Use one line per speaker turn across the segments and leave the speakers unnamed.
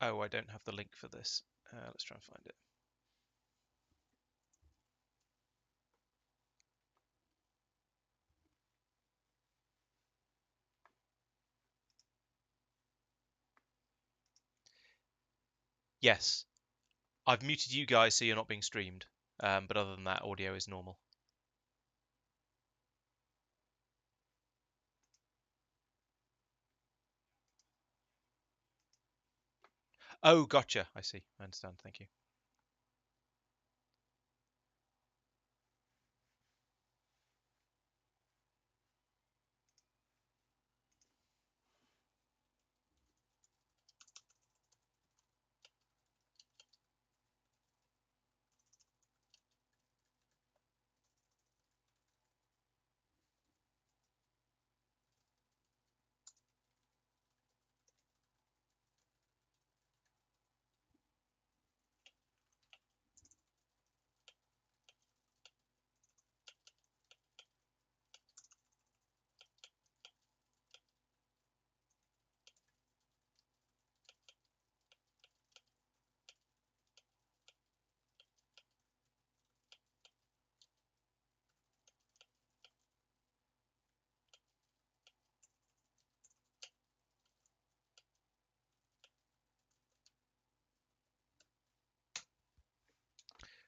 Oh, I don't have the link for this. Let's try and find it. Yes, I've muted you guys so you're not being streamed. But other than that, audio is normal. Oh, gotcha. I see. I understand. Thank you.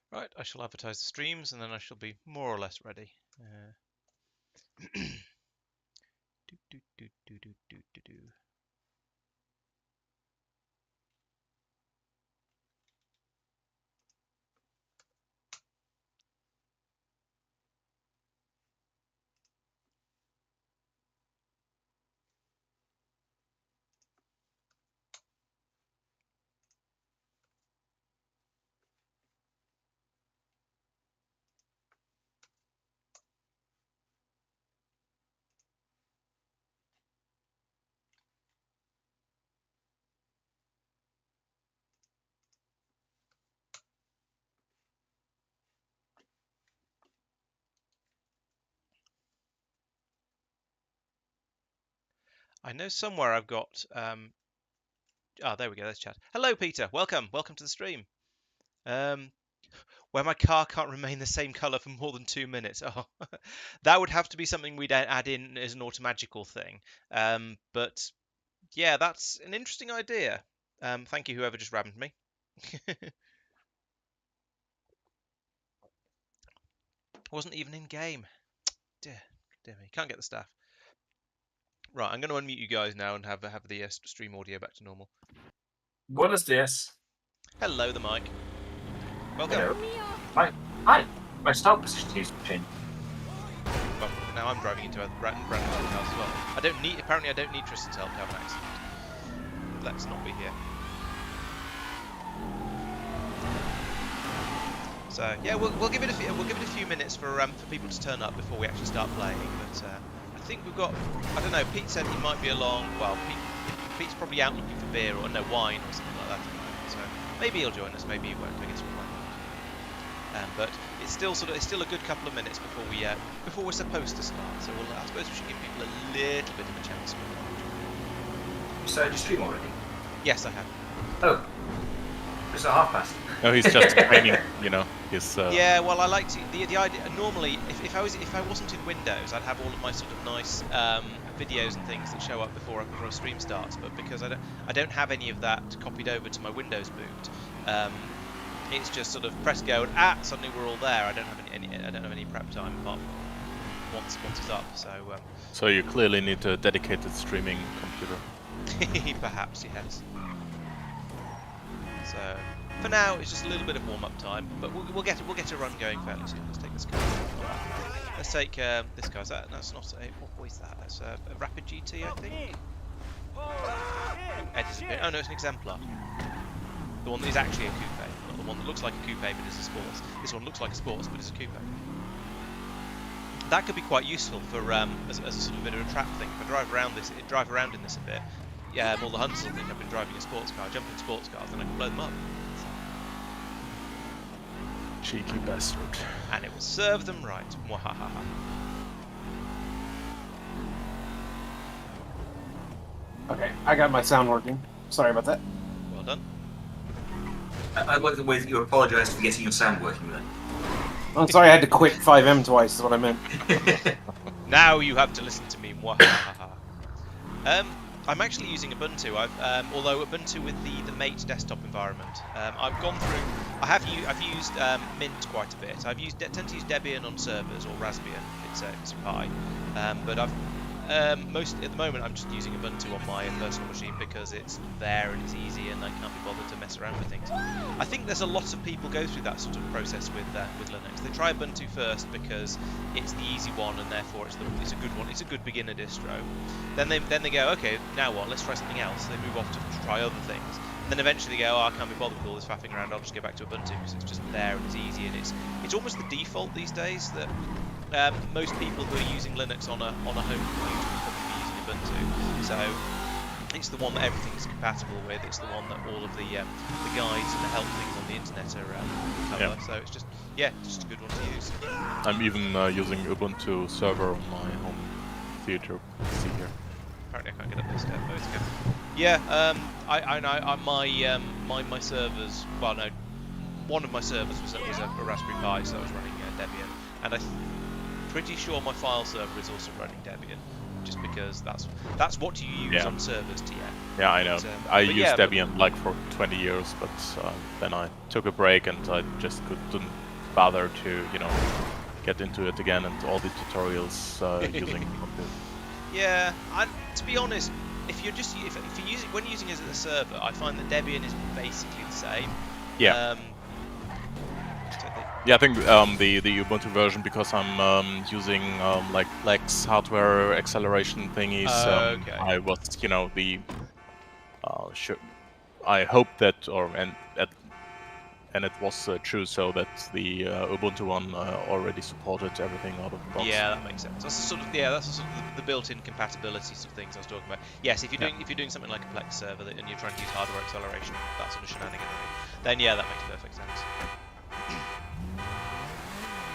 Right, I shall advertise the streams and then I shall be more or less ready. Do. I know somewhere I've got. There we go. There's chat. Hello, Peter. Welcome. Welcome to the stream. Where my car can't remain the same color for more than 2 minutes. Oh, that would have to be something we'd add in as an automagical thing. But yeah, that's an interesting idea. Thank you, whoever just rammed me. Wasn't even in game. Dear me. Can't get the staff. Right, I'm going to unmute you guys now and have the stream audio back to normal.
Buenos dias.
Hello, the mic. Welcome.
Hello. Hi. My start position needs to change.
Well, now I'm driving into a brand new house as well. Apparently I don't need Tristan's help to have an accident. Let's not be here. So yeah, we'll give it a few minutes for people to turn up before we actually start playing. But I think we've got. I don't know. Pete said he might be along. Well, Pete's probably out looking for beer or wine or something like that. So maybe he'll join us. Maybe he won't. I guess we'll find out. But it's still a good couple of minutes before we're supposed to start. So I suppose we should give people a little bit of a chance.
You started your stream already?
Yes, I have.
Oh, it's a 1:30.
No, he's just training, his...
Yeah, well, I like to... The idea... Normally, if I wasn't in Windows, I'd have all of my sort of nice videos and things that show up before a stream starts, but because I don't have any of that copied over to my Windows boot, it's just sort of press go and suddenly we're all there. I don't have any prep time apart from once it's up, so...
So you clearly need a dedicated streaming computer.
Perhaps, yes. So... For now, it's just a little bit of warm-up time, but we'll get a run going fairly soon. Let's take this car. Let's take this car. That's not a... What is that? That's a Rapid GT, I think. Oh no, it's an Exemplar. The one that is actually a coupe, not the one that looks like a coupe but is a sports. This one looks like a sports but is a coupe. That could be quite useful for as a sort of bit of a trap thing. If I drive around in this a bit, all the hunters will think I've been driving a sports car, jump in sports cars, and I can blow them up.
Cheeky bastard.
And it will serve them right. Mwahaha.
Okay, I got my sound working. Sorry about that.
Well done.
I like the way that you apologise for getting your sound working then.
I'm sorry I had to quit 5M twice, is what I meant.
Now you have to listen to me. I'm actually using Ubuntu. Although Ubuntu with the mate desktop environment. I've gone through. I've used Mint quite a bit. Tend to use Debian on servers or Raspbian. It's a Pi. But at the moment I'm just using Ubuntu on my personal machine because it's there and it's easy and I can't be bothered to mess around with things. I think there's a lot of people go through that sort of process with Linux. They try Ubuntu first because it's the easy one and therefore it's a good one. It's a good beginner distro. Then they go, okay, now what? Let's try something else. They move off to try other things. And then eventually they go, oh, I can't be bothered with all this faffing around. I'll just go back to Ubuntu because it's just there and it's easy and it's almost the default these days that. Most people who are using Linux on a home computer will probably be using Ubuntu, so it's the one that everything is compatible with. It's the one that all of the guides and the help things on the internet are cover.
Yeah.
So it's just just a good one to use.
I'm even using Ubuntu server on my home theater PC here.
Apparently I can't get up this step. Oh, it's good. Yeah, my servers. Well, no, one of my servers was a Raspberry Pi, so I was running Debian, and I'm pretty sure my file server is also running Debian, just because that's what you use on servers, TM.
Yeah, I know.
But,
I used Debian like for 20 years, but then I took a break and I just couldn't bother to, get into it again and all the tutorials using it.
Yeah, to be honest, if you're using it as a server, I find that Debian is basically the same.
Yeah. Yeah, I think the Ubuntu version, because I'm using like Plex hardware acceleration thingies.
Okay.
I was, I hope that, and it was true, so that the Ubuntu one already supported everything out of the box.
Yeah, that makes sense. That's the built-in compatibility sort of things I was talking about. Yes, if you're doing something like a Plex server and you're trying to use hardware acceleration, that sort of shenanigan, then yeah, that makes perfect sense.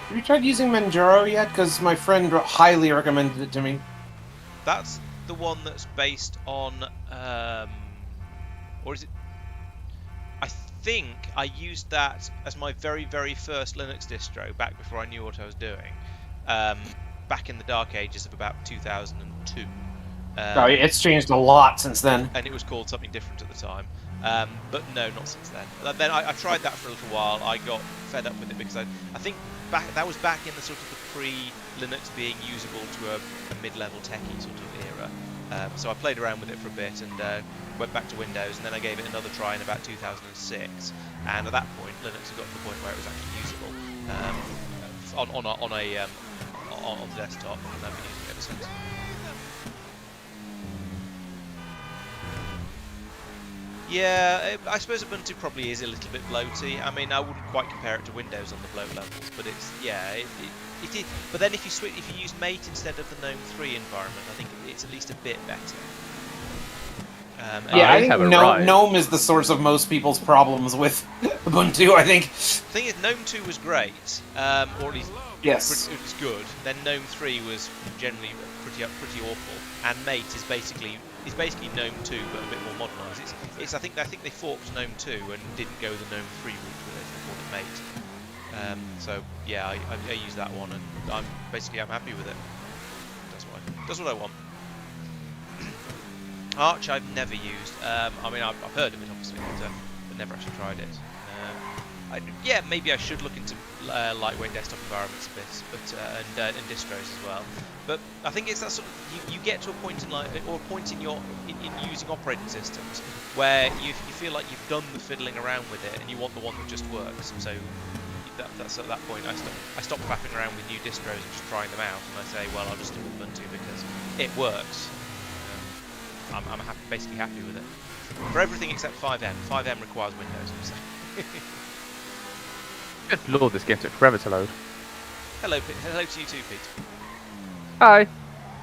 Have you tried using Manjaro yet? Because my friend highly recommended it to me.
That's the one that's based on, or is it? I think I used that as my very, very first Linux distro back before I knew what I was doing. Back in the dark ages of about 2002.
It's changed a lot since then.
And it was called something different at the time. But no, not since then. Then I tried that for a little while. I got fed up with it because I think that was back in the sort of the pre-Linux being usable to a mid-level techie sort of era. So I played around with it for a bit and went back to Windows, and then I gave it another try in about 2006. And at that point, Linux had got to the point where it was actually usable on the desktop, and I've been using it ever since. Yeah, I suppose Ubuntu probably is a little bit bloaty. I mean, I wouldn't quite compare it to Windows on the bloat levels, but it is. But then if you use Mate instead of the GNOME 3 environment, I think it's at least a bit better.
I think GNOME is the source of most people's problems with Ubuntu, I think.
The thing is, GNOME 2 was great, or at least it was good. Then GNOME 3 was generally pretty awful, and Mate is basically GNOME 2 but a bit more modernised. I think they forked GNOME 2 and didn't go the GNOME 3 route with it. They called it Mate. So yeah, I use that one, and I'm happy with it. Does what I want. Arch I've never used. I mean, I've heard of it obviously, but never actually tried it. Maybe I should look into lightweight desktop environments a bit, and distros as well. But I think it's that sort of you get to a point in life, or a point in using operating systems where you feel like you've done the fiddling around with it and you want the one that just works. So that's at that point I stop faffing around with new distros and just trying them out, and I say, well, I'll just stick with Ubuntu because it works. I'm basically happy with it for everything except 5M. 5M requires Windows. So.
Good lord, this game took forever to load.
Hello to you too, Pete.
Hi.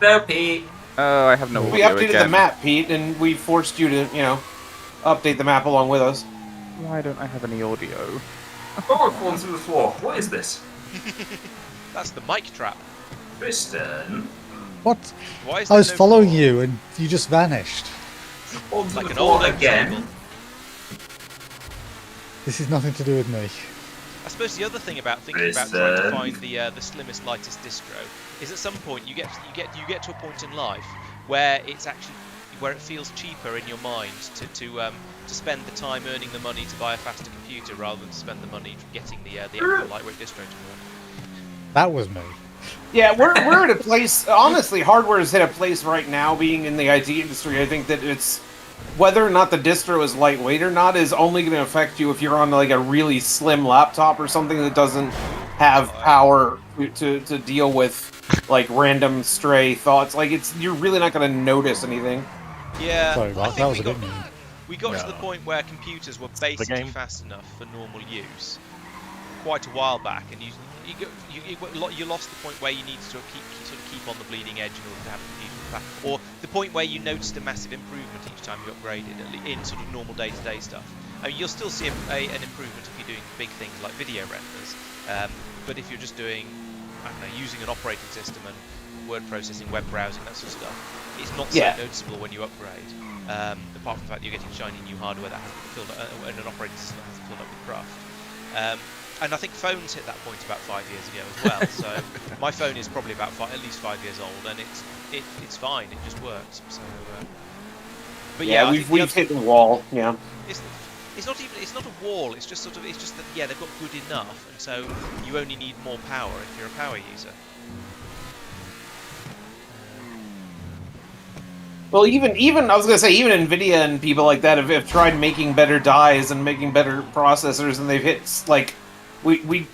No, Pete.
Oh, I have no
We
audio
updated
again.
the map, Pete, and we forced you to, update the map along with us.
Why don't I have any audio?
Oh, I've fallen through the floor. What is this?
That's the mic trap.
Tristan.
What?
Why is
I was
there no
following
floor?
you and you just vanished.
Fallen through
Like
the
an
floor
old
again.
table.
This is nothing to do with me.
I suppose the other thing about thinking about trying to find the slimmest, lightest distro is at some point you get to a point in life where it feels cheaper in your mind to spend the time earning the money to buy a faster computer rather than to spend the money getting the actual lightweight distro to work.
That was me.
Yeah, we're at a place. Honestly, hardware has hit a place right now. Being in the IT industry, I think that it's whether or not the distro is lightweight or not is only going to affect you if you're on like a really slim laptop or something that doesn't have power to deal with like random stray thoughts. Like you're really not going to notice anything.
Yeah,
Sorry, Mark, that was a bit mean.
We got to the point where computers were basically fast enough for normal use quite a while back, and you lost the point where you needed to keep on the bleeding edge in order to have a computer fast, or the point where you noticed a massive improvement each time you upgraded in sort of normal day-to-day stuff. I mean, you'll still see an improvement if you're doing big things like video renders, but if you're just doing, I don't know, using an operating system and word processing, web browsing, that sort of stuff, it's not so noticeable when you upgrade. Apart from the fact that you're getting shiny new hardware that hasn't filled up, and an operating system that hasn't filled up with craft. And I think phones hit that point about 5 years ago as well. So my phone is probably about at least 5 years old, and it's fine. It just works. So, but yeah,
we've hit the wall. Yeah,
it's not a wall. It's just that they've got good enough, and so you only need more power if you're a power user.
Well, even I was gonna say even Nvidia and people like that have tried making better dies and making better processors, and they've hit like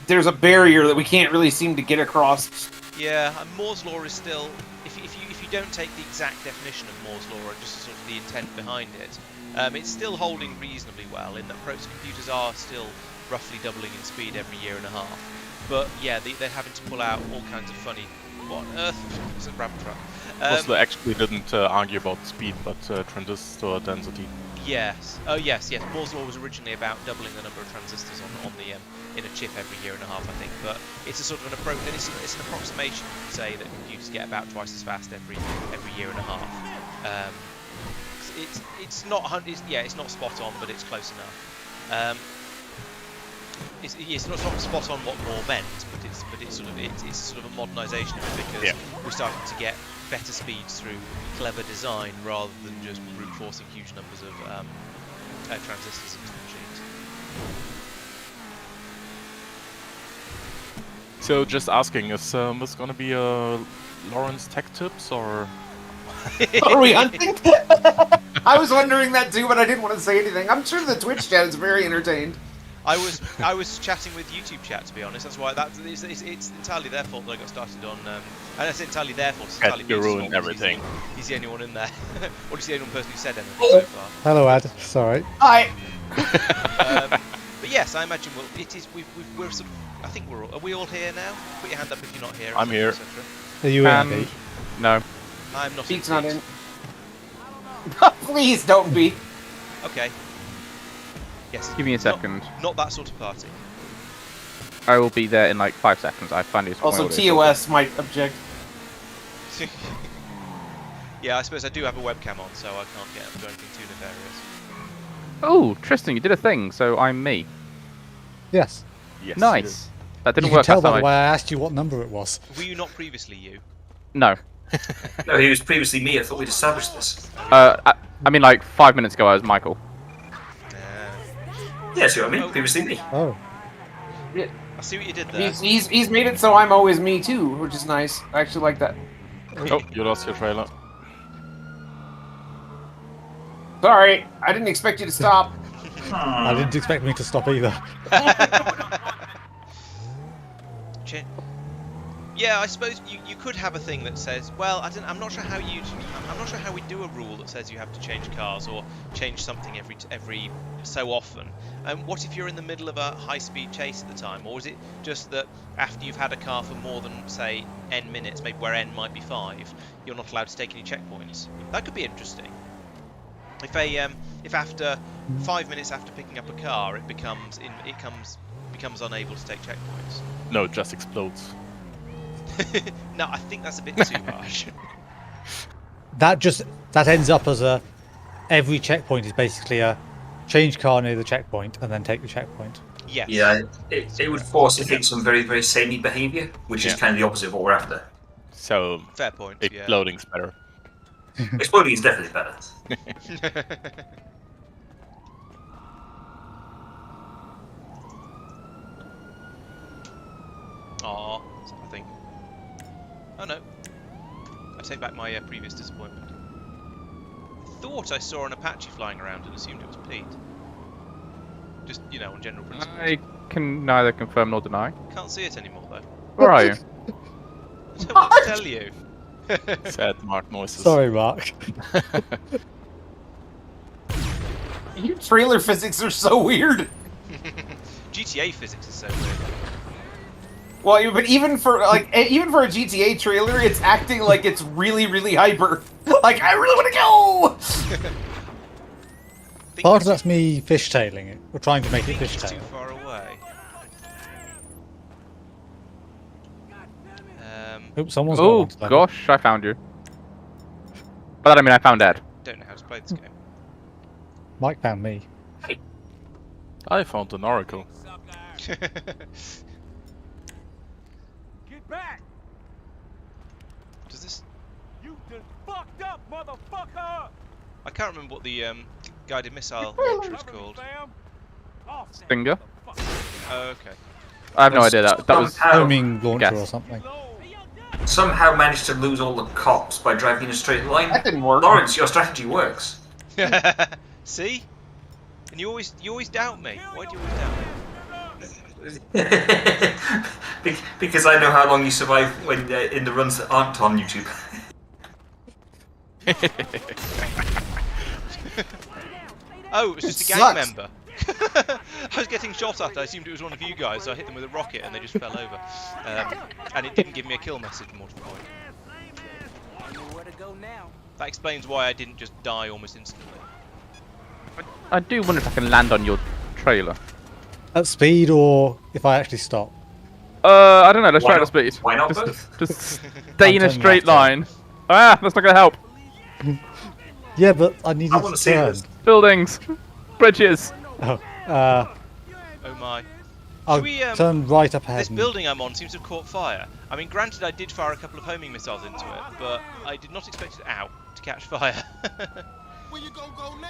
there's a barrier that we can't really seem to get across.
Yeah, and Moore's law is still if you don't take the exact definition of Moore's law and just sort of the intent behind it, it's still holding reasonably well in that computers are still roughly doubling in speed every year and a half. But yeah, they're having to pull out all kinds of funny. What on earth is a rabbit trap?
They actually didn't argue about speed, but transistor density.
Yes. Oh, yes. Moore's law was originally about doubling the number of transistors on the in a chip every year and a half, I think. But it's a sort of an approach. It's an approximation to say that computers get about twice as fast every year and a half. It's not it's not spot on, but it's close enough. It's not spot on what Moore meant, but it's sort of a modernisation of it because we're starting to get better speeds through clever design rather than just brute forcing huge numbers of transistors into machines.
So just asking, is this gonna be a Laurence Tech Tips or?
Are we hunting? I was wondering that too, but I didn't want to say anything. I'm sure the Twitch chat is very entertained.
I was chatting with YouTube chat, to be honest. That's why it's entirely their fault that I got started on. And I say entirely their fault. It's entirely
you
Muse's
ruined
fault,
everything.
He's the only one in there. Or he's the only one person who said anything so far.
Hello, Ad. Sorry.
Hi.
But yes, I imagine we're sort of. I think are we all here now? Put your hand up if you're not here.
I'm here.
Are you in, Pete?
No.
I'm not.
Pete's not in. Please don't be.
Okay. Yes.
Give me a second.
Not that sort of party.
I will be there in like 5 seconds. I find it.
Also, TOS might object.
Yeah, I suppose I do have a webcam on, so I can't do anything too nefarious.
Oh, Tristan, you did a thing, so I'm me.
Yes.
Yes.
Nice. That didn't
You can
work
tell
last
by
time.
the way I asked you what number it was.
Were you not previously you?
No.
No, he was previously me. I thought we'd established this.
I mean, like 5 minutes ago, I was Michael.
Yeah, see what I mean? Previously me.
Oh.
Yeah.
I see what you did there.
He's made it so I'm always me too, which is nice. I actually like that.
Oh, you lost your trailer.
Sorry, I didn't expect you to stop.
I didn't expect me to stop either.
Yeah, I suppose you could have a thing that says, well, I'm not sure how we do a rule that says you have to change cars or change something every so often. What if you're in the middle of a high-speed chase at the time, or is it just that after you've had a car for more than say n minutes, maybe where n might be 5, you're not allowed to take any checkpoints? That could be interesting. If after 5 minutes after picking up a car, it becomes unable to take checkpoints.
No, it just explodes.
No, I think that's a bit too harsh.
That ends up as every checkpoint is basically a change car near the checkpoint and then take the checkpoint.
Yes.
Yeah, it would force, I think, some very, very samey behaviour, which is
Yeah.
kind of the opposite of what we're after.
So
Fair point.
exploding's better.
Exploding is definitely better.
Yeah. Aw, I think. Oh no. I take back my previous disappointment. I thought I saw an Apache flying around and assumed it was Pete. Just, you know, on general principles.
I can neither confirm nor deny.
Can't see it anymore though.
Where are you?
I don't want to tell you.
Sad Mark noises.
Sorry, Mark.
Your trailer physics are so weird.
GTA physics is so weird.
Well, but even for a GTA trailer, it's acting like it's really, really hyper. Like, I really want to go.
Part of that's me fishtailing it, or trying to make it
It's too
fishtail.
far away.
Oops, someone's got
Oh
one to them.
gosh, I found you. By that I mean I found Ed.
Don't know how to play this game.
Mike found me.
I found an oracle.
Get back!
Does this?
You done fucked up, motherfucker!
I can't remember what the guided missile launcher is
Cover me,
called.
fam. Off that
Stinger?
motherfucker.
Oh, okay.
I have no idea. That was
Somehow,
Homing launcher
Guess.
or something.
somehow managed to lose all the cops by driving in a straight line.
That didn't work.
Laurence, your strategy works.
See? And you always doubt me. Why do you always doubt me?
Because I know how long you survive when in the runs that aren't on YouTube.
Oh, it was just a gang
sucks.
member. I was getting shot at. I assumed it was one of you guys, so I hit them with a rocket and they just fell over. And it didn't give me a kill message, more to the point. That explains why I didn't just die almost instantly.
I do wonder if I can land on your trailer.
At speed, or if I actually stop.
I don't know, let's try
Why
it at
not?
speed.
Why not
Just,
both?
just stay in a
I'm turning
straight
left,
line. Ah, that's not gonna help.
Yeah, but I needed
I want
to
to see
turn.
this.
Buildings, bridges.
Oh,
Oh my.
I'll
we,
turn right up ahead.
This
and-
building I'm on seems to have caught fire. I mean, granted, I did fire a couple of homing missiles into it, but I did not expect it to catch fire.
Where you gonna go now?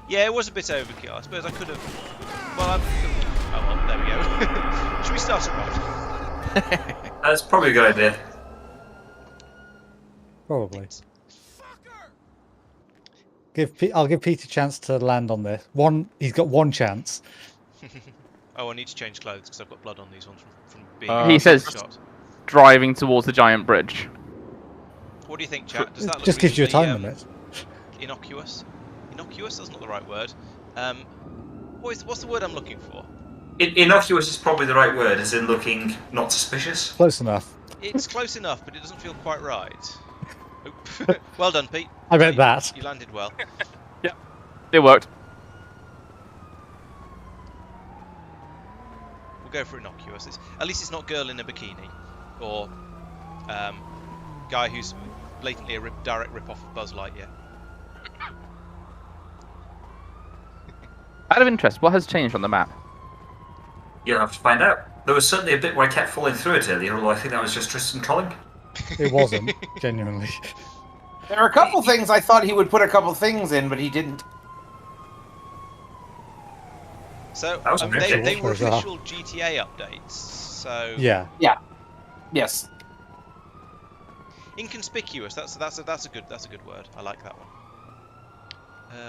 Yeah, it was a bit overkill. I suppose I could have. Well, oh well, there we go. Should we start it right?
That's probably a good idea.
Probably. I'll give Pete a chance to land on this. He's got one chance.
Oh, I need to change clothes because I've got blood on these ones from being
He says-
shot.
Driving towards the giant bridge.
What do you think, chat? Does that
It
look
just gives you a time
reasonably,
limit.
Innocuous? Innocuous? That's not the right word. What's the word I'm looking for?
Innocuous is probably the right word, as in looking not suspicious.
Close enough.
It's close enough, but it doesn't feel quite right. Oop. Well done, Pete.
I bet that.
You landed well.
It worked.
We'll go for innocuous. At least it's not girl in a bikini, or guy who's blatantly a direct rip-off of Buzz Lightyear.
Out of interest, what has changed on the map?
You'll have to find out. There was certainly a bit where I kept falling through it earlier, although I think that was just Tristan trolling.
It wasn't, genuinely.
There are a couple things I thought he would put a couple things in, but he didn't.
So
That was
they
amazing.
were
Bizarre.
official GTA updates. So
Yeah.
Yes.
inconspicuous. That's a good word. I like that one.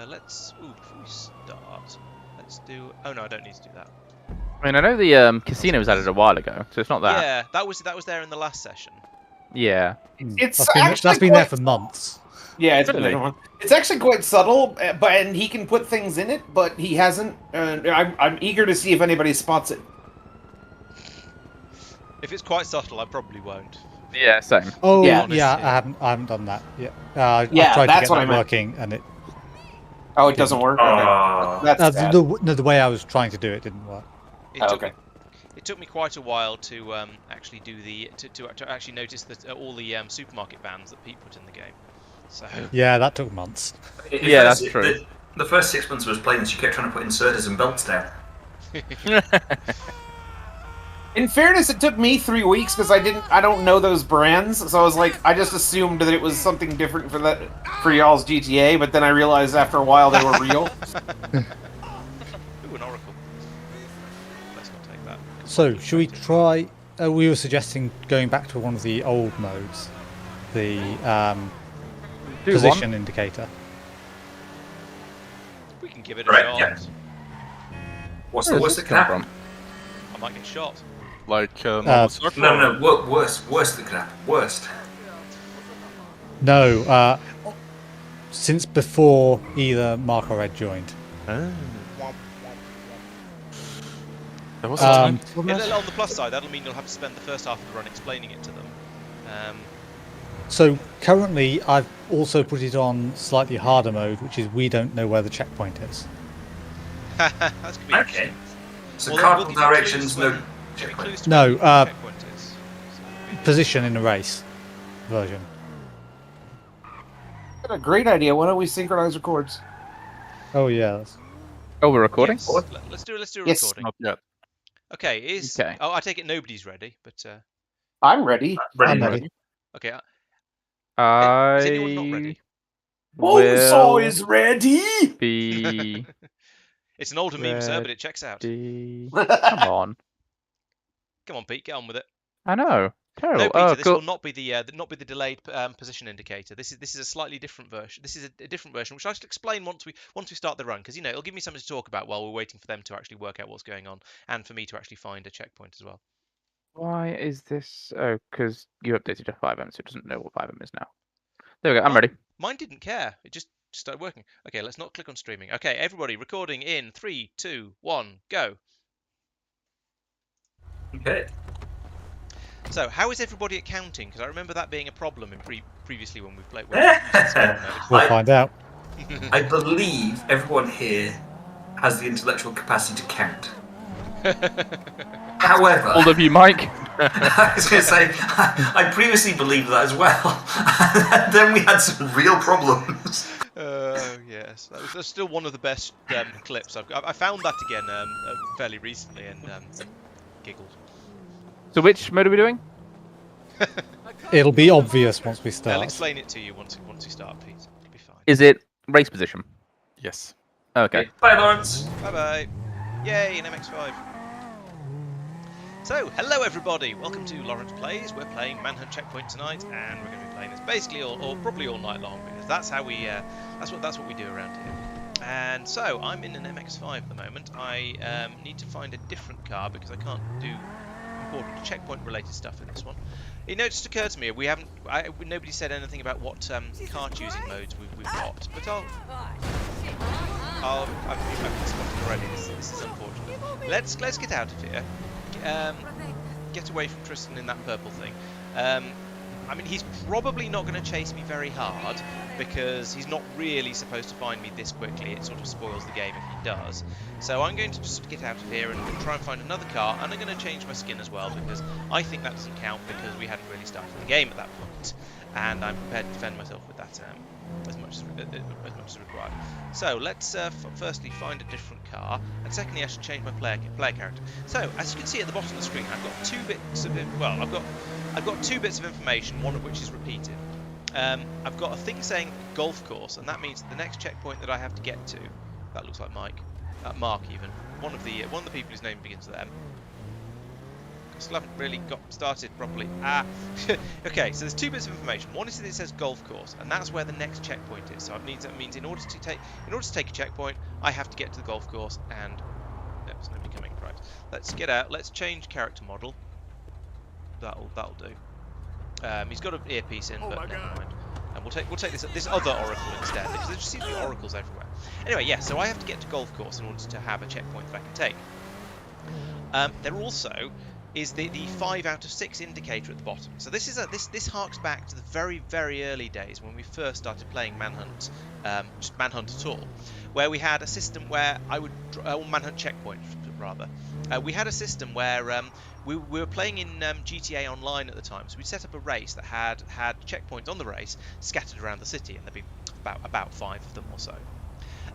Before we start, let's do. Oh no, I don't need to do that.
I mean, I know the casino was added a while ago, so it's not that.
Yeah, that was there in the last session.
Yeah.
It's
That's
actually
been there
quite-
for months.
Yeah, it's
Really?
another one. It's actually quite subtle, and he can put things in it, but he hasn't. I'm eager to see if anybody spots it.
If it's quite subtle, I probably won't.
Yeah, same.
Oh,
Yeah.
yeah, I haven't done that yet. I
Yeah,
tried to
that's
get
what
that
I meant.
working, and it
Oh, it doesn't work. Okay.
Ah.
That's sad.
the way I was trying to do it didn't work.
It
Oh,
took,
okay.
It took me quite a while to actually do to actually notice that all the supermarket bans that Pete put in the game. So
Yeah, that took months.
In
Yeah,
fairness,
that's true.
The first 6 months I was playing, she kept trying to put inserters and belts down.
In fairness, it took me 3 weeks because I don't know those brands, so I was like, I just assumed that it was something different for y'all's GTA, but then I realized after a while they were real.
Ooh, an oracle. Let's not take that.
So, should we try? We were suggesting going back to one of the old modes, the
Do
position indicator.
We can give it a
Right,
shot.
yeah. What's
Where
the
does
worst that
this
can
come
happen?
I might get shot.
Like normal circle?
No, worse that can happen. Worst.
No, since before either Mark or Ed joined.
Ah. There was
Um,
On the plus side, that'll mean you'll have to spend the first half of the run explaining it to them.
So currently, I've also put it on slightly harder mode, which is we don't know where the checkpoint is.
That's gonna be
Okay.
interesting.
So
Well,
cardinal
we'll give you
directions,
clues
no
when- give you clues to
No,
where the checkpoint is. So it'll be-
Position in a race version.
Got a great idea. Why don't we synchronize records?
Oh yeah. That's...
Oh, we're recording?
Yes, let's do a
Yes.
recording.
Not yet.
Okay, is
Okay.
oh, I take it nobody's ready, but
I'm ready.
Ready,
I'm
ready.
ready.
okay.
I
Is anyone not ready?
will
is ready.
be
It's an older meme, sir, but it checks out.
ready. Come on.
Come on, Pete, get on with it.
I know. Terrible.
No, Peter,
Oh,
this
cool.
will not be the delayed position indicator. This is a slightly different version. This is a different version, which I shall explain once we start the run, because it'll give me something to talk about while we're waiting for them to actually work out what's going on, and for me to actually find a checkpoint as well.
Why is this? Oh, because you updated to 5M, so it doesn't know what 5M is now. There we go. I'm ready.
Mine didn't care. It just started working. Okay, let's not click on streaming. Okay, everybody, recording in 3, 2, 1, go.
Okay.
So, how is everybody at counting? Because I remember that being a problem in previously when we played. When we used sport
We'll
I-
find out.
mode.
I believe everyone here has the intellectual capacity to count. However,
All of you, Mike.
I was going to say, I previously believed that as well. And then we had some real problems.
Yes, that's still one of the best clips. I found that again fairly recently and giggled.
So which mode are we doing?
It'll be obvious once we
I'll
start.
explain it to you once we start, Pete. It'll be fine.
Is it race position?
Yes.
Okay.
Bye, Laurence.
Bye bye. Yay, an MX-5. So, hello everybody. Welcome to Laurence Plays. We're playing Manhunt Checkpoint tonight, and we're going to be playing this basically or probably all night long, because that's how we that's what we do around here. And so I'm in an MX-5 at the moment. I need to find a different car because I can't do important checkpoint-related stuff in this one. It just occurred to me nobody said anything about what car choosing modes we've got, but I've been spotted already. This is unfortunate. Let's get out of here. Get away from Tristan in that purple thing. I mean, he's probably not going to chase me very hard because he's not really supposed to find me this quickly. It sort of spoils the game if he does. So I'm going to just get out of here and try and find another car, and I'm going to change my skin as well because I think that doesn't count because we hadn't really started the game at that point, and I'm prepared to defend myself with that as much as required. So let's firstly find a different car, and secondly I should change my player character. So as you can see at the bottom of the screen, I've got 2 bits of I've got 2 bits of information, one of which is repeated. I've got a thing saying golf course, and that means that the next checkpoint that I have to get to, that looks like Mike, Mark even, one of the people whose name begins with M. Still haven't really got started properly. Okay, so there's 2 bits of information. One is that it says golf course, and that's where the next checkpoint is. So that means in order to take a checkpoint, I have to get to the golf course, and there's nobody coming. Right, let's get out. Let's change character model. That'll do. He's got an earpiece in, but never mind. And we'll take this other oracle instead, because there just seems to be oracles everywhere. Anyway, yeah, so I have to get to golf course in order to have a checkpoint that I can take. There also is the 5 out of 6 indicator at the bottom. So this harks back to the very, very early days when we first started playing Manhunt, just Manhunt at all, where we had a system where Manhunt Checkpoint rather. We had a system where we were playing in GTA Online at the time, so we'd set up a race that had checkpoints on the race scattered around the city, and there'd be about 5 of them or so.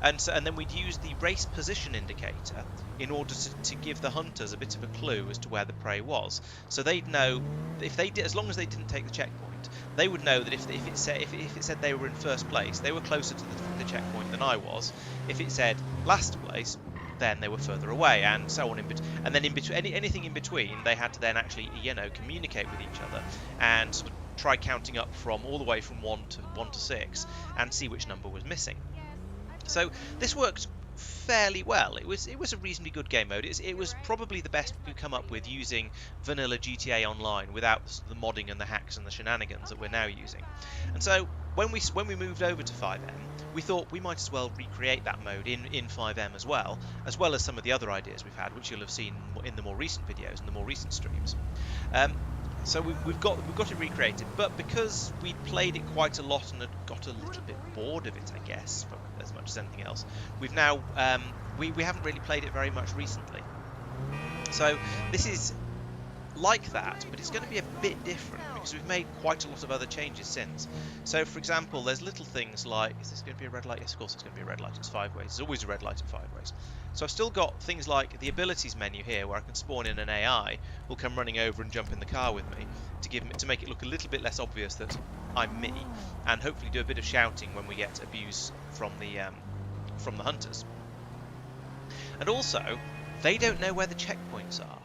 and then we'd use the race position indicator in order to give the hunters a bit of a clue as to where the prey was. So they'd know if they did, as long as they didn't take the checkpoint, they would know that if it said they were in first place, they were closer to the checkpoint than I was. If it said last place, then they were further away, and so on. And then in between, anything in between, they had to then actually, communicate with each other and sort of try counting up from all the way from 1 to 6 and see which number was missing. So this worked fairly well. It was a reasonably good game mode. It was probably the best we could come up with using vanilla GTA Online without the modding and the hacks and the shenanigans that we're now using. And so when we moved over to 5M, we thought we might as well recreate that mode in 5M as well as some of the other ideas we've had, which you'll have seen in the more recent videos and the more recent streams. So we've got it recreated, but because we'd played it quite a lot and had got a little bit bored of it, I guess, as much as anything else, we've now we haven't really played it very much recently. So this is like that, but it's going to be a bit different because we've made quite a lot of other changes since. So, for example, there's little things like, is this going to be a red light? Yes, of course it's going to be a red light. It's 5 ways. There's always a red light at 5 ways. So I've still got things like the abilities menu here, where I can spawn in an AI who'll come running over and jump in the car with me to make it look a little bit less obvious that I'm me, and hopefully do a bit of shouting when we get abuse from the hunters. And also, they don't know where the checkpoints are.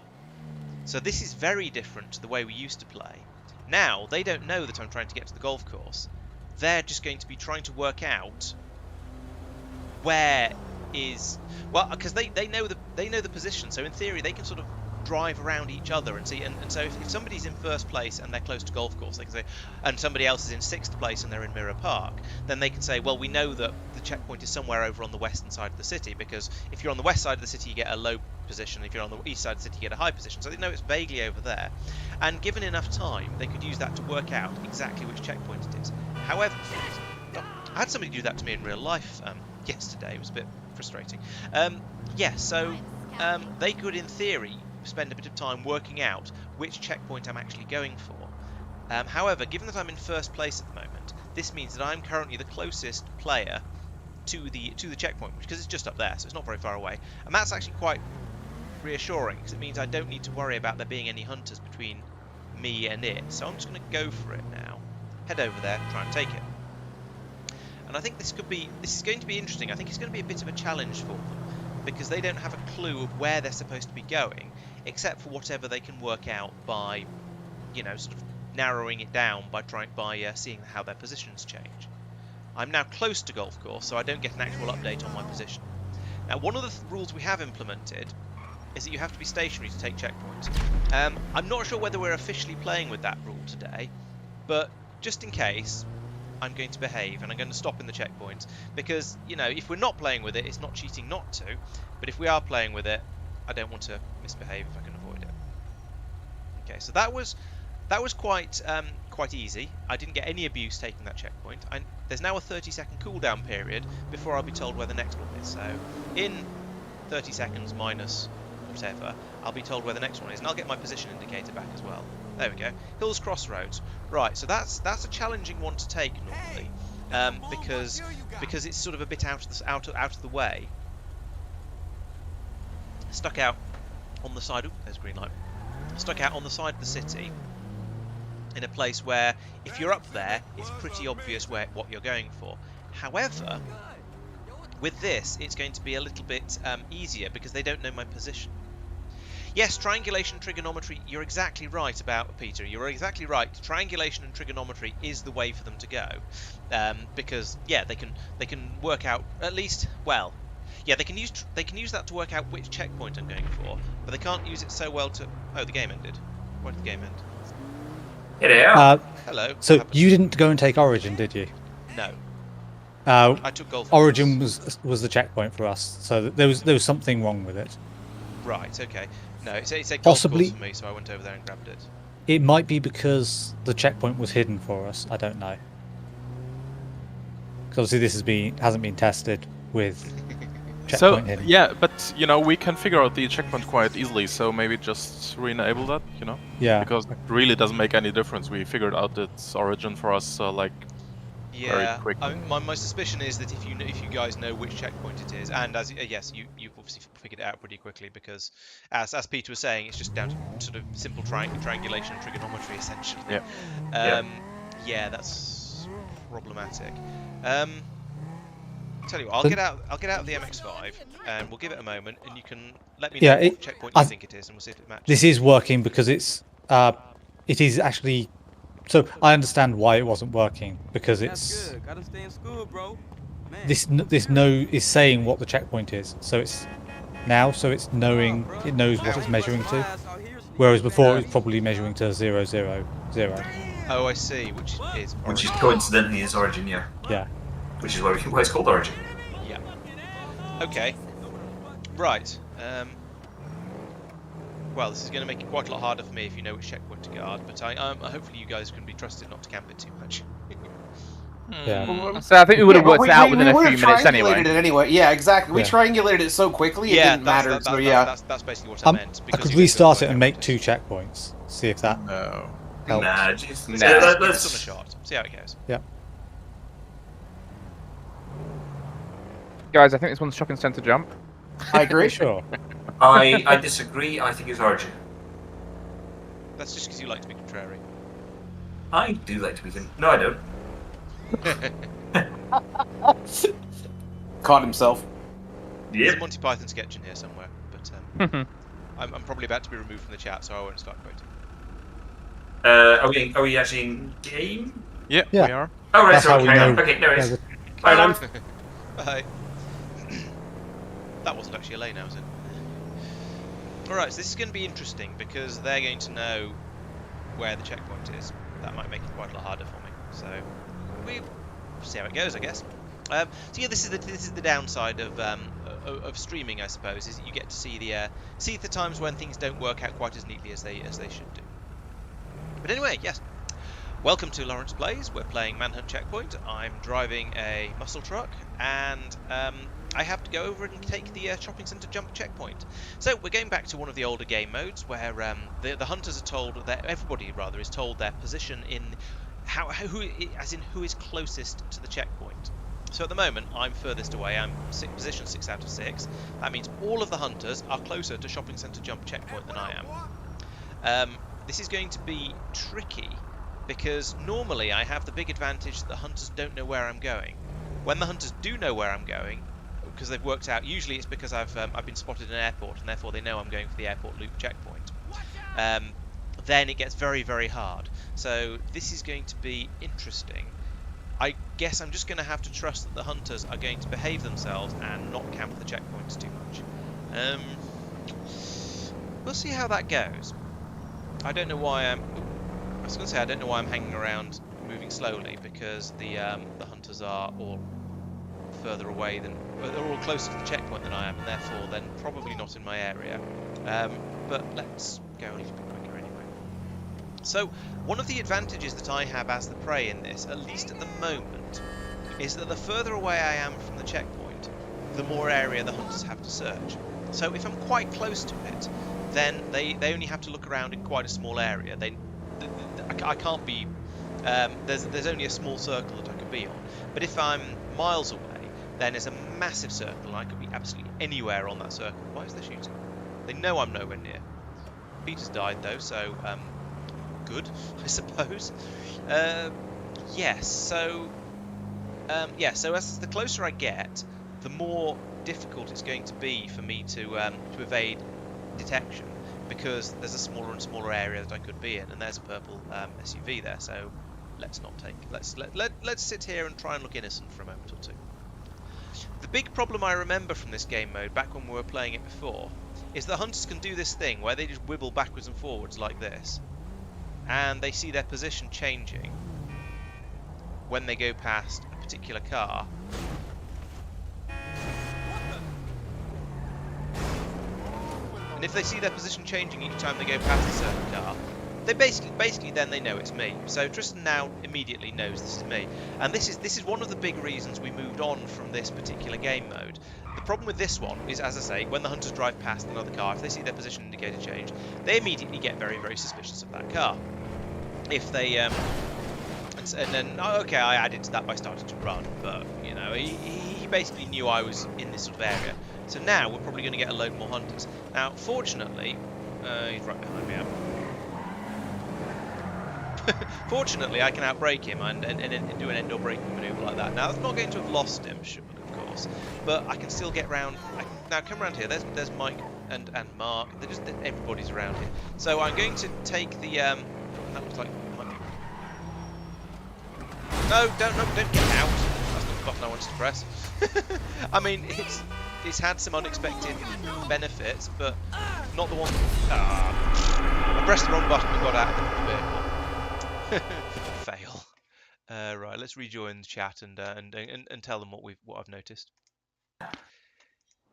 So this is very different to the way we used to play. Now, they don't know that I'm trying to get to the golf course. They're just going to be trying to work out where is... Well, because they know the position, so in theory they can sort of drive around each other and see. And so if somebody's in first place and they're close to golf course, they can say, and somebody else is in 6th place and they're in Mirror Park, then they can say, well, we know that the checkpoint is somewhere over on the western side of the city, because if you're on the west side of the city you get a low position, if you're on the east side of the city you get a high position, so they know it's vaguely over there. And given enough time, they could use that to work out exactly which checkpoint it is. However, I had somebody do that to me in real life yesterday. It was a bit frustrating. They could, in theory, spend a bit of time working out which checkpoint I'm actually going for. However, given that I'm in first place at the moment, this means that I'm currently the closest player to the checkpoint, because it's just up there, so it's not very far away. And that's actually quite reassuring, because it means I don't need to worry about there being any hunters between me and it. So I'm just going to go for it now. Head over there, try and take it. And I think this is going to be interesting. I think it's going to be a bit of a challenge for them, because they don't have a clue of where they're supposed to be going, except for whatever they can work out by, sort of narrowing it down by seeing how their positions change. I'm now close to golf course, so I don't get an actual update on my position. Now, one of the rules we have implemented is that you have to be stationary to take checkpoints. I'm not sure whether we're officially playing with that rule today, but just in case, I'm going to behave and I'm going to stop in the checkpoints, because if we're not playing with it, it's not cheating not to, but if we are playing with it, I don't want to misbehave if I can avoid it. Okay, so that was quite easy. I didn't get any abuse taking that checkpoint. There's now a 30-second cooldown period before I'll be told where the next one is. So in 30 seconds minus whatever, I'll be told where the next one is, and I'll get my position indicator back as well. There we go. Hills Crossroads. Right, so that's a challenging one to take normally, because it's sort of a bit out of the way. Stuck out on the side. Ooh, there's a green light. Stuck out on the side of the city, in a place where, if you're up there, it's pretty obvious what you're going for. However, with this, it's going to be a little bit easier because they don't know my position. Yes, triangulation and trigonometry, you're exactly right about, Peter. You're exactly right. Triangulation and trigonometry is the way for them to go, because yeah, they can work out at least, well, yeah, they can use that to work out which checkpoint I'm going for, but they can't use it so well to. Oh, the game ended. Why did the game end?
Yeah.
Hello.
So you didn't go and take Origin, did you?
No. I took golf.
Origin was the checkpoint for us, so there was something wrong with it.
Right. Okay. No, it said golf
Possibly
course for me, so I went over there and grabbed it.
it might be because the checkpoint was hidden for us. I don't know. Because obviously this hasn't been tested with checkpoint hidden.
Yeah, but we can figure out the checkpoint quite easily. So maybe just re-enable that.
Yeah.
Because it really doesn't make any difference. We figured out its origin for us like
Yeah,
quickly.
my suspicion is that if you guys know which checkpoint it is, and as yes, you've obviously figured it out pretty quickly because, as Peter was saying, it's just down to sort of simple triangulation and trigonometry essentially.
Yeah.
Yeah, that's problematic. Tell you what, I'll
Then-
get out of the MX-5 and we'll give it a moment, and you can let me
Yeah,
know what checkpoint you think it is, and we'll see if it matches.
This is working because it is actually. So I understand why it wasn't working because it's
That's good. Gotta stay in school, bro. Man,
this no is saying what the checkpoint is. So it's now, so it's knowing, it knows what it's measuring to. Whereas before it was probably measuring to 0, 0, 0.
Oh, I see. Which is
Which is
Origin.
coincidentally is Origin, yeah.
Yeah.
Which is why it's called Origin.
Yeah. Okay. Right. Well, this is going to make it quite a lot harder for me if you know which checkpoint to guard, but hopefully you guys can be trusted not to camp it too much.
Yeah.
So I think we would have
Yeah, but
worked it out within a
would've
few minutes anyway.
triangulated it anyway. Yeah, exactly. We
Yeah.
triangulated it so quickly it didn't matter. So yeah.
That's basically what I meant.
I
because
could
you guys
restart
don't
it and
know
make
what
2
it is.
checkpoints. See if that
No.
helps.
Nah, just
Nah.
Give this one a
let's.
shot. See how it goes.
Guys, I think this one's shopping centre jump.
I agree.
Sure.
I disagree. I think it's Origin.
That's just because you like to be contrary.
I do like to be. No, I don't.
Caught himself.
There's
Yep.
a Monty Python sketch in here somewhere, but I'm probably about to be removed from the chat, so I won't start quoting.
Are we actually in game?
Yeah,
Yeah.
we are.
Oh right,
That's how
sorry.
we
Hang on.
know.
Okay, no worries.
Yeah,
Bye, man.
Bye. That wasn't actually a lane, was it? Alright, so this is going to be interesting because they're going to know where the checkpoint is. That might make it quite a lot harder for me. So we'll see how it goes, I guess. So yeah, this is the downside of streaming, I suppose, is that you get to see the times when things don't work out quite as neatly as they should do. But anyway, yes. Welcome to Laurence Plays. We're playing Manhunt Checkpoint. I'm driving a muscle truck, and I have to go over and take the shopping centre jump checkpoint. So we're going back to one of the older game modes where the hunters are told that everybody rather is told their position in who is closest to the checkpoint. So at the moment I'm furthest away. I'm position 6 out of 6. That means all of the hunters are closer to shopping centre jump checkpoint than I am. This is going to be tricky because normally I have the big advantage that the hunters don't know where I'm going. When the hunters do know where I'm going, because they've worked out, usually it's because I've been spotted in an airport and therefore they know I'm going for the airport loop checkpoint. Then it gets very, very hard. So this is going to be interesting. I guess I'm just going to have to trust that the hunters are going to behave themselves and not camp the checkpoints too much. We'll see how that goes. I don't know why I was going to say I don't know why I'm hanging around moving slowly, because the hunters are all further away than, they're all closer to the checkpoint than I am, and therefore then probably not in my area. But let's go a little bit quicker anyway. So one of the advantages that I have as the prey in this, at least at the moment, is that the further away I am from the checkpoint, the more area the hunters have to search. So if I'm quite close to it, then they only have to look around in quite a small area. I can't be. There's only a small circle that I could be on. But if I'm miles away, then there's a massive circle, and I could be absolutely anywhere on that circle. Why is they shooting? They know I'm nowhere near. Peter's died though, so good, I suppose. Yes. So So as the closer I get, the more difficult it's going to be for me to evade detection, because there's a smaller and smaller area that I could be in, and there's a purple SUV there. So let's sit here and try and look innocent for a moment or two. The big problem I remember from this game mode, back when we were playing it before, is that hunters can do this thing where they just wibble backwards and forwards like this, and they see their position changing when they go past a particular car. And if they see their position changing each time they go past a certain car, they basically then they know it's me. So Tristan now immediately knows this is me, and this is one of the big reasons we moved on from this particular game mode. The problem with this one is, as I say, when the hunters drive past another car, if they see their position indicator change, they immediately get very, very suspicious of that car. If they and And then, okay, I added to that by starting to run, but, you know, he basically knew I was in this sort of area. So now we're probably going to get a load more hunters. Now, fortunately, he's right behind me. Fortunately, I can outbrake him and do an end or braking manoeuvre like that. Now, that's not going to have lost him, sure, of course, but I can still get round. Now, come around here. There's Mike and Mark. Everybody's around here. So I'm going to take the. That looks like. No, don't get out. That's not the button I wanted to press. I mean, it's had some unexpected benefits, but not the one. I pressed the wrong button and got out of the vehicle. Fail. Right, let's rejoin the chat and tell them what I've noticed.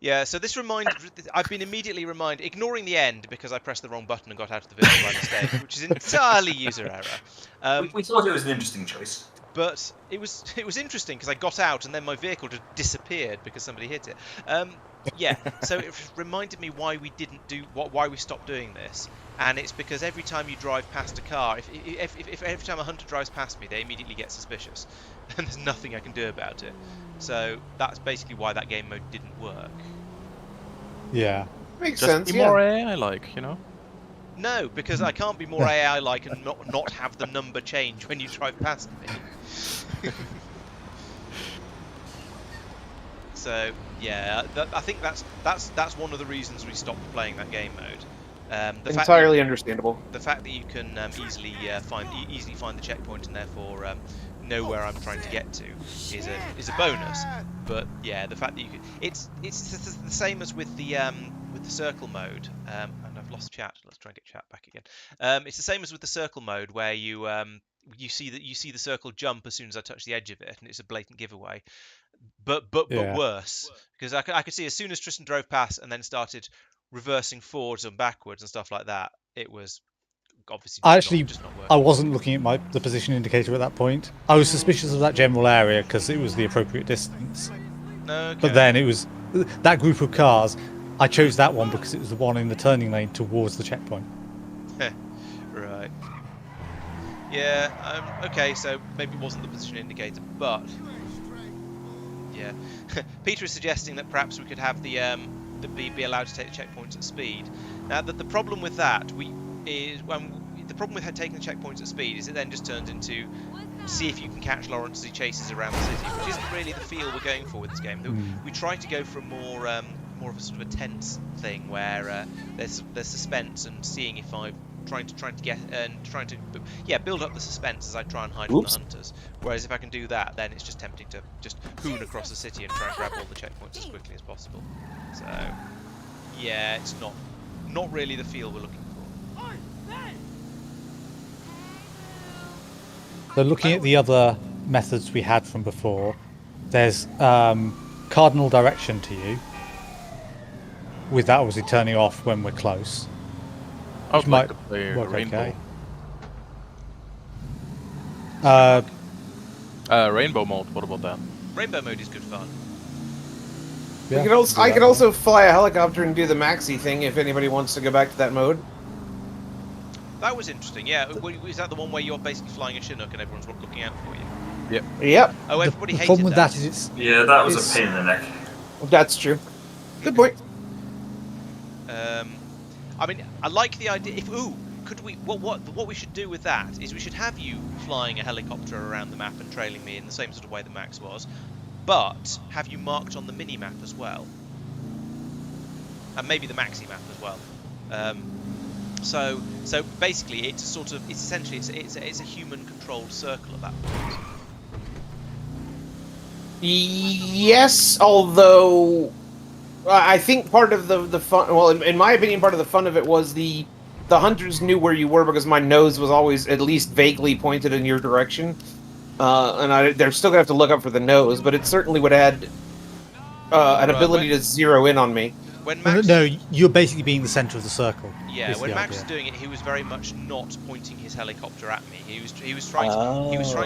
Yeah, so this I've been immediately reminded, ignoring the end because I pressed the wrong button and got out of the vehicle by mistake, which is entirely user error.
We thought it was an interesting choice.
But it was interesting because I got out and then my vehicle just disappeared because somebody hit it. Yeah, so it reminded me why we didn't do why we stopped doing this, and it's because every time you drive past a car, if every time a hunter drives past me, they immediately get suspicious, and there's nothing I can do about it. So that's basically why that game mode didn't work.
Yeah.
Makes
Just
sense.
be
Yeah.
more AI-like, you know?
No, because I can't be more AI-like and not have the number change when you drive past me. So yeah, I think that's one of the reasons we stopped playing that game mode.
Entirely understandable.
The fact that you can easily find the checkpoint and therefore know where I'm trying to get to is a bonus. But yeah, the fact that you can, it's the same as with the circle mode. And I've lost chat. Let's try and get chat back again. It's the same as with the circle mode where you see the circle jump as soon as I touch the edge of it, and it's a blatant giveaway. But
Yeah.
worse, because I could see as soon as Tristan drove past and then started reversing forwards and backwards and stuff like that, it was obviously just not working.
I wasn't looking at the position indicator at that point. I was suspicious of that general area because it was the appropriate distance.
Okay.
But then it was that group of cars. I chose that one because it was the one in the turning lane towards the checkpoint.
Right. Yeah. Okay. So maybe it wasn't the position indicator, but yeah. Peter is suggesting that perhaps we could have the be allowed to take the checkpoints at speed. Now, the problem with that the problem with taking the checkpoints at speed is it then just turns into see if you can catch Laurence as he chases around the city, which isn't really the feel we're going for with this game. We try to go for more of a sort of a tense thing where there's suspense and seeing if I'm trying to get and trying to build up the suspense as I try and hide from the hunters. Whereas if I can do that, then it's just tempting to just hoon across the city and try and grab all the checkpoints as quickly as possible. So yeah, it's not really the feel we're looking for.
So looking at the other methods we had from before, there's cardinal direction to you. With that obviously turning off when we're close.
I would
might
like to play
work
Rainbow.
okay.
Rainbow mode, what about that?
Rainbow mode is good fun.
Yeah,
I could also fly a helicopter and do the maxi thing if anybody wants to go back to that mode.
That was interesting. Yeah, is that the one where you're basically flying a Chinook and everyone's looking out for you?
Yep,
Oh, everybody
the
hated
problem with
that.
that is it's
Yeah, that was
It's-
a pain in the neck.
that's true. Good point.
I mean, I like the idea. Could we? What we should do with that is we should have you flying a helicopter around the map and trailing me in the same sort of way that Max was, but have you marked on the mini map as well, and maybe the maxi map as well. So basically, it's a human controlled circle at that point.
Yes, although I think part of the fun, well, in my opinion, part of the fun of it was the hunters knew where you were because my nose was always at least vaguely pointed in your direction, and they're still gonna have to look up for the nose, but it certainly would add an ability to zero in on me.
When Max,
no, you're basically being the centre of the circle.
yeah,
is
when
the
Max was
idea.
doing it, he was very much not pointing his helicopter at me. He was trying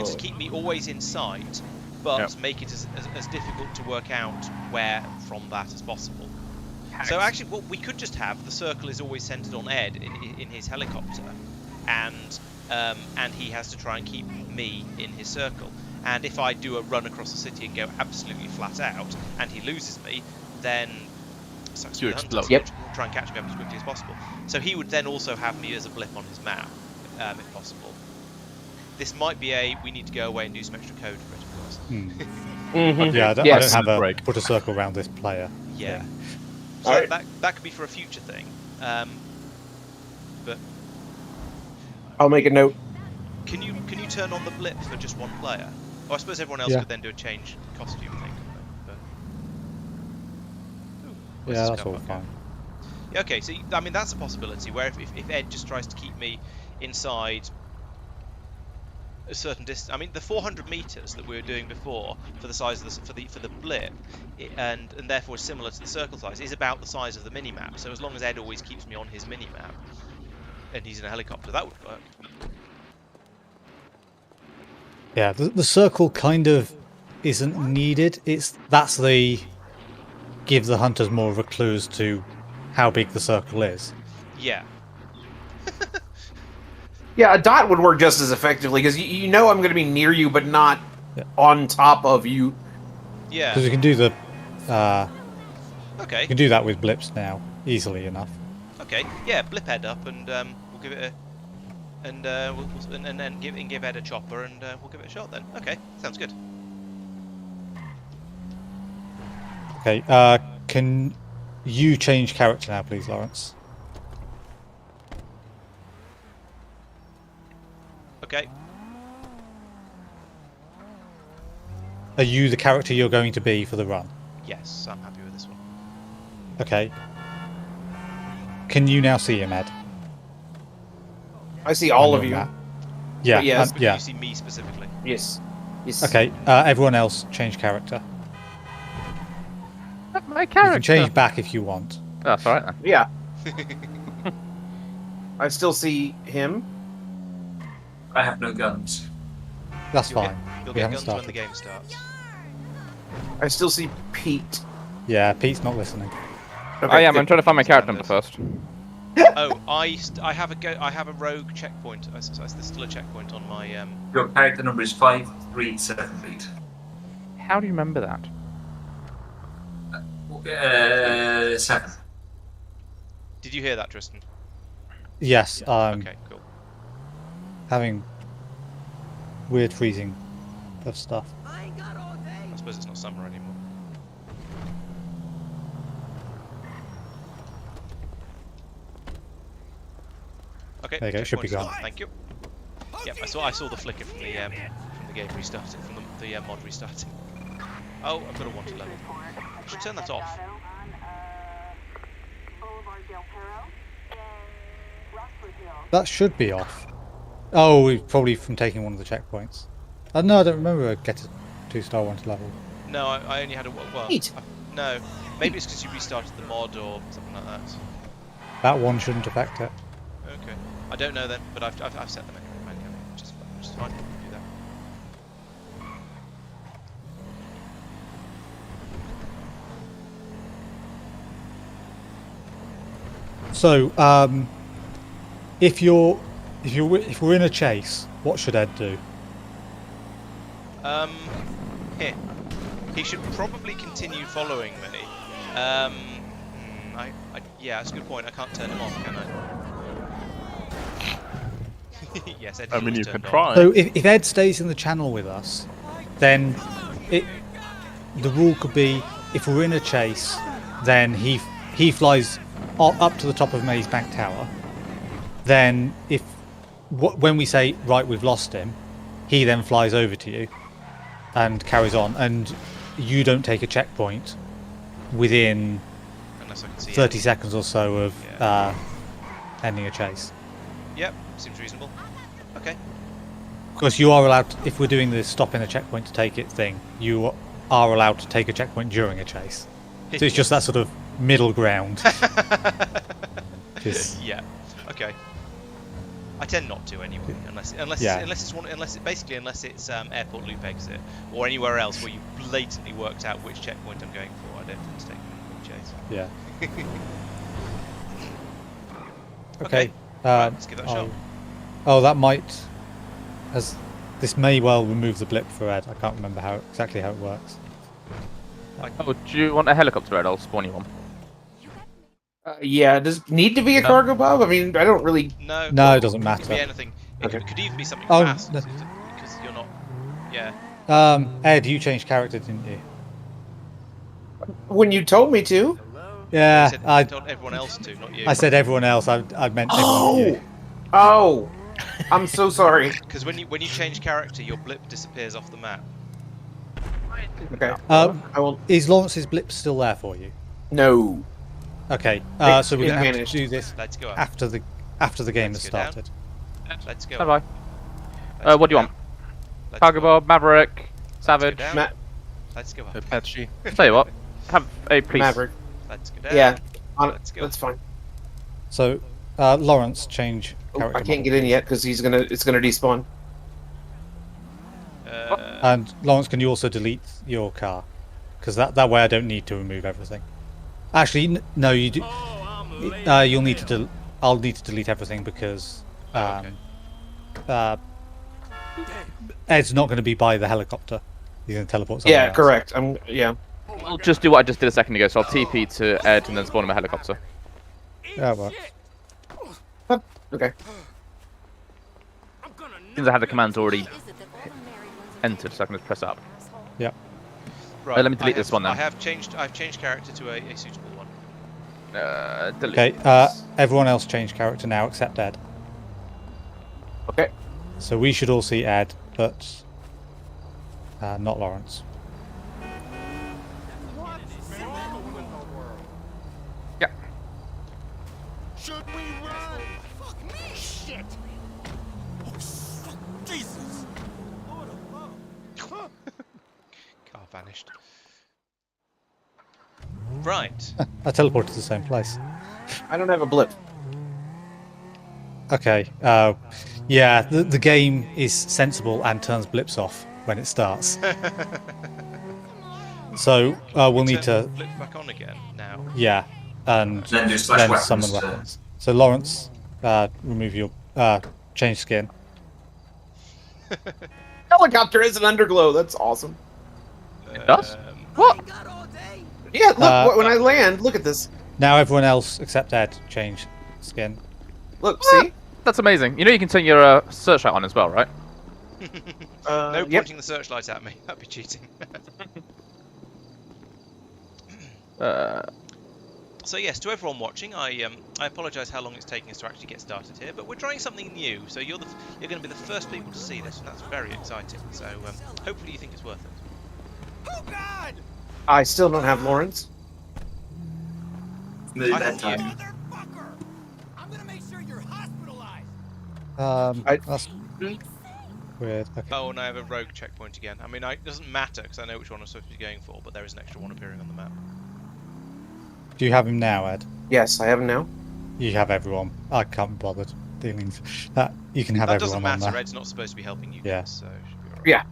to keep me always in sight, but make it as difficult to work out where from that as possible. So actually, what we could just have, the circle is always centered on Ed in his helicopter, and and he has to try and keep me in his circle. And if I do a run across the city and go absolutely flat out, and he loses me, then sucks
You
for the hunter.
explode.
Yep.
He'll try and catch me up as quickly as possible. So he would then also have me as a blip on his map, if possible. This might be a we need to go away and do some extra code for it, of course.
Mhm.
Yeah, I don't
Yes.
have a
Break.
put a circle around this player.
Yeah.
thing.
So
Alright.
that could be for a future thing. But
I'll make a note.
can you turn on the blip for just one player? Oh, I suppose everyone else
Yeah.
could then do a change costume thing, couldn't they? But... Ooh, where's
Yeah,
this
that's
car
all
park
fine.
going? Yeah, okay, so I mean that's a possibility where if Ed just tries to keep me inside a certain distance. I mean the 400 meters that we were doing before for the size of for the blip, and therefore is similar to the circle size, is about the size of the mini map. So as long as Ed always keeps me on his mini map, and he's in a helicopter, that would work.
Yeah, the circle kind of isn't needed. That's the give the hunters more of a clue as to how big the circle is.
Yeah.
Yeah, a dot would work just as effectively because you know I'm going to be near you, but not
Yeah.
on top of you.
Yeah.
Because you can do the
Okay.
you can do that with blips now easily enough.
Okay. Yeah. Blip Ed up, and we'll give it a. And and then give Ed a chopper, and we'll give it a shot then. Okay, sounds good.
Okay, can you change character now, please, Laurence?
Okay.
Are you the character you're going to be for the run?
Yes, I'm happy with this one.
Okay. Can you now see him, Ed?
I see all
on
of
your
you.
map? Yeah,
yes.
But
yeah.
you see me specifically.
Yes. Yes.
Okay, everyone else change character.
My
You
character.
can change back if you want.
That's all right then.
Yeah. I still see him.
I have no guns.
That's
You'll
fine.
You'll
We
get
haven't
guns when
started.
the game starts.
I still see Pete.
Yeah, Pete's not listening.
Okay,
I am.
good.
I'm trying to find my character number
Standards.
first.
Oh, I have a rogue checkpoint. There's still a checkpoint on my
Your character number is 537
How do you remember that?
7.
Did you hear that, Tristan?
Yes,
Okay, cool.
having weird freezing of stuff.
I suppose it's not summer anymore. Okay.
There you go, should be
checkpoint's
gone.
done, Thank you. Yep, I saw the flicker from the game restarting, from the mod restarting. Oh, I've got a wanted level. I should turn that off.
That should be off. Oh, probably from taking one of the checkpoints. No, I don't remember a get a 2-star wanted level.
No, I only had a well.
Neat.
No, maybe it's because you restarted the mod or something like that.
That one shouldn't affect it.
Okay, I don't know then, but I've set them anyway manually, which is fine. Do that.
So, if we're in a chase, what should Ed do?
Here. He should probably continue following me. Yeah, that's a good point. I can't turn him off, can I? Yes, Ed
I
is
mean,
always
you can
turned on.
try.
So if Ed stays in the channel with us, then the rule could be if we're in a chase, then he flies up to the top of Maze Bank Tower. Then when we say right we've lost him, he then flies over to you and carries on, and you don't take a checkpoint within
Unless I can see
30
Ed.
seconds or so of
Yeah.
ending a chase.
Yep, seems reasonable. Okay.
Because you are allowed, if we're doing the stop in a checkpoint to take it thing, you are allowed to take a checkpoint during a chase. So it's just that sort of middle ground.
Yeah. Okay. I tend not to anyway, unless it's airport loop exit or anywhere else where you blatantly worked out which checkpoint I'm going for. I don't tend to take a chase.
Yeah.
Okay.
Right,
let's give that a shot.
Oh, that might. This may well remove the blip for Ed. I can't remember exactly how it works.
Oh, do you want a helicopter, Ed? I'll spawn you one.
Yeah, does it need to be a
No.
cargo bob? I mean, I don't really.
No.
No, it doesn't
It could be
matter.
anything.
Okay.
It could even be something
Oh,
fast
no.
because you're not. Yeah.
Ed, you changed character, didn't you?
When you told me to.
Yeah,
You said,
I
told everyone else to, not you.
said everyone else. I meant everyone.
Oh, oh, I'm so sorry.
Because when you change character, your blip disappears off the map.
Okay.
I
will.
Is Lawrence's blip still there for you?
No.
Okay.
It-
So we're
it
gonna have to
vanished.
do this
Let's go up.
after the game has
Let's go down.
started.
Let's go.
Bye
up.
bye.
Let's
What do
go
you want?
down. Let's
Cargo
go up.
Bob, Maverick,
Let's
Savage.
go down.
Ma-
Let's go up.
Apache.
Tell you what, have a please.
Maverick.
Let's go down.
Yeah.
Let's go.
That's fine.
So, Lawrence, change
Oh,
character.
I can't
model.
get in yet because it's gonna despawn.
And Lawrence, can you also delete your car? Because that way I don't need to remove everything. Actually, no, you do. You'll need to. I'll need to delete everything because Ed's not going to be by the helicopter. He's going to teleport somewhere
Yeah,
else.
correct. Yeah.
I'll just do what I just did a second ago, so I'll TP to Ed and then spawn him a helicopter.
Yeah, well.
Okay.
Since I had the commands already entered, so I can just press up.
Yeah.
Right.
let me delete this one then.
I've changed character to a suitable one.
Delete.
Okay. Everyone else change character now except Ed.
Okay.
So we should all see Ed, but not Lawrence.
Yeah.
Should we run? Fuck me, shit. Oh, fuck, Jesus. What the fuck?
Car vanished. Right.
I teleported to the same place.
I don't have a blip.
Okay. Yeah, the game is sensible and turns blips off when it starts. So we'll need
Turn
to.
the flip back on again now.
Yeah, and
Then do slash weapons
summon
to-
weapons. So Lawrence, remove your change skin.
Helicopter is an underglow. That's awesome.
It does?
Um,
What?
Yeah, look when I
Uh,
land. Look at this.
Now everyone else except Ed change skin.
Look, see?
That's amazing. You know you can turn your searchlight on as well, right?
no
Yep.
pointing the searchlight at me. That'd be cheating. So yes, to everyone watching, I apologise how long it's taking us to actually get started here, but we're trying something new. So you're going to be the first people to see this, and that's very exciting. So hopefully you think it's worth it.
Oh, God!
I still don't have Laurence.
Move
I
that
have you.
time.
Motherfucker! I'm gonna make sure you're hospitalized.
That's weird. Okay.
Oh, and I have a rogue checkpoint again. I mean, it doesn't matter because I know which one I'm supposed to be going for, but there is an extra one appearing on the map.
Do you have him now, Ed?
Yes, I have him now.
You have everyone. I can't be bothered dealing with that. You can have
That doesn't
everyone on
matter.
there.
Ed's not supposed to be helping you
Yeah.
guys, so it should be alright.
Yeah.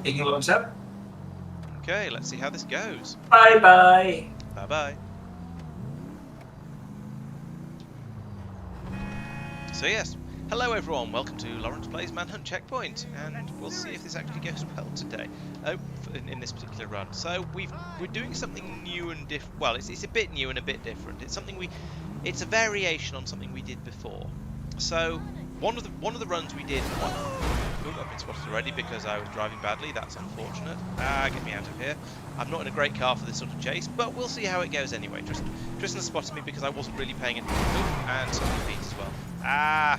Picking Lawrence up.
Okay, let's see how this goes.
Bye bye.
Bye bye. So yes, hello everyone, welcome to Laurence Plays Manhunt Checkpoint, and we'll see if this actually goes well today. In this particular run. So we're doing something new and different. Well, it's a bit new and a bit different. It's something it's a variation on something we did before. So one of the runs we did. Oh, I've been spotted already because I was driving badly. That's unfortunate. Get me out of here. I'm not in a great car for this sort of chase, but we'll see how it goes anyway. Tristan spotted me because I wasn't really paying attention. Oh, and something Pete as well. I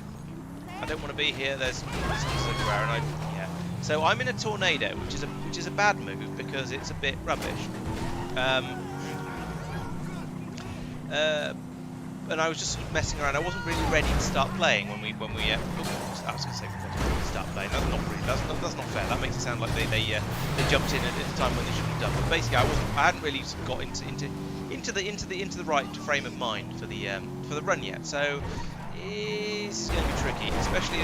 don't want to be here. There's something everywhere, and yeah. So I'm in a tornado, which is a bad move because it's a bit rubbish. And I was just sort of messing around. I wasn't really ready to start playing when we. I was going to say we wanted to start playing. That's not really. That's not fair. That makes it sound like they jumped in at a time when they shouldn't have done. But basically, I hadn't really got into the right frame of mind for the run yet. So it's going to be tricky, especially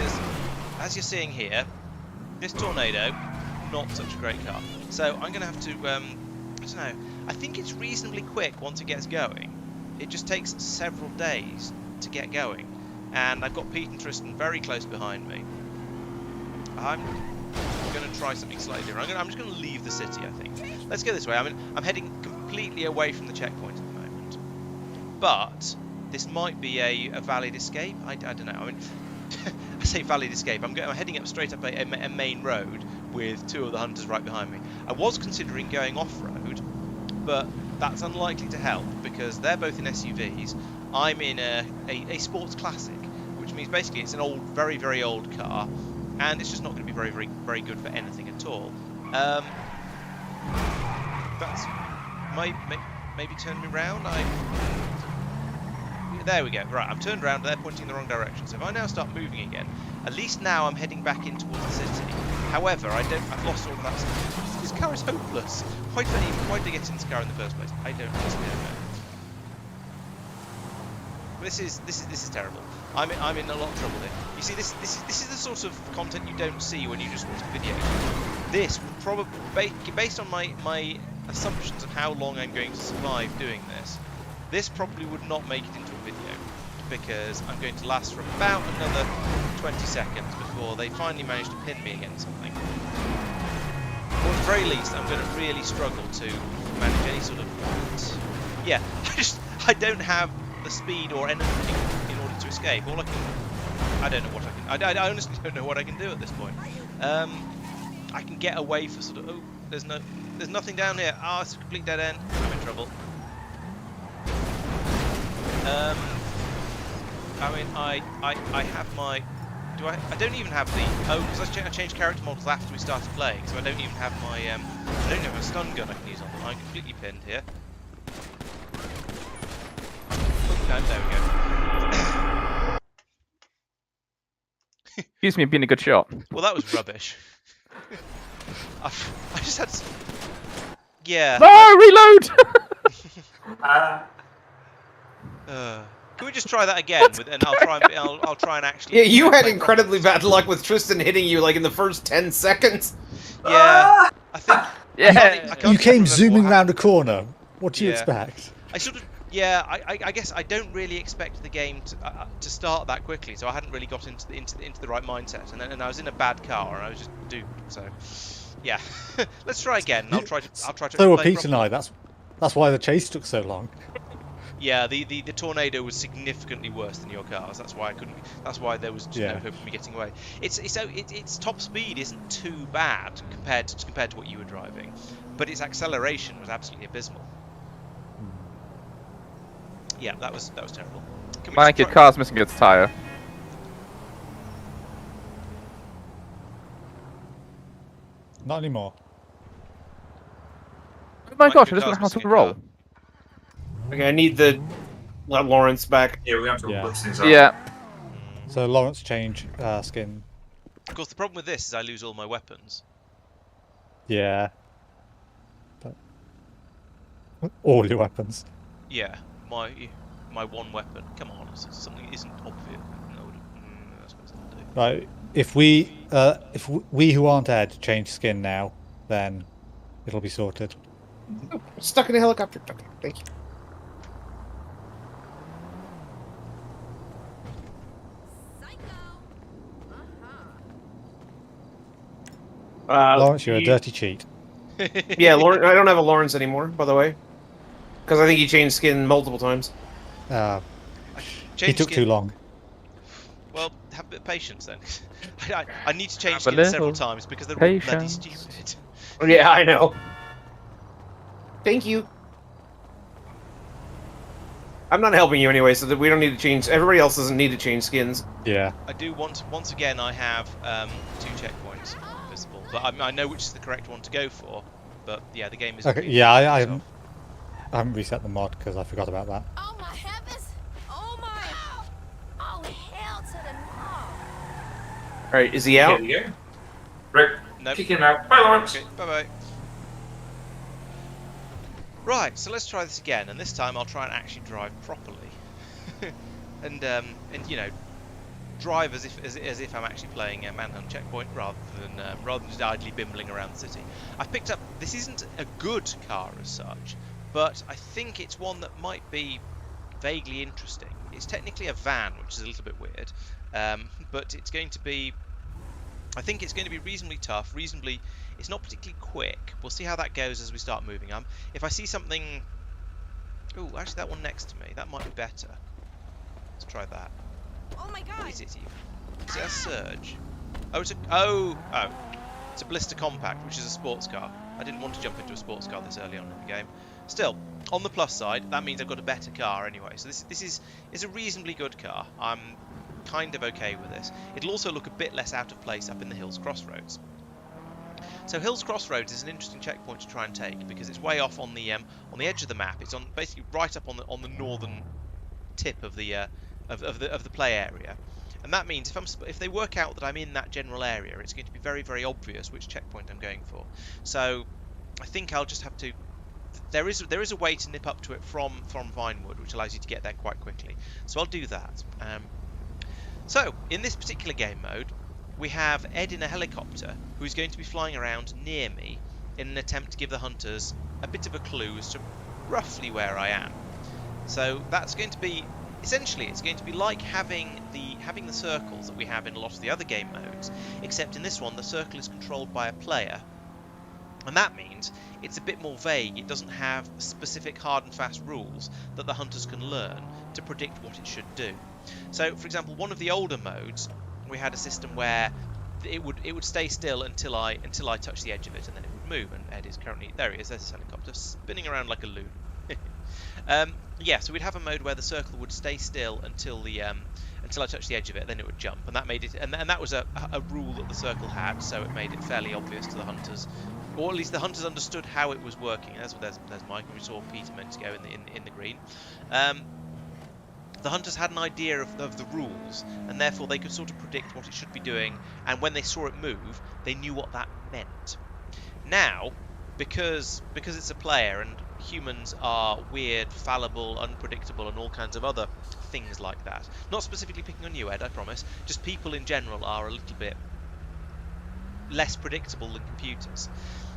as you're seeing here. This tornado, not such a great car. So I'm going to have to I don't know. I think it's reasonably quick once it gets going. It just takes several days to get going. And I've got Pete and Tristan very close behind me. I'm going to try something slightly different. I'm just going to leave the city, I think. Let's go this way. I mean, I'm heading completely away from the checkpoint at the moment. But this might be a valid escape. I don't know. I mean, I say valid escape. I'm heading up straight up a main road with 2 of the hunters right behind me. I was considering going off-road, but that's unlikely to help because they're both in SUVs. I'm in a sports classic, which means basically it's an old, very, very old car, and it's just not going to be very, very, very good for anything at all. That's maybe turn me round. There we go. Right, I'm turned around. They're pointing in the wrong direction. So if I now start moving again, at least now I'm heading back in towards the city. However, I've lost all of that stuff. This car is hopeless. Why did I get in this car in the first place? I don't know. This is terrible. I'm in a lot of trouble here. You see, this is the sort of content you don't see when you just watch the video. This would probably, based on my assumptions of how long I'm going to survive doing this, this probably would not make it into a video because I'm going to last for about another 20 seconds before they finally manage to pin me against something. Or at the very least, I'm going to really struggle to manage any sort of... Yeah, I don't have the speed or anything in order to escape. All I can... I don't know what I can... I honestly don't know what I can do at this point. I can get away for sort of... Oh, there's nothing down here. Ah, it's a complete dead end. I'm in trouble. I mean, I have my... I don't even have the... Oh, because I changed character models after we started playing, so I don't even have my... I don't even have a stun gun I can use on them. I'm completely pinned here. Oh, no, there we go.
Excuse me, being a good shot.
Well, that was rubbish. I just had... Yeah.
No, reload!
Can we just try that again? And I'll try and actually...
Yeah, you had incredibly bad luck with Tristan hitting you like in the first 10 seconds.
Yeah, I think...
Yeah.
I can't
You came
remember
zooming
what
round a
happened.
corner. What do you
Yeah.
expect?
I sort of... Yeah, I guess I don't really expect the game to start that quickly, so I hadn't really got into the right mindset, and I was in a bad car, and I was just doomed. So, yeah, let's try again. I'll try to.
So were
play
Pete and I.
properly.
That's why the chase took so long.
Yeah, the tornado was significantly worse than your cars. That's why I couldn't. That's why there was no hope of me getting away. Its top speed isn't too bad compared to what you were driving, but its acceleration was absolutely abysmal. Yeah, that was terrible. Can we
Mike,
just
your car's missing its tyre.
Not anymore.
Oh my
Mike,
gosh, I
your
just don't know how
car's
to
missing a
roll.
car.
Okay, I need the Laurence back.
Yeah, we have to
Yeah.
look things up.
Yeah.
So Laurence change skin.
Of course, the problem with this is I lose all my weapons.
Yeah. But all your weapons.
Yeah, my one weapon. Come on, something isn't obvious. No, I suppose that'll do.
Right. If we who aren't Ed change skin now, then it'll be sorted.
Oh, stuck in a helicopter. Okay, thank you.
Laurence, you're a dirty cheat.
Yeah, Lawrence. I don't have a Lawrence anymore, by the way, because I think he changed skin multiple times.
He
Change
took
skin.
too long.
Well, have a bit of patience then. I need to change
Have a
skins several
little
times because they're all bloody
patience.
stupid.
Yeah, I know. Thank you. I'm not helping you anyway, so that we don't need to change. Everybody else doesn't need to change skins.
Yeah.
I do want. Once again, I have 2 checkpoints visible, but I know which is the correct one to go for. But yeah, the game is.
Okay. Yeah, I haven't reset the mod because I forgot about that.
Oh my heavens! Oh my! Oh hell to the no!
All right, is he out?
Here you go. Right,
Nope.
kick him out. Bye, Laurence.
Okay, bye bye. Right, so let's try this again, and this time I'll try and actually drive properly. and you know, drive as if I'm actually playing a Manhunt checkpoint rather than just idly bimbling around the city. I've picked up. This isn't a good car as such, but I think it's one that might be vaguely interesting. It's technically a van, which is a little bit weird, but it's going to be. I think it's going to be reasonably tough. It's not particularly quick. We'll see how that goes as we start moving. If I see something. Oh, actually, that one next to me. That might be better. Let's try that.
Oh my god!
What is it even? Is it a Surge? Oh, it's a Blister Compact, which is a sports car. I didn't want to jump into a sports car this early on in the game. Still, on the plus side, that means I've got a better car anyway. So this is a reasonably good car. I'm kind of okay with this. It'll also look a bit less out of place up in the Hills Crossroads. So Hills Crossroads is an interesting checkpoint to try and take because it's way off on the edge of the map. It's on basically right up on the northern tip of the play area, and that means if they work out that I'm in that general area, it's going to be very, very obvious which checkpoint I'm going for. So I think I'll just have to. There is a way to nip up to it from Vinewood, which allows you to get there quite quickly. So I'll do that. So in this particular game mode, we have Ed in a helicopter who's going to be flying around near me in an attempt to give the hunters a bit of a clue as to roughly where I am. So that's going to be. Essentially, it's going to be like having the circles that we have in a lot of the other game modes, except in this one the circle is controlled by a player, and that means it's a bit more vague. It doesn't have specific hard and fast rules that the hunters can learn to predict what it should do. So, for example, one of the older modes, we had a system where it would stay still until I touch the edge of it, and then it would move. And Ed is currently there. He is. There's his helicopter spinning around like a loon. Yeah, so we'd have a mode where the circle would stay still until I touched the edge of it, then it would jump, and that made it, and that was a rule that the circle had, so it made it fairly obvious to the hunters, or at least the hunters understood how it was working. There's Mike. We saw Peter a minute ago in the green. The hunters had an idea of the rules, and therefore they could sort of predict what it should be doing, and when they saw it move, they knew what that meant. Now, because it's a player and humans are weird, fallible, unpredictable, and all kinds of other things like that. Not specifically picking on you, Ed, I promise. Just people in general are a little bit less predictable than computers.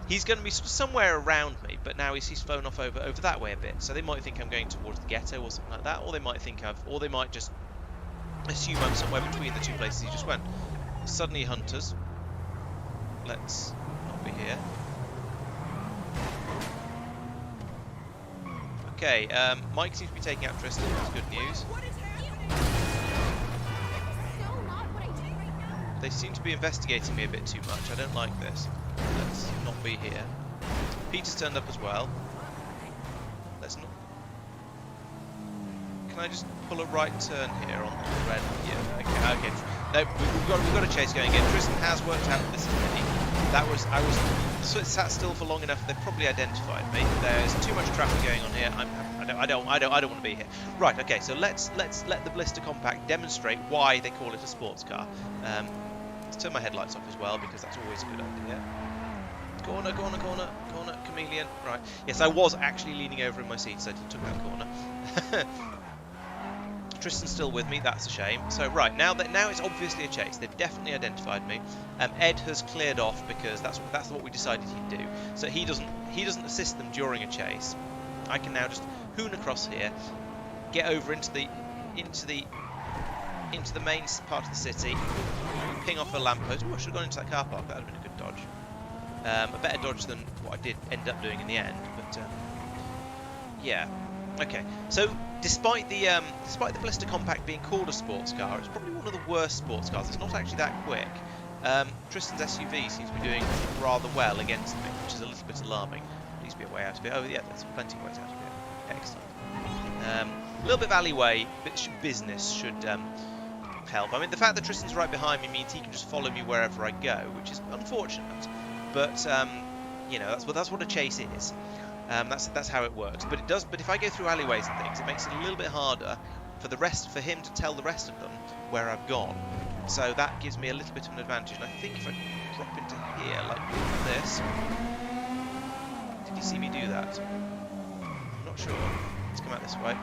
He's going to be somewhere around me, but now he's flown off over that way a bit. So they might think I'm going towards the ghetto or something like that, or they might just assume I'm somewhere between the two places he just went. Suddenly, hunters. Let's not be here. Okay, Mike seems to be taking out Tristan. That's good news. They seem to be investigating me a bit too much. I don't like this. Let's not be here. Peter's turned up as well. Let's not. Can I just pull a right turn here on the red? Yeah. Okay. No, we've got a chase going again. Tristan has worked out that this is me. I was sat still for long enough. They've probably identified me. There's too much traffic going on here. I don't want to be here. Right. Okay. So let's let the Blister Compact demonstrate why they call it a sports car. Let's turn my headlights off as well because that's always a good idea. Corner, chameleon. Right. Yes, I was actually leaning over in my seat, so I took that corner. Tristan's still with me. That's a shame. So right now it's obviously a chase. They've definitely identified me. Ed has cleared off because that's what we decided he'd do. So he doesn't assist them during a chase. I can now just hoon across here, get over into the main part of the city, ping off a lamppost. Oh, I should have gone into that car park. That would have been a good dodge. A better dodge than what I did end up doing in the end. But yeah. Okay. So despite the Blister Compact being called a sports car, it's probably one of the worst sports cars. It's not actually that quick. Tristan's SUV seems to be doing rather well against me, which is a little bit alarming. There needs to be a way out of it. Oh yeah, there's plenty of ways out of it. Excellent. A little bit of alleyway, business should help. I mean, the fact that Tristan's right behind me means he can just follow me wherever I go, which is unfortunate. But you know, that's what a chase is. That's how it works. But if I go through alleyways and things, it makes it a little bit harder for him to tell the rest of them where I've gone. So that gives me a little bit of an advantage. And I think if I drop into here like this, did you see me do that? I'm not sure. Let's come out this way,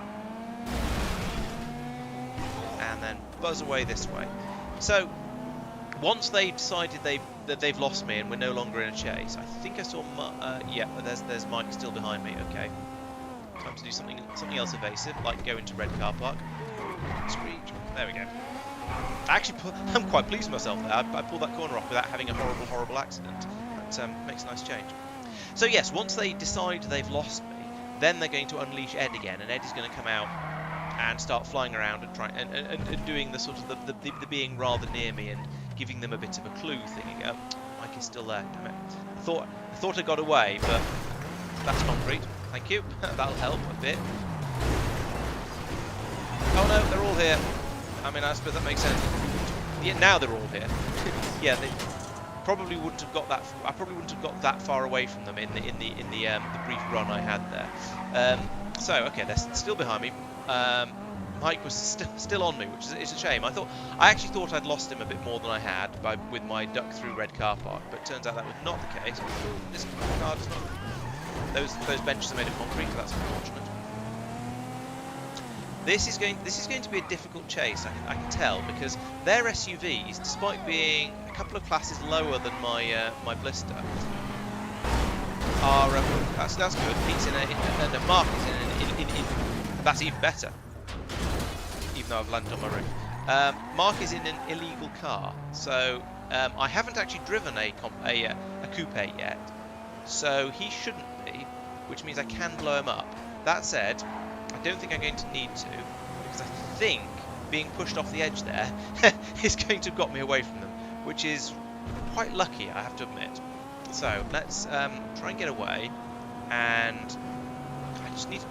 and then buzz away this way. So once they've decided that they've lost me and we're no longer in a chase, I think I saw. Yeah, there's Mike still behind me. Okay, time to do something else evasive, like go into red car park. Screech. There we go. I'm quite pleased with myself there. I pulled that corner off without having a horrible accident. That makes a nice change. So yes, once they decide they've lost me, then they're going to unleash Ed again, and Ed is going to come out and start flying around and trying and doing the sort of the being rather near me and giving them a bit of a clue, thinking, oh, Mike is still there. Damn it. I thought I got away, but that's concrete. Thank you. That'll help a bit. Oh no, they're all here. I mean, I suppose that makes sense. Yeah, now they're all here. Yeah, they probably wouldn't have got that. I probably wouldn't have got that far away from them in the brief run I had there. So okay, they're still behind me. Mike was still on me, which is a shame. I actually thought I'd lost him a bit more than I had with my duck through red car park, but it turns out that was not the case. This car does not. Those benches are made of concrete, so that's unfortunate. This is going to be a difficult chase. I can tell, because their SUVs, despite being a couple of classes lower than my blister, are that's good. Pete's in a Mark is in that's even better. Even though I've landed on my roof, Mark is in an illegal car, so I haven't actually driven a coupe yet, so he shouldn't be, which means I can blow him up. That said, I don't think I'm going to need to, because I think being pushed off the edge there is going to have got me away from them, which is quite lucky, I have to admit. So let's try and get away, and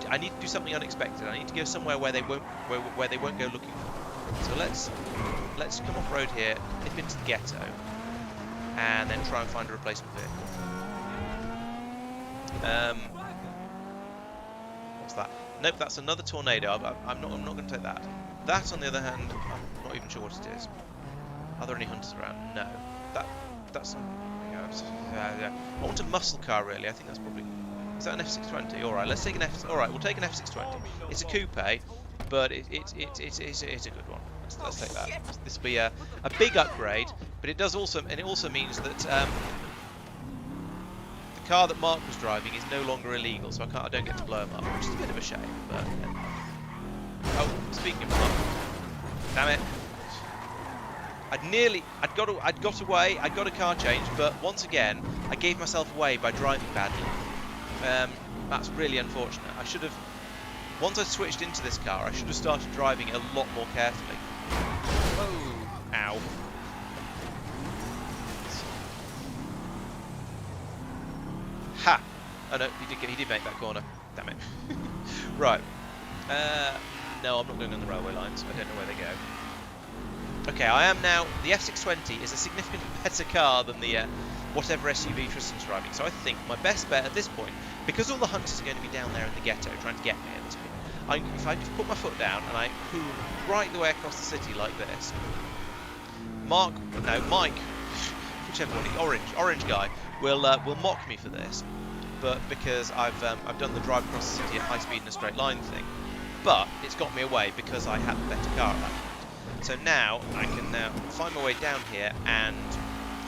I need to do something unexpected. I need to go somewhere where they won't go looking for me. So let's come off road here, nip into the ghetto, and then try and find a replacement vehicle. What's that? Nope, that's another tornado. I'm not going to take that. That, on the other hand, I'm not even sure what it is. Are there any hunters around? No. That's. I want a muscle car, really. I think that's probably. Is that an F620? All right, let's take an F. All right, we'll take an F620. It's a coupe, but it's a good one. Let's take that. This will be a big upgrade, but it also means that the car that Mark was driving is no longer illegal, so I don't get to blow him up, which is a bit of a shame. But oh, speaking of Mark, damn it! I'd got away. I got a car change, but once again, I gave myself away by driving badly. That's really unfortunate. I should have. Once I switched into this car, I should have started driving it a lot more carefully. Oh, ow. Ha! Oh no, he did make that corner. Damn it. Right. No, I'm not going on the railway lines. I don't know where they go. Okay, I am now. The F620 is a significantly better car than the whatever SUV Tristan's driving. So I think my best bet at this point, because all the hunters are going to be down there in the ghetto trying to get me at this point, if I just put my foot down and I hoon right the way across the city like this, Mike, whichever one, orange guy, will mock me for this. But because I've done the drive across the city at high speed in a straight line thing, but it's got me away because I had the better car at that point. So now I can find my way down here and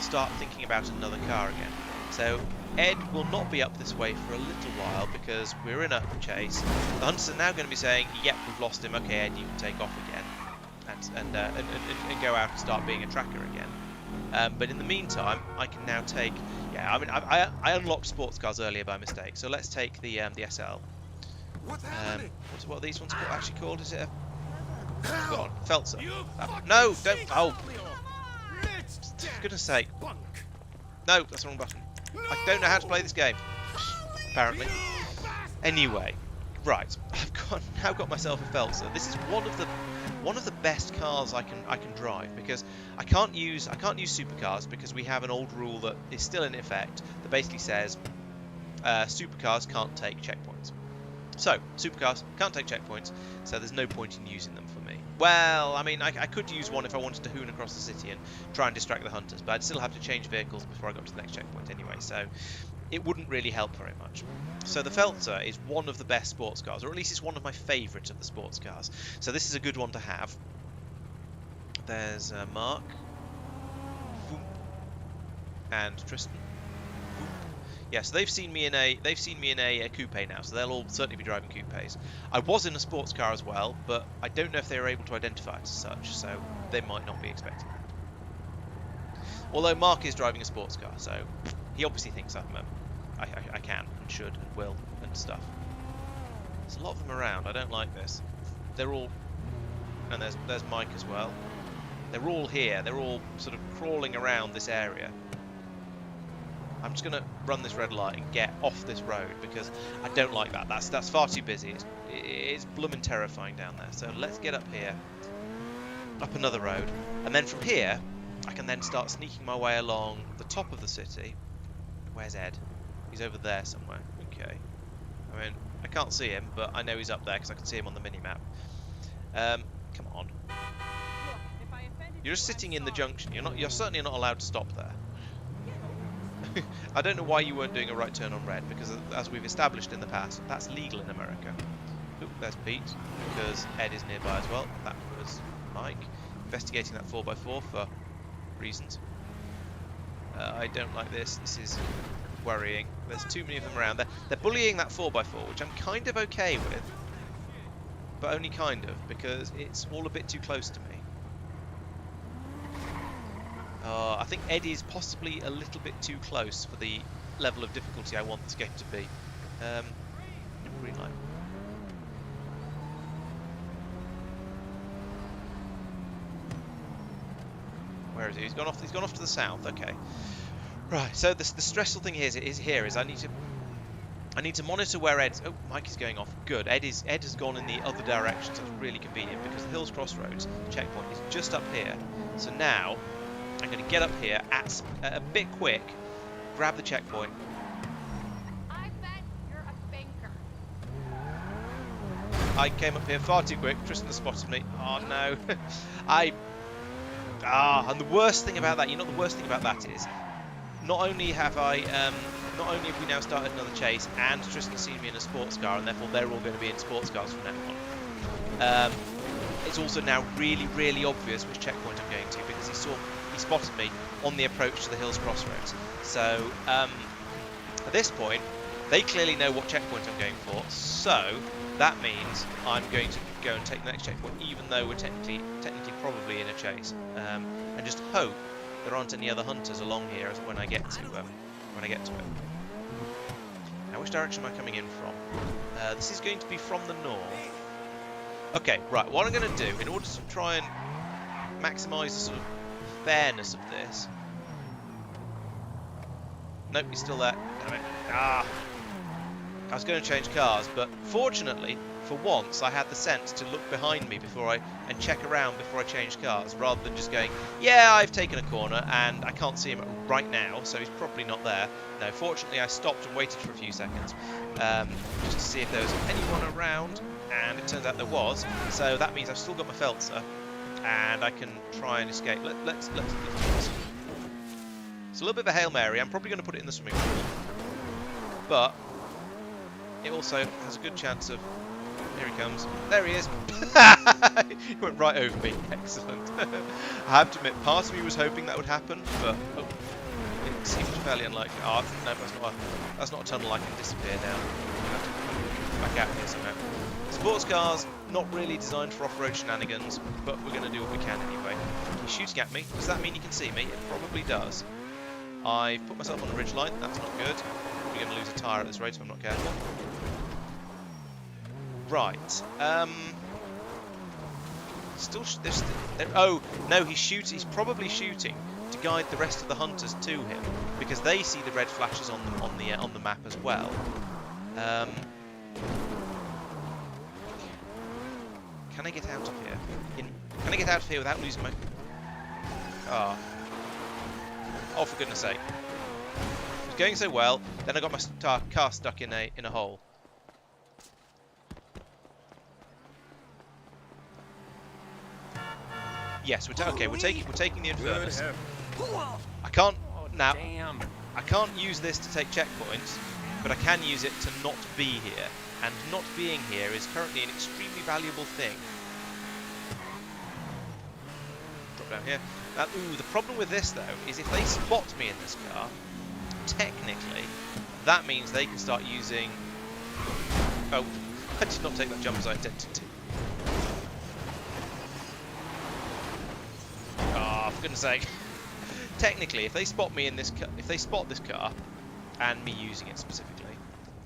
start thinking about another car again. So Ed will not be up this way for a little while because we're in a chase. The hunters are now going to be saying, "Yep, we've lost him. Okay, Ed, you can take off again," and go out and start being a tracker again. But in the meantime, I can now take. Yeah, I mean, I unlocked sports cars earlier by mistake. So let's take the SL. What are these ones actually called? Is it a Go on, Feltzer. No, don't. Oh, for goodness sake. No, that's the wrong button. I don't know how to play this game, apparently. Anyway, right. I've now got myself a Feltzer. This is one of the best cars I can drive, because I can't use supercars because we have an old rule that is still in effect that basically says supercars can't take checkpoints. So, supercars can't take checkpoints, so there's no point in using them for me. Well, I mean, I could use one if I wanted to hoon across the city and try and distract the hunters, but I'd still have to change vehicles before I got to the next checkpoint anyway, so it wouldn't really help very much. So the Feltzer is one of the best sports cars, or at least it's one of my favourites of the sports cars, so this is a good one to have. There's Mark. Boop. And Tristan. Boop. Yeah, so they've seen me in a coupe now, so they'll all certainly be driving coupes. I was in a sports car as well, but I don't know if they were able to identify it as such, so they might not be expecting it. Although Mark is driving a sports car, so he obviously thinks I can and should and will and stuff. There's a lot of them around. I don't like this. They're all, and there's Mike as well. They're all here. They're all sort of crawling around this area. I'm just going to run this red light and get off this road because I don't like that. That's far too busy. It's blooming terrifying down there. So let's get up here, up another road, and then from here I can then start sneaking my way along the top of the city. Where's Ed? He's over there somewhere. Okay. I mean, I can't see him, but I know he's up there because I can see him on the mini-map. Come on. You're just sitting in the junction. You're certainly not allowed to stop there. I don't know why you weren't doing a right turn on red, because as we've established in the past, that's legal in America. Oop, there's Pete, because Ed is nearby as well. That was Mike, investigating that 4x4 for reasons. I don't like this. This is worrying. There's too many of them around. They're bullying that 4x4, which I'm kind of okay with, but only kind of, because it's all a bit too close to me. I think Ed is possibly a little bit too close for the level of difficulty I want this game to be. Green light. Where is he? He's gone off to the south. Okay. Right. So the stressful thing is I need to monitor where Ed's. Oh, Mike is going off. Good. Ed has gone in the other direction, so it's really convenient because the Hills Crossroads checkpoint is just up here. So now I'm going to get up here at a bit quick, grab the checkpoint.
I bet you're a banker.
I came up here far too quick. Tristan has spotted me. Oh no. And the worst thing about that, the worst thing about that is, not only have we now started another chase, and Tristan's seen me in a sports car, and therefore they're all going to be in sports cars from now on. It's also now really, really obvious which checkpoint I'm going to, because he spotted me on the approach to the Hills Crossroads. So at this point, they clearly know what checkpoint I'm going for. So that means I'm going to go and take the next checkpoint, even though we're technically probably in a chase, and just hope there aren't any other hunters along here when I get to it. Now, which direction am I coming in from? This is going to be from the north. Okay, right. What I'm going to do in order to try and maximise the sort of fairness of this. Nope, he's still there. Damn it. I was going to change cars, but fortunately, for once, I had the sense to look behind me and check around before I changed cars, rather than just going, yeah, I've taken a corner and I can't see him right now, so he's probably not there. No, fortunately, I stopped and waited for a few seconds just to see if there was anyone around, and it turns out there was. So that means I've still got my Feltzer, and I can try and escape. Let's do this. It's a little bit of a Hail Mary. I'm probably going to put it in the swimming pool, but it also has a good chance of... Here he comes. There he is. He went right over me. Excellent. I have to admit, part of me was hoping that would happen, but it seems fairly unlikely. Oh, no, that's not a tunnel I can disappear down. I have to back out here somehow. Sports cars, not really designed for off-road shenanigans, but we're going to do what we can anyway. He's shooting at me. Does that mean he can see me? It probably does. I've put myself on a ridgeline. That's not good. We're going to lose a tyre at this rate if I'm not careful. Right. Oh no, he's probably shooting to guide the rest of the hunters to him, because they see the red flashes on the map as well. Can I get out of here? Can I get out of here without losing my... Oh, for goodness sake! It was going so well. Then I got my car stuck in a hole. Yes, we're taking the Infernus. I can't now. I can't use this to take checkpoints, but I can use it to not be here. And not being here is currently an extremely valuable thing. drop down here. Now, ooh, the problem with this, though, is if they spot me in this car, technically, that means they can start using... Oh, I did not take that jump as I intended to. Ah, for goodness sake. Technically, if they spot me in this car, if they spot this car, and me using it specifically,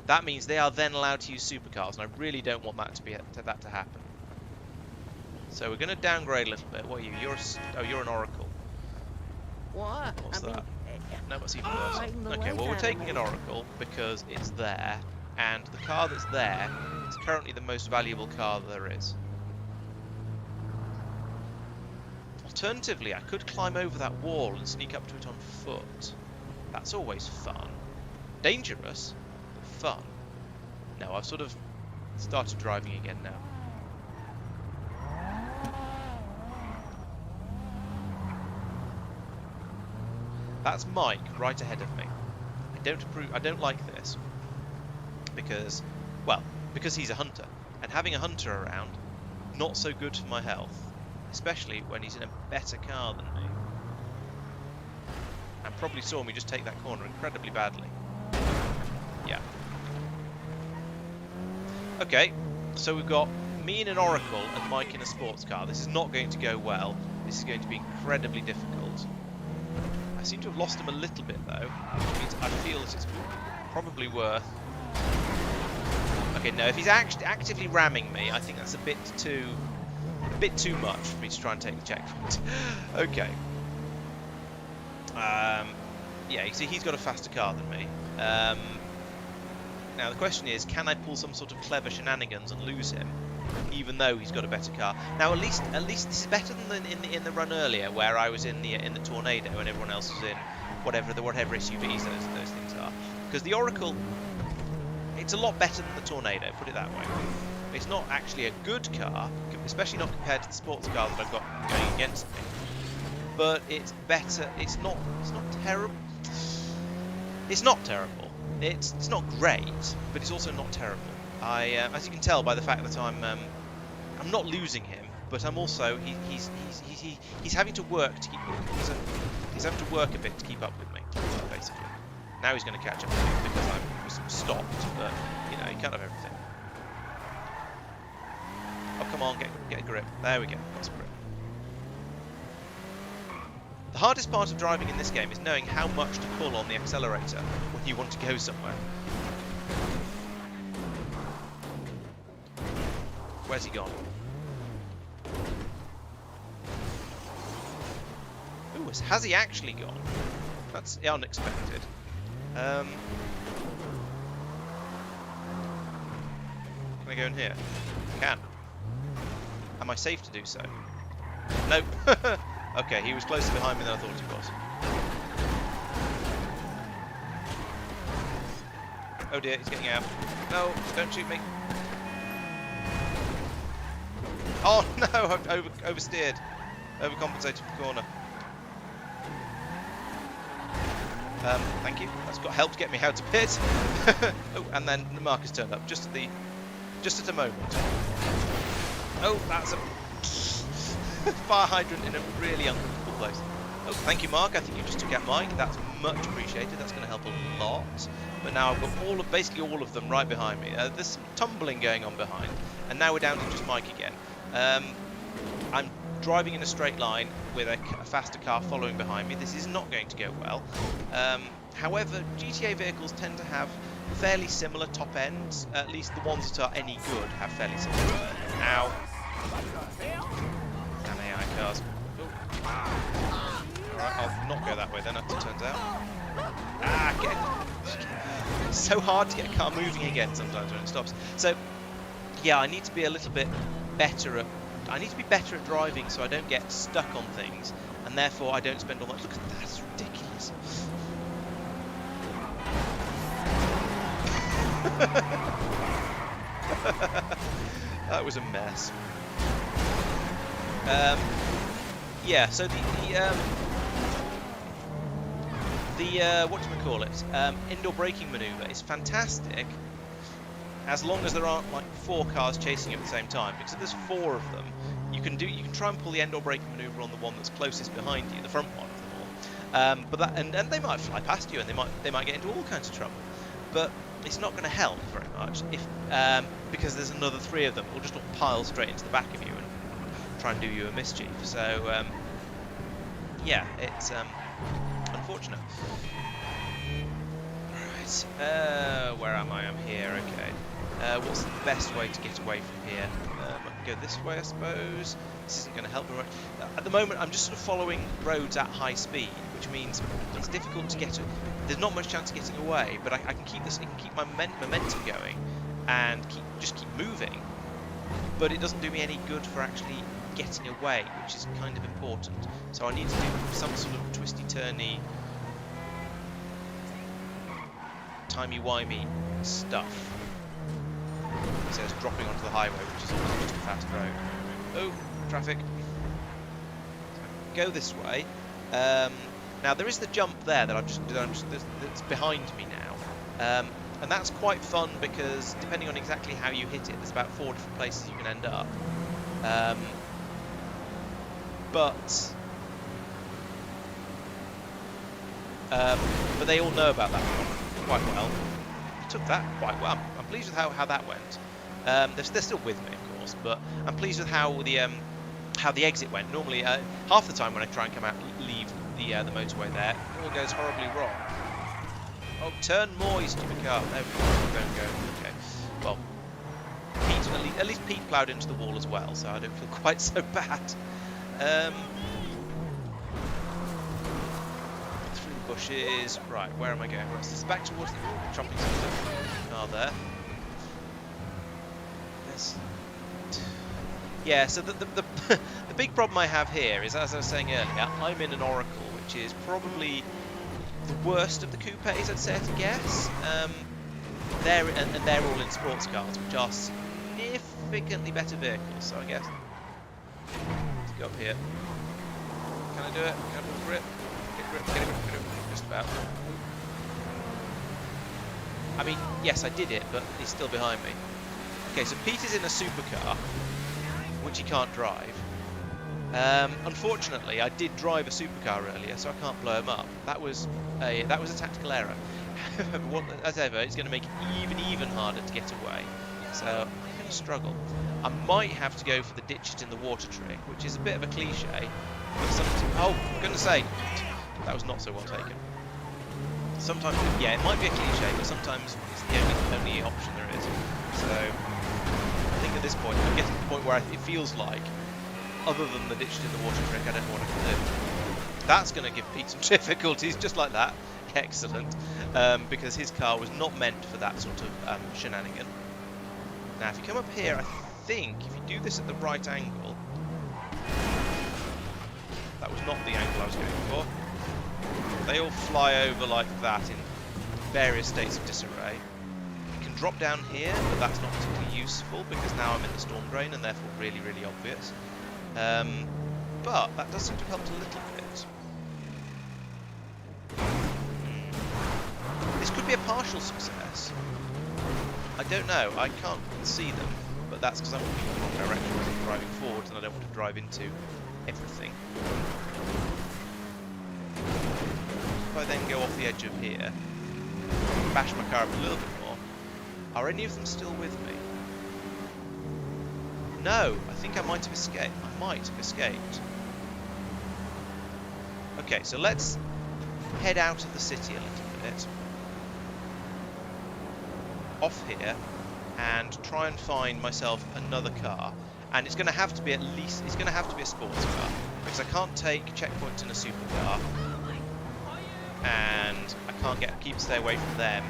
that means they are then allowed to use supercars, and I really don't want that to happen. So we're going to downgrade a little bit. What are you? You're an Oracle.
What?
What's
I mean,
that? No, that's even worse.
fighting the
Okay,
life
well we're
out of
taking
me.
an Oracle because it's there, and the car that's there is currently the most valuable car there is. Alternatively, I could climb over that wall and sneak up to it on foot. That's always fun. Dangerous, but fun. No, I've sort of started driving again now. That's Mike right ahead of me. I don't like this because, well, because he's a hunter, and having a hunter around, not so good for my health, especially when he's in a better car than me. And probably saw me just take that corner incredibly badly. Yeah. Okay, so we've got me in an Oracle and Mike in a sports car. This is not going to go well. This is going to be incredibly difficult. I seem to have lost him a little bit though, which means I feel that it's probably worth... Okay, no, if he's actively ramming me, I think that's a bit too much for me to try and take the checkpoint. Okay. Yeah, you see he's got a faster car than me. Now the question is, can I pull some sort of clever shenanigans and lose him, even though he's got a better car? Now at least this is better than in the run earlier, where I was in the Tornado and everyone else was in whatever SUVs those things are. Because the Oracle, it's a lot better than the Tornado, put it that way. It's not actually a good car, especially not compared to the sports car that I've got going against me. But it's better. It's not terrible. It's not terrible. It's not great, but it's also not terrible. As you can tell by the fact that I'm not losing him, but I'm also he's having to work to keep. He's having to work a bit to keep up with me, basically. Now he's going to catch up with me because I was stopped, but you know, he can't have everything. Oh come on, get a grip. There we go. Got some grip. The hardest part of driving in this game is knowing how much to pull on the accelerator when you want to go somewhere. Where's he gone? Ooh, has he actually gone? That's unexpected. Can I go in here? I can. Am I safe to do so? Nope. Okay, he was closer behind me than I thought he was. Oh dear, he's getting out. No, don't shoot me. Oh no, I've oversteered. Overcompensated for the corner. Thank you. That's got helped get me out of pit. Oh, and then the marker's turned up just at a moment. Oh, that's a fire hydrant in a really uncomfortable place. Oh, thank you, Mark. I think you just took out Mike. That's much appreciated. That's going to help a lot. But now I've got basically all of them right behind me. There's some tumbling going on behind, and now we're down to just Mike again. I'm driving in a straight line with a faster car following behind me. This is not going to go well. However, GTA vehicles tend to have fairly similar top ends. At least the ones that are any good have fairly similar top ends. Ow. Damn AI cars. Alright, I'll not go that way then, as it turns out. It's so hard to get a car moving again sometimes when it stops. So, yeah, I need to be a little bit better at... I need to be better at driving so I don't get stuck on things, and therefore I don't spend all that... Look at that, it's ridiculous. That was a mess. Yeah, so the whatchamacallit, indoor braking maneuver is fantastic as long as there aren't like 4 cars chasing you at the same time, because if there's 4 of them, you can try and pull the end or braking maneuver on the one that's closest behind you, the front one of them all. But that and they might fly past you and they might get into all kinds of trouble. But it's not going to help very much if because there's another 3 of them will just all pile straight into the back of you and try and do you a mischief. So yeah, it's unfortunate. Right, where am I? I'm here. Okay. What's the best way to get away from here? I can go this way, I suppose. This isn't going to help me. At the moment, I'm just sort of following roads at high speed, which means it's difficult to get. There's not much chance of getting away, but I can keep this. I can keep my momentum going and just keep moving. But it doesn't do me any good for actually getting away, which is kind of important. So I need to do some sort of twisty-turny, timey-wimey stuff. So it's dropping onto the highway, which is also just a fast road. Oh, traffic. Go this way. Now there is the jump there that that's behind me now, and that's quite fun because depending on exactly how you hit it, there's about 4 different places you can end up. But they all know about that one quite well. I took that quite well. I'm pleased with how that went. They're still with me, of course, but I'm pleased with how the exit went. Normally, half the time when I try and come out, leave the motorway there, it all goes horribly wrong. Oh, turn more, you stupid car. There we go. Don't go. Okay. Well, at least Pete ploughed into the wall as well, so I don't feel quite so bad. Through the bushes. Right, where am I going? Right, so this is back towards the shopping centre. Car there. Yeah, so the big problem I have here is, as I was saying earlier, I'm in an Oracle, which is probably the worst of the coupes, I'd say, to guess. They're all in sports cars, which are significantly better vehicles. So I guess let's go up here. Can I do it? Can I pull grip? Get grip. Just about. I mean, yes, I did it, but he's still behind me. Okay, so Pete is in a supercar, which he can't drive. Unfortunately, I did drive a supercar earlier, so I can't blow him up. That was a tactical error. As ever, it's going to make it even harder to get away. So I'm going to struggle. I might have to go for the ditch it in the water trick, which is a bit of a cliche. But oh, for goodness sake, that was not so well taken. Sometimes, yeah, it might be a cliche, but sometimes it's the only option there is. So I think at this point, I'm getting to the point where it feels like, other than the ditched in the water trick, I don't know what I can do. That's going to give Pete some difficulties, just like that. Excellent. Because his car was not meant for that sort of shenanigan. Now, if you come up here, I think if you do this at the right angle, that was not the angle I was going for. They all fly over like that in various states of disarray. You can drop down here, but that's not particularly useful because now I'm in the storm drain and therefore really obvious. But that does seem to have helped a little bit. This could be a partial success. I don't know, I can't see them, but that's because I'm looking in the wrong direction. I'm driving forward and I don't want to drive into everything. If I then go off the edge of here, bash my car up a little bit more, are any of them still with me? No, I think I might have escaped. I might have escaped. Okay, so let's head out of the city a little bit. Off here, and try and find myself another car. And it's going to have to be it's going to have to be a sports car, because I can't take checkpoints in a supercar. And I can't stay away from them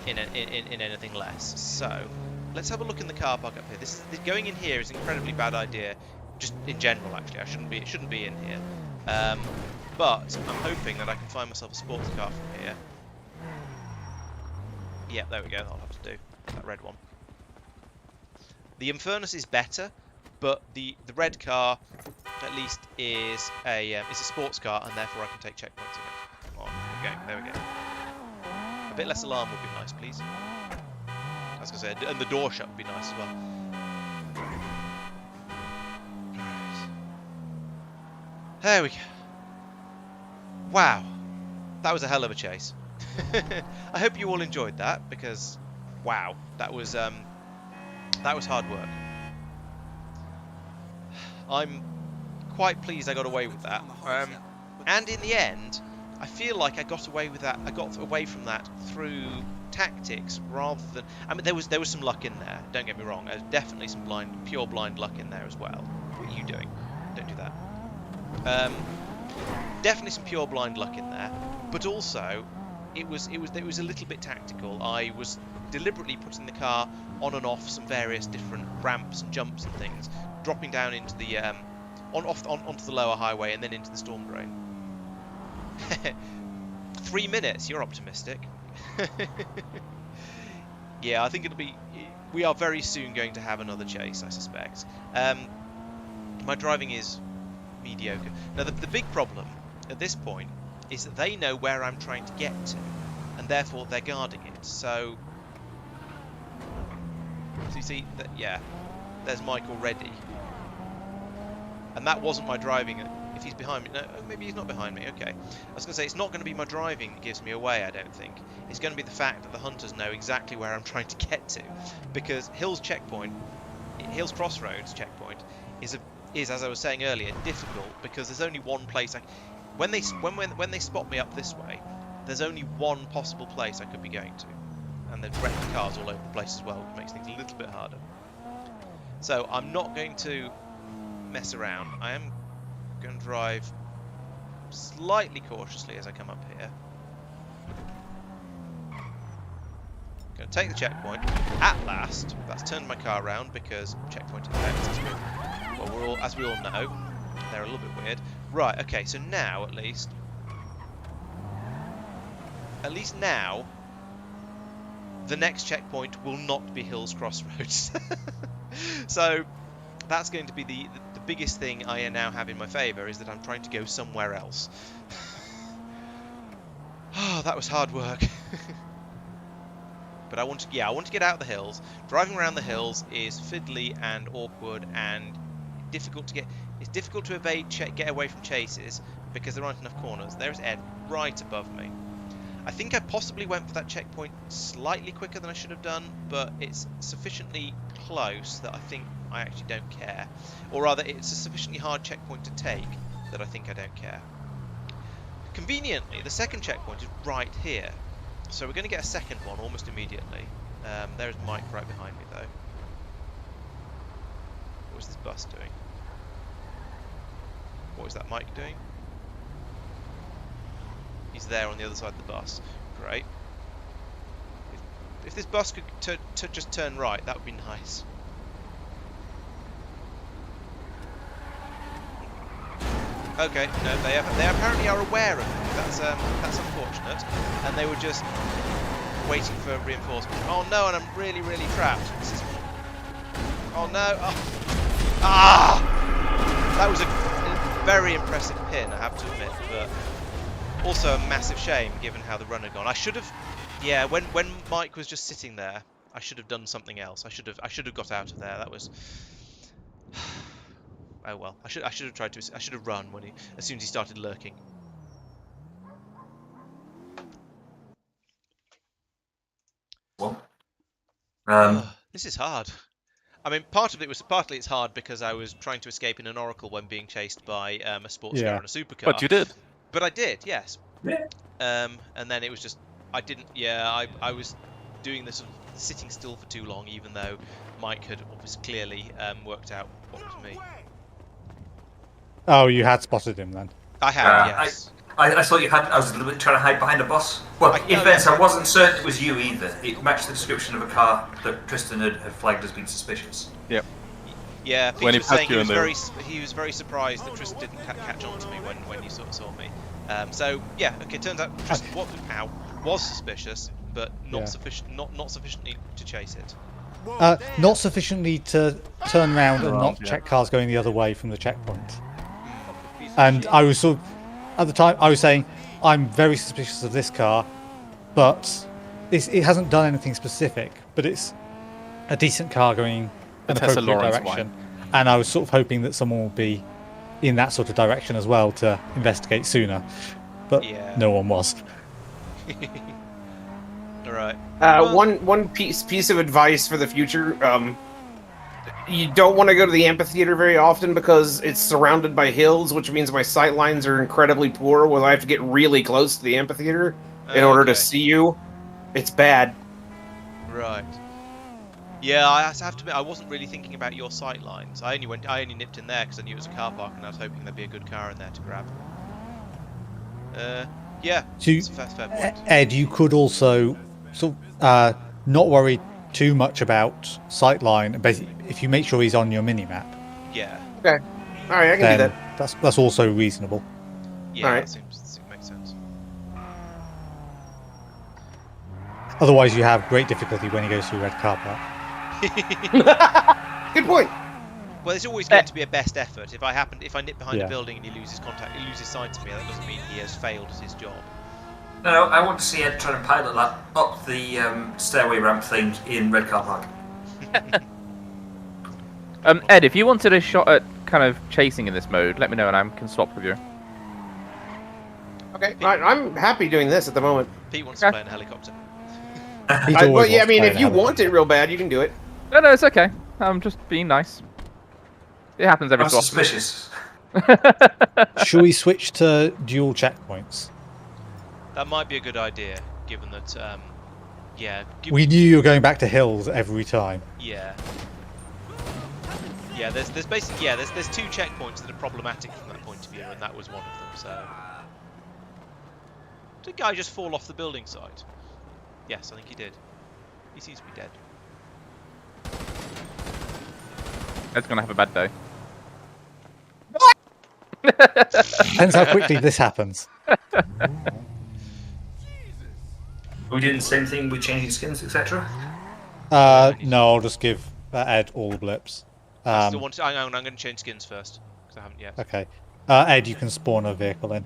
in anything less. So let's have a look in the car park up here. Going in here is an incredibly bad idea, just in general. Actually, it shouldn't be in here. But I'm hoping that I can find myself a sports car from here. Yeah, there we go. I'll have to do that red one. The Infernus is better, but the red car at least is a sports car, and therefore I can take checkpoints in it. Come on, there we go. A bit less alarm would be nice, please. I was going to say, and the door shut would be nice as well. There we go. Wow, that was a hell of a chase. I hope you all enjoyed that because, wow, that was hard work. I'm quite pleased I got away with that. And in the end, I feel like I got away with that. I got away from that through tactics rather than. I mean, there was some luck in there. Don't get me wrong. There's definitely some pure blind luck in there as well. What are you doing? Don't do that. Definitely some pure blind luck in there, but also it was a little bit tactical. I was deliberately putting the car on and off some various different ramps and jumps and things, dropping down into the onto the lower highway and then into the storm drain. 3 minutes. You're optimistic. Yeah, I think we are very soon going to have another chase, I suspect. My driving is mediocre. Now, the big problem at this point is that they know where I'm trying to get to, and therefore they're guarding it. So you see that, yeah, there's Mike already, and that wasn't my driving. If he's behind me, no, maybe he's not behind me. Okay, I was going to say it's not going to be my driving that gives me away. I don't think it's going to be the fact that the hunters know exactly where I'm trying to get to, because Hills Crossroads checkpoint is as I was saying earlier, difficult because there's only one place. When they spot me up this way, there's only one possible place I could be going to, and there's wrecked cars all over the place as well, which makes things a little bit harder. So I'm not going to mess around. I am going to drive slightly cautiously as I come up here. Going to take the checkpoint. At last, that's turned my car around because checkpoint effects, as we all know, they're a little bit weird. Right, okay, so now at least now, the next checkpoint will not be Hills Crossroads. So that's going to be the biggest thing I now have in my favour, is that I'm trying to go somewhere else. Oh, that was hard work. But I want to get out of the hills. Driving around the hills is fiddly and awkward and difficult to get. It's difficult to get away from chases because there aren't enough corners. There's Ed right above me. I think I possibly went for that checkpoint slightly quicker than I should have done, but it's sufficiently close that I think I actually don't care. Or rather, it's a sufficiently hard checkpoint to take that I think I don't care. Conveniently, the second checkpoint is right here. So we're going to get a second one almost immediately. There's Mike right behind me, though. What was this bus doing? What was that Mike doing? He's there on the other side of the bus. Great. If this bus could just turn right, that would be nice. Okay, no, they apparently are aware of it. That's unfortunate, and they were just waiting for reinforcements. Oh no, and I'm really, really trapped. Oh no! Oh. Ah! That was a very impressive pin, I have to admit, but also a massive shame given how the run had gone. I should have, yeah. When Mike was just sitting there, I should have done something else. I should have got out of there. That was. Oh well, I should have tried to. I should have run as soon as he started lurking.
Well,
this is hard. I mean, partly it's hard because I was trying to escape in an Oracle when being chased by a sports car and a supercar.
But you did.
But I did, yes.
Yeah.
And then it was just I didn't. Yeah, I was doing this sitting still for too long, even though Mike had obviously clearly worked out what was me.
Oh, you had spotted him then?
I had, yes.
I thought you had. I was a little bit trying to hide behind a bus. Well, in fairness, I wasn't certain it was you either. It matched the description of a car that Tristan had flagged as being suspicious.
Yep.
Yeah, Pete
When he
was saying
passed you
he was very surprised that Tristan didn't catch on to me when you sort of saw me. So yeah, okay. Turns out Tristan was suspicious, but not sufficiently to chase it.
Not sufficiently to turn around and not check cars going the other way from the checkpoint. And I was sort of, at the time, I was saying, I'm very suspicious of this car, but it hasn't done anything specific, but it's a decent car going an
It has a
appropriate
Laurence
direction.
wine.
And I was sort of hoping that someone would be in that sort of direction as well to investigate sooner, but
Yeah.
no one was.
All right.
One piece of advice for the future: you don't want to go to the amphitheater very often because it's surrounded by hills, which means my sight lines are incredibly poor. Where I have to get really close to the amphitheater in order to
Okay.
see you. It's bad.
Right. Yeah, I have to admit, I wasn't really thinking about your sight lines. I only nipped in there because I knew it was a car park, and I was hoping there'd be a good car in there to grab. Yeah, that's a fair point.
Ed, you could also sort of, not worry too much about sightline. Basically, if you make sure he's on your mini map,
Yeah.
Okay. All right, I can do
then
that.
that's also reasonable.
Yeah,
Alright.
that seems makes sense.
Otherwise, you have great difficulty when he goes through red car park.
Good point.
Well, there's always going to be a best effort. If I nip behind
Yeah.
a building and he loses sight of me, that doesn't mean he has failed at his job.
No, I want to see Ed trying to pilot that up the stairway ramp thing in Red Car Park.
Ed, if you wanted a shot at kind of chasing in this mode, let me know and I can swap with you.
Okay, I'm happy doing this at the moment.
Pete wants to play in a helicopter.
He's
Well,
always
yeah, I
wants to
mean,
play
if
in a
you
helicopter.
want it real bad, you can do it.
No, it's okay. I'm just being nice. It happens every
I'm
so often.
suspicious.
Should we switch to dual checkpoints?
That might be a good idea, given that,
We knew you were going back to hills every time.
Yeah. Yeah, there's basically there's two checkpoints that are problematic from that point of view, and that was one of them. So, did the guy just fall off the building site? Yes, I think he did. He seems to be dead.
Ed's gonna have a bad day.
Depends how quickly this happens.
Are we doing the same thing with changing skins, etc.?
No, I'll just give Ed all the blips.
I still want to. I'm going to change skins first because I haven't yet.
Okay. Ed, you can spawn a vehicle in.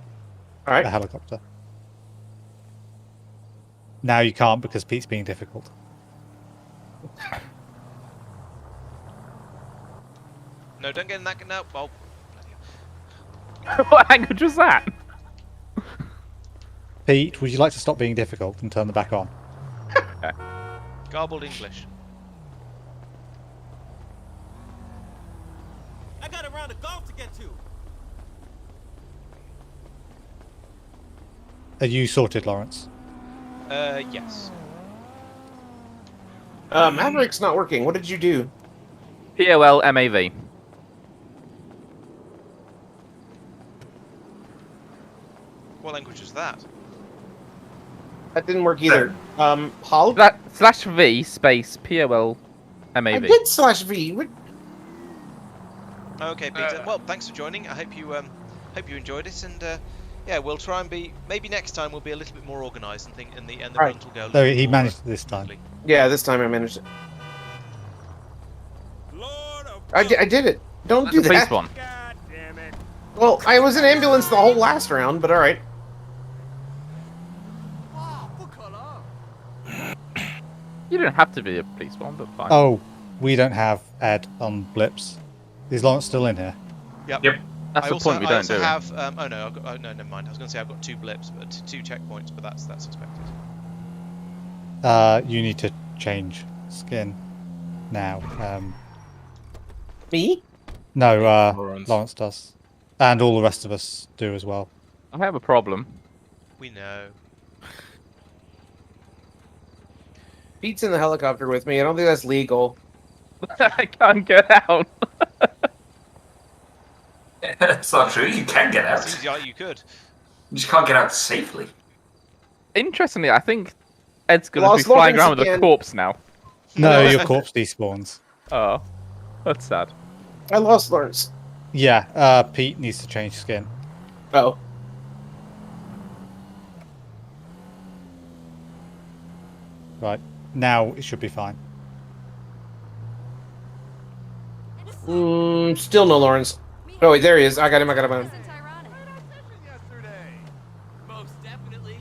All right.
A helicopter. Now you can't because Pete's being difficult.
No, don't get in that. No, well,
What language was that?
Pete, would you like to stop being difficult and turn the back on?
garbled English.
I got a round of golf to get to.
Are you sorted, Laurence?
Yes.
Maverick's not working. What did you do?
POL MAV.
What language was that?
That didn't work either. Hull?
/V space POL
I
MAV.
did /V. What?
Okay, Peter. Well, thanks for joining. I hope you enjoyed it, and yeah, we'll try and be maybe next time we'll be a little bit more organised and the
Right.
runs will go. A
No,
little
he
more
managed it this time.
smoothly.
Yeah, this time I managed it.
Lord of
I did it. Don't
That's
do
the police
that.
one.
God damn it.
Well, I was in ambulance the whole last round, but all right.
Wow, what color?
You don't have to be a police one, but fine.
Oh, we don't have Ed on blips. Is Laurence still in here?
Yep.
That's
I
the
also,
point we
I
don't
also
do.
have. Oh no, no, never mind. I was going to say I've got 2 blips, but 2 checkpoints, but that's expected.
You need to change skin now.
Me?
No,
Laurence.
Laurence does. And all the rest of us do as well.
I have a problem.
We know.
Pete's in the helicopter with me. I don't think that's legal.
I can't get out.
That's not true. You can get out.
Seems like you could.
You just can't get out safely.
Interestingly, I think Ed's gonna
Lost
be flying around
Lawrence
with a
again.
corpse now.
No, your corpse despawns.
Oh, that's sad.
I lost Lawrence.
Yeah, Pete needs to change skin.
Oh.
Right, now it should be fine.
Still no Lawrence. Oh, wait, there he is. I got him.
Isn't ironic.
Yesterday. Most definitely.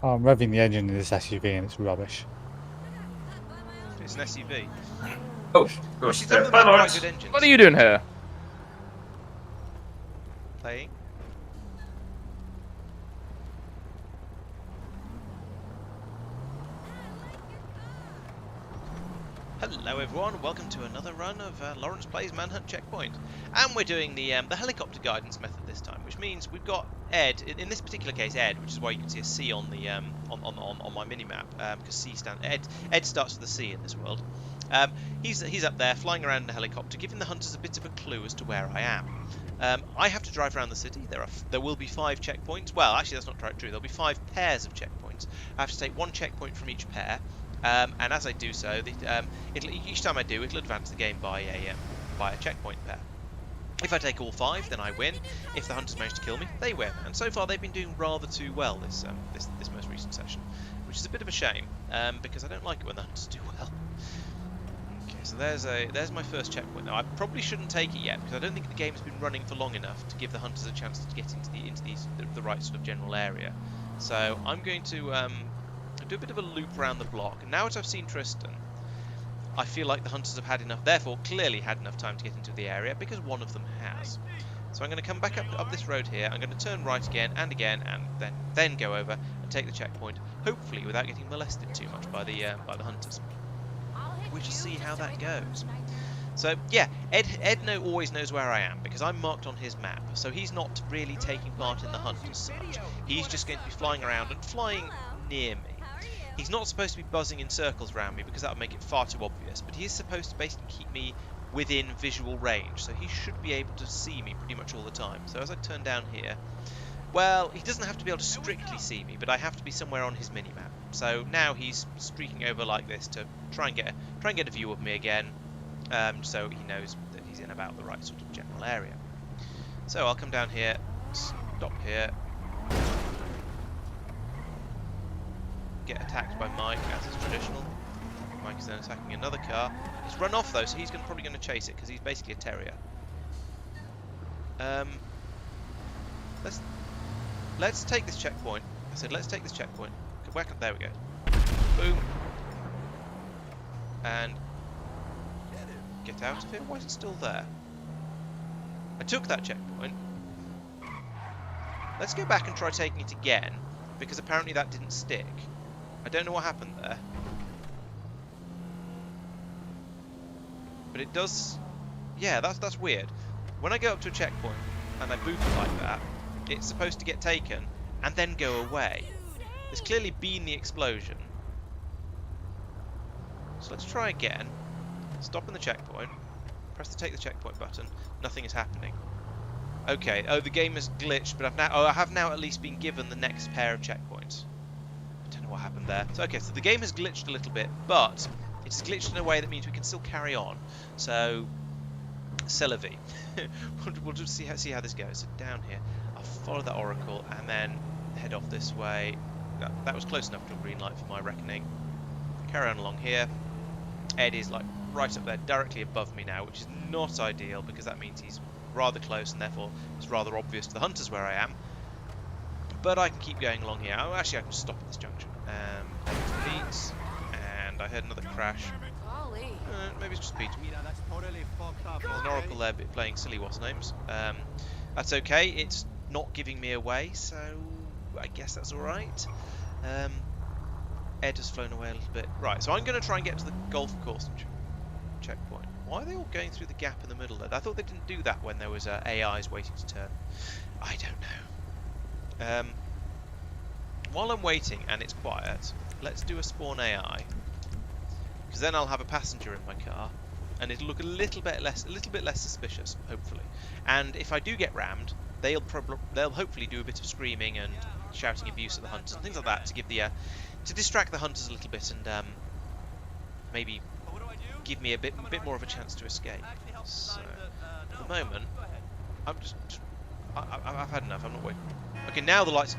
Oh, I'm revving the engine in this SUV and it's rubbish.
It's an SUV.
Oh, good.
Actually, some of them
Bye,
have quite
Laurence.
good engines.
What are you doing here?
Playing. Hello everyone, welcome to another run of Laurence Plays Manhunt Checkpoint. And we're doing the helicopter guidance method this time, which means we've got Ed, in this particular case Ed, which is why you can see a C on the on my minimap, because C stands Ed starts with a C in this world. He's up there flying around in a helicopter, giving the hunters a bit of a clue as to where I am. I have to drive around the city. There will be 5 checkpoints. Well, actually that's not true. There'll be 5 pairs of checkpoints. I have to take 1 checkpoint from each pair. And as I do so, each time I do, it'll advance the game by a checkpoint pair. If I take all 5, then I win. If the hunters manage to kill me, they win. And so far, they've been doing rather too well this most recent session, which is a bit of a shame because I don't like it when the hunters do well. Okay, so there's my first checkpoint. Now I probably shouldn't take it yet because I don't think the game's been running for long enough to give the hunters a chance to get into the right sort of general area. So I'm going to do a bit of a loop around the block. And now that I've seen Tristan, I feel like the hunters have had enough, therefore clearly had enough time to get into the area, because one of them has. So I'm going to come back up this road here, I'm going to turn right again, and then go over and take the checkpoint, hopefully without getting molested too much by the hunters. We shall see how that goes. So yeah, Ed always knows where I am, because I'm marked on his map, so he's not really taking part in the hunt as such. He's just going to be flying around and flying near me. He's not supposed to be buzzing in circles around me because that would make it far too obvious, but he is supposed to basically keep me within visual range, so he should be able to see me pretty much all the time. So as I turn down here, well, he doesn't have to be able to strictly see me, but I have to be somewhere on his minimap. So now he's streaking over like this to try and get a view of me again, so he knows that he's in about the right sort of general area. So I'll come down here, stop here, get attacked by Mike, as is traditional. Mike is then attacking another car. He's run off though, so he's probably going to chase it because he's basically a terrier. Let's take this checkpoint. I said let's take this checkpoint. Whack up, there we go. Boom. And get out of it. Why is it still there? I took that checkpoint. Let's go back and try taking it again, because apparently that didn't stick. I don't know what happened there. But it does... Yeah, that's weird. When I go up to a checkpoint and I boop it like that, it's supposed to get taken and then go away. There's clearly been the explosion. So let's try again. Stop in the checkpoint. Press the take the checkpoint button. Nothing is happening. Okay, oh, the game has glitched, but I have now at least been given the next pair of checkpoints. I don't know what happened there. So okay, so the game has glitched a little bit, but it's glitched in a way that means we can still carry on. So, c'est la vie. We'll just see how this goes. So down here, I'll follow that oracle and then head off this way. That was close enough to a green light for my reckoning. Carry on along here. Ed is like right up there, directly above me now, which is not ideal because that means he's rather close and therefore it's rather obvious to the hunters where I am. But I can keep going along here. Oh, actually, I can stop at this junction. Pete, and I heard another crash. Maybe it's just Pete. There's an oracle there playing silly what's names. That's okay. It's not giving me away, so I guess that's all right. Ed has flown away a little bit. Right, so I'm going to try and get to the golf course checkpoint. Why are they all going through the gap in the middle there? I thought they didn't do that when there was AIs waiting to turn. I don't know. While I'm waiting and it's quiet, let's do a spawn AI, because then I'll have a passenger in my car, and it'll look a little bit less suspicious, hopefully. And if I do get rammed, they'll hopefully do a bit of screaming and shouting abuse at the hunters and things like that to give the to distract the hunters a little bit and maybe give me a bit more of a chance to escape. So at the moment, I've had enough. I'm not waiting. Okay, now the lights.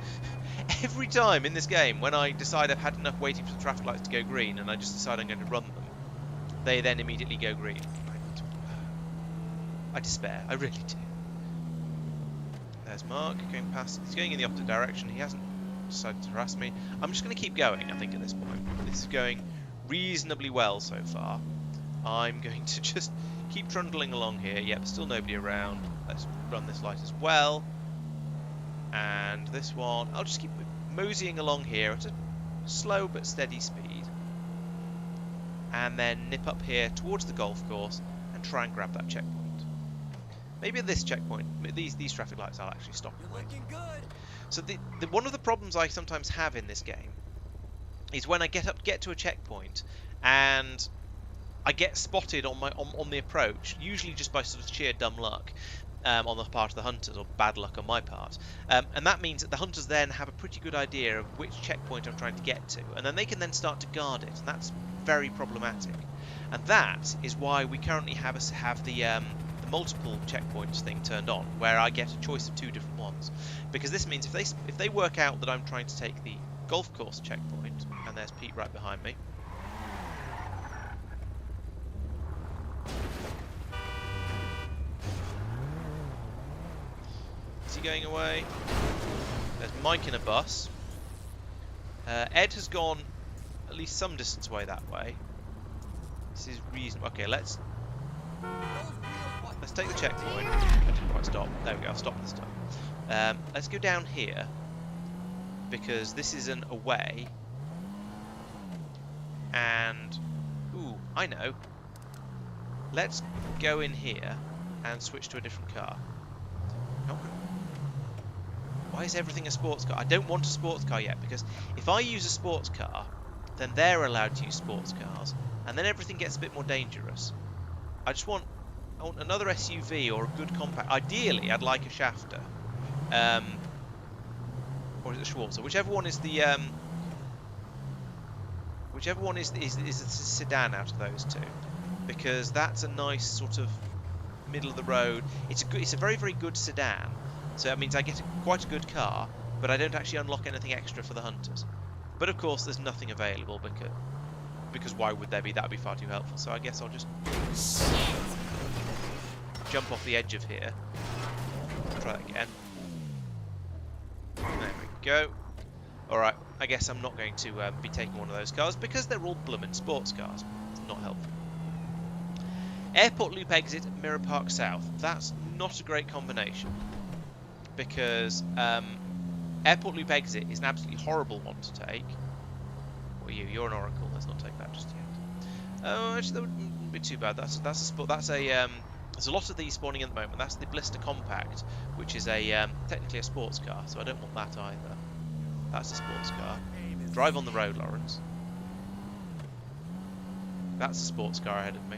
Every time in this game, when I decide I've had enough waiting for the traffic lights to go green, and I just decide I'm going to run them, they then immediately go green. I despair. I really do. There's Mark going past. He's going in the opposite direction. He hasn't decided to harass me. I'm just going to keep going, I think, at this point. This is going reasonably well so far. I'm going to just keep trundling along here. Yep, still nobody around. Let's run this light as well. And this one, I'll just keep moseying along here at a slow but steady speed. And then nip up here towards the golf course and try and grab that checkpoint. Maybe at this checkpoint, these traffic lights I'll actually stop and wait.
Looking good.
So one of the problems I sometimes have in this game is when I get to a checkpoint and I get spotted on the approach, usually just by sort of sheer dumb luck on the part of the hunters, or bad luck on my part. And that means that the hunters then have a pretty good idea of which checkpoint I'm trying to get to, and then they can then start to guard it, and that's very problematic. And that is why we currently have the multiple checkpoints thing turned on, where I get a choice of 2 different ones. Because this means if they work out that I'm trying to take the golf course checkpoint, and there's Pete right behind me. Is he going away? There's Mike in a bus. Ed has gone at least some distance away that way. This is reasonable. Okay, let's take the checkpoint. I didn't quite stop. There we go, I'll stop this time. Let's go down here, because this is an away. And, ooh, I know. Let's go in here and switch to a different car. Why is everything a sports car? I don't want a sports car yet, because if I use a sports car, then they're allowed to use sports cars, and then everything gets a bit more dangerous. I want another SUV or a good compact. Ideally, I'd like a Shafter, or is it Schwarzer? Whichever one is the sedan out of those two, because that's a nice sort of middle of the road. It's a very, very good sedan. So that means I get quite a good car, but I don't actually unlock anything extra for the hunters. But of course, there's nothing available because why would there be? That would be far too helpful. So I guess I'll just jump off the edge of here. Try that again. There we go. Alright, I guess I'm not going to be taking one of those cars because they're all bloomin' sports cars. It's not helpful. Airport Loop exit, Mirror Park South. That's not a great combination, because Airport Loop exit is an absolutely horrible one to take. Or you're an Oracle. Let's not take that just yet. Oh, actually, that wouldn't be too bad. There's a lot of these spawning at the moment. That's the Blister Compact, which is technically a sports car, so I don't want that either. That's a sports car. Drive on the road, Laurence. That's a sports car ahead of me.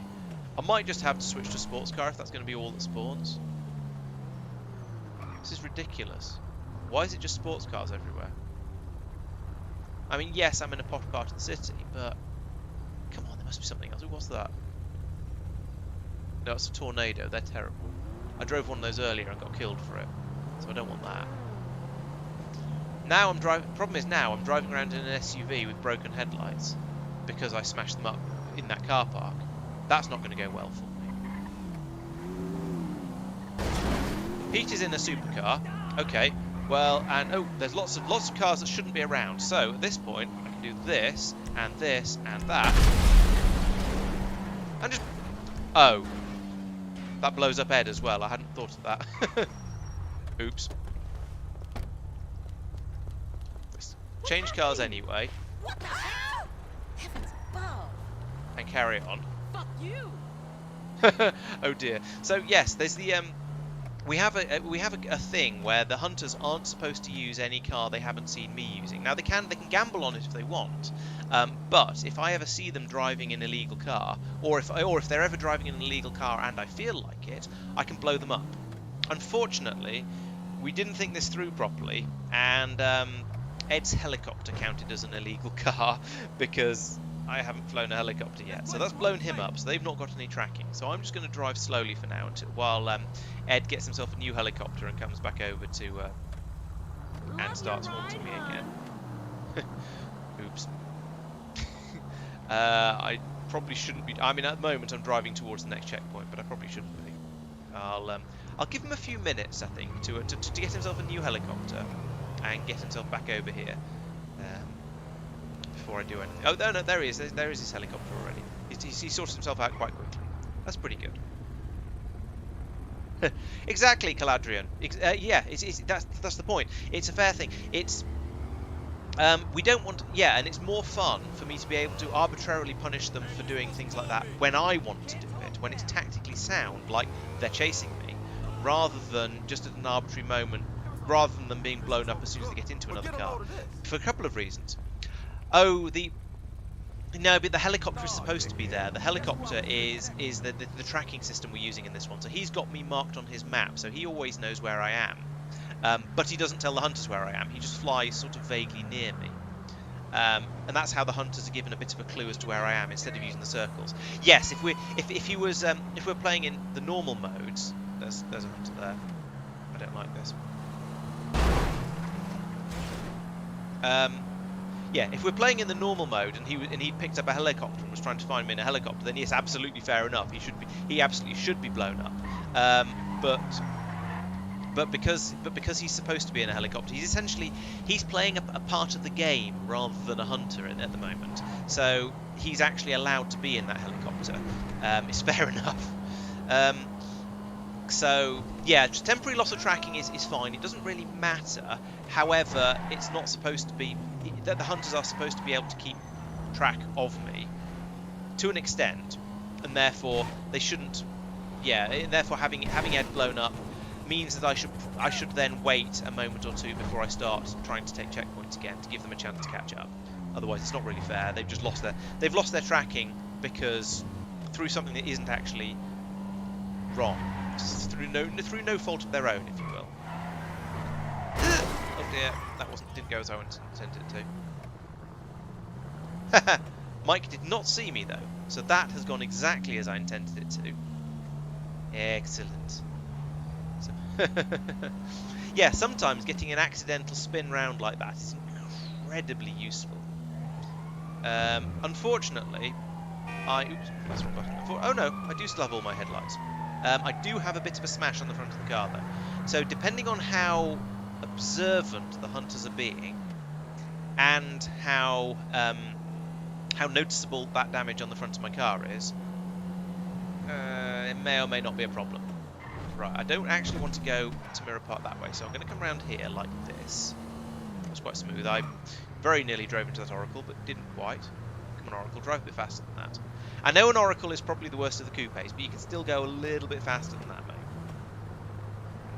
I might just have to switch to sports car if that's going to be all that spawns. This is ridiculous. Why is it just sports cars everywhere? I mean, yes, I'm in a posh part of the city, but come on, there must be something else. Ooh, what's that? No, it's a Tornado. They're terrible. I drove one of those earlier and got killed for it, so I don't want that. Now I'm driving. Problem is now I'm driving around in an SUV with broken headlights because I smashed them up in that car park. That's not going to go well for me. Pete is in a supercar. Okay. Well, and oh, there's lots of cars that shouldn't be around. So at this point, I can do this and this and that, and just that blows up Ed as well. I hadn't thought of that. Oops. Let's change cars anyway.
What the hell? Heavens above.
And carry on.
Fuck you.
Oh dear. So yes, there's the we have a thing where the hunters aren't supposed to use any car they haven't seen me using. Now they can gamble on it if they want, but if I ever see them driving an illegal car, or if they're ever driving an illegal car and I feel like it, I can blow them up. Unfortunately, we didn't think this through properly, and Ed's helicopter counted as an illegal car because I haven't flown a helicopter yet, so that's blown him up, so they've not got any tracking. So I'm just going to drive slowly for now while Ed gets himself a new helicopter and comes back over to and starts haunting me again. Oops. I probably shouldn't be. I mean, at the moment I'm driving towards the next checkpoint, but I probably shouldn't be. I'll give him a few minutes, I think, to get himself a new helicopter and get himself back over here. before I do anything. Oh, no, there he is. There is his helicopter already. He sorted himself out quite quickly. That's pretty good. Exactly, Caladrian. Yeah, that's the point. It's a fair thing. It's we don't want, yeah, and it's more fun for me to be able to arbitrarily punish them for doing things like that when I want to do it, when it's tactically sound, like they're chasing me, rather than just at an arbitrary moment, rather than them being blown up as soon as they get into another car. For a couple of reasons. Oh, no, but the helicopter is supposed to be there. The helicopter is the tracking system we're using in this one. So he's got me marked on his map, so he always knows where I am. But he doesn't tell the hunters where I am. He just flies sort of vaguely near me. And that's how the hunters are given a bit of a clue as to where I am instead of using the circles. Yes, if we're playing in the normal modes, there's a hunter there. I don't like this. Yeah, if we're playing in the normal mode and he picked up a helicopter and was trying to find me in a helicopter, then yes, absolutely fair enough. He absolutely should be blown up. But because he's supposed to be in a helicopter, he's playing a part of the game rather than a hunter at the moment. So he's actually allowed to be in that helicopter. It's fair enough. So yeah, just temporary loss of tracking is fine. It doesn't really matter. However, it's not supposed to be that the hunters are supposed to be able to keep track of me to an extent, and therefore they shouldn't. Yeah, therefore having Ed blown up means that I should then wait a moment or two before I start trying to take checkpoints again to give them a chance to catch up. Otherwise, it's not really fair. They've just lost their tracking because through something that isn't actually wrong, through no fault of their own, if you will. Oh dear, that didn't go as I intended it to. Mike did not see me though, so that has gone exactly as I intended it to. Excellent. So yeah, sometimes getting an accidental spin round like that is incredibly useful. Unfortunately, oops, that's the wrong button. Oh no, I do still have all my headlights. I do have a bit of a smash on the front of the car though. So depending on how observant the hunters are being, and how noticeable that damage on the front of my car is, it may or may not be a problem. Right, I don't actually want to go to Mirror Park that way, so I'm going to come around here like this. That was quite smooth. I very nearly drove into that Oracle, but didn't quite. Come on, Oracle, drive a bit faster than that. I know an Oracle is probably the worst of the coupes, but you can still go a little bit faster than that, mate.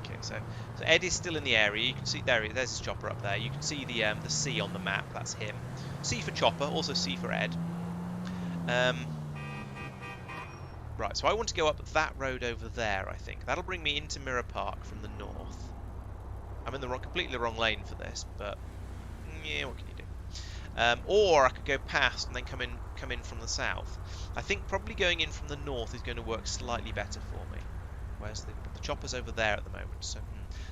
Okay, so Ed is still in the area. You can see there's his chopper up there. You can see the C on the map. That's him. C for chopper, also C for Ed. Right, so I want to go up that road over there, I think. That'll bring me into Mirror Park from the north. I'm in the completely wrong lane for this, but yeah, what can you do? Or I could go past and then come in from the south. I think probably going in from the north is going to work slightly better for me. Where's the chopper's over there at the moment? So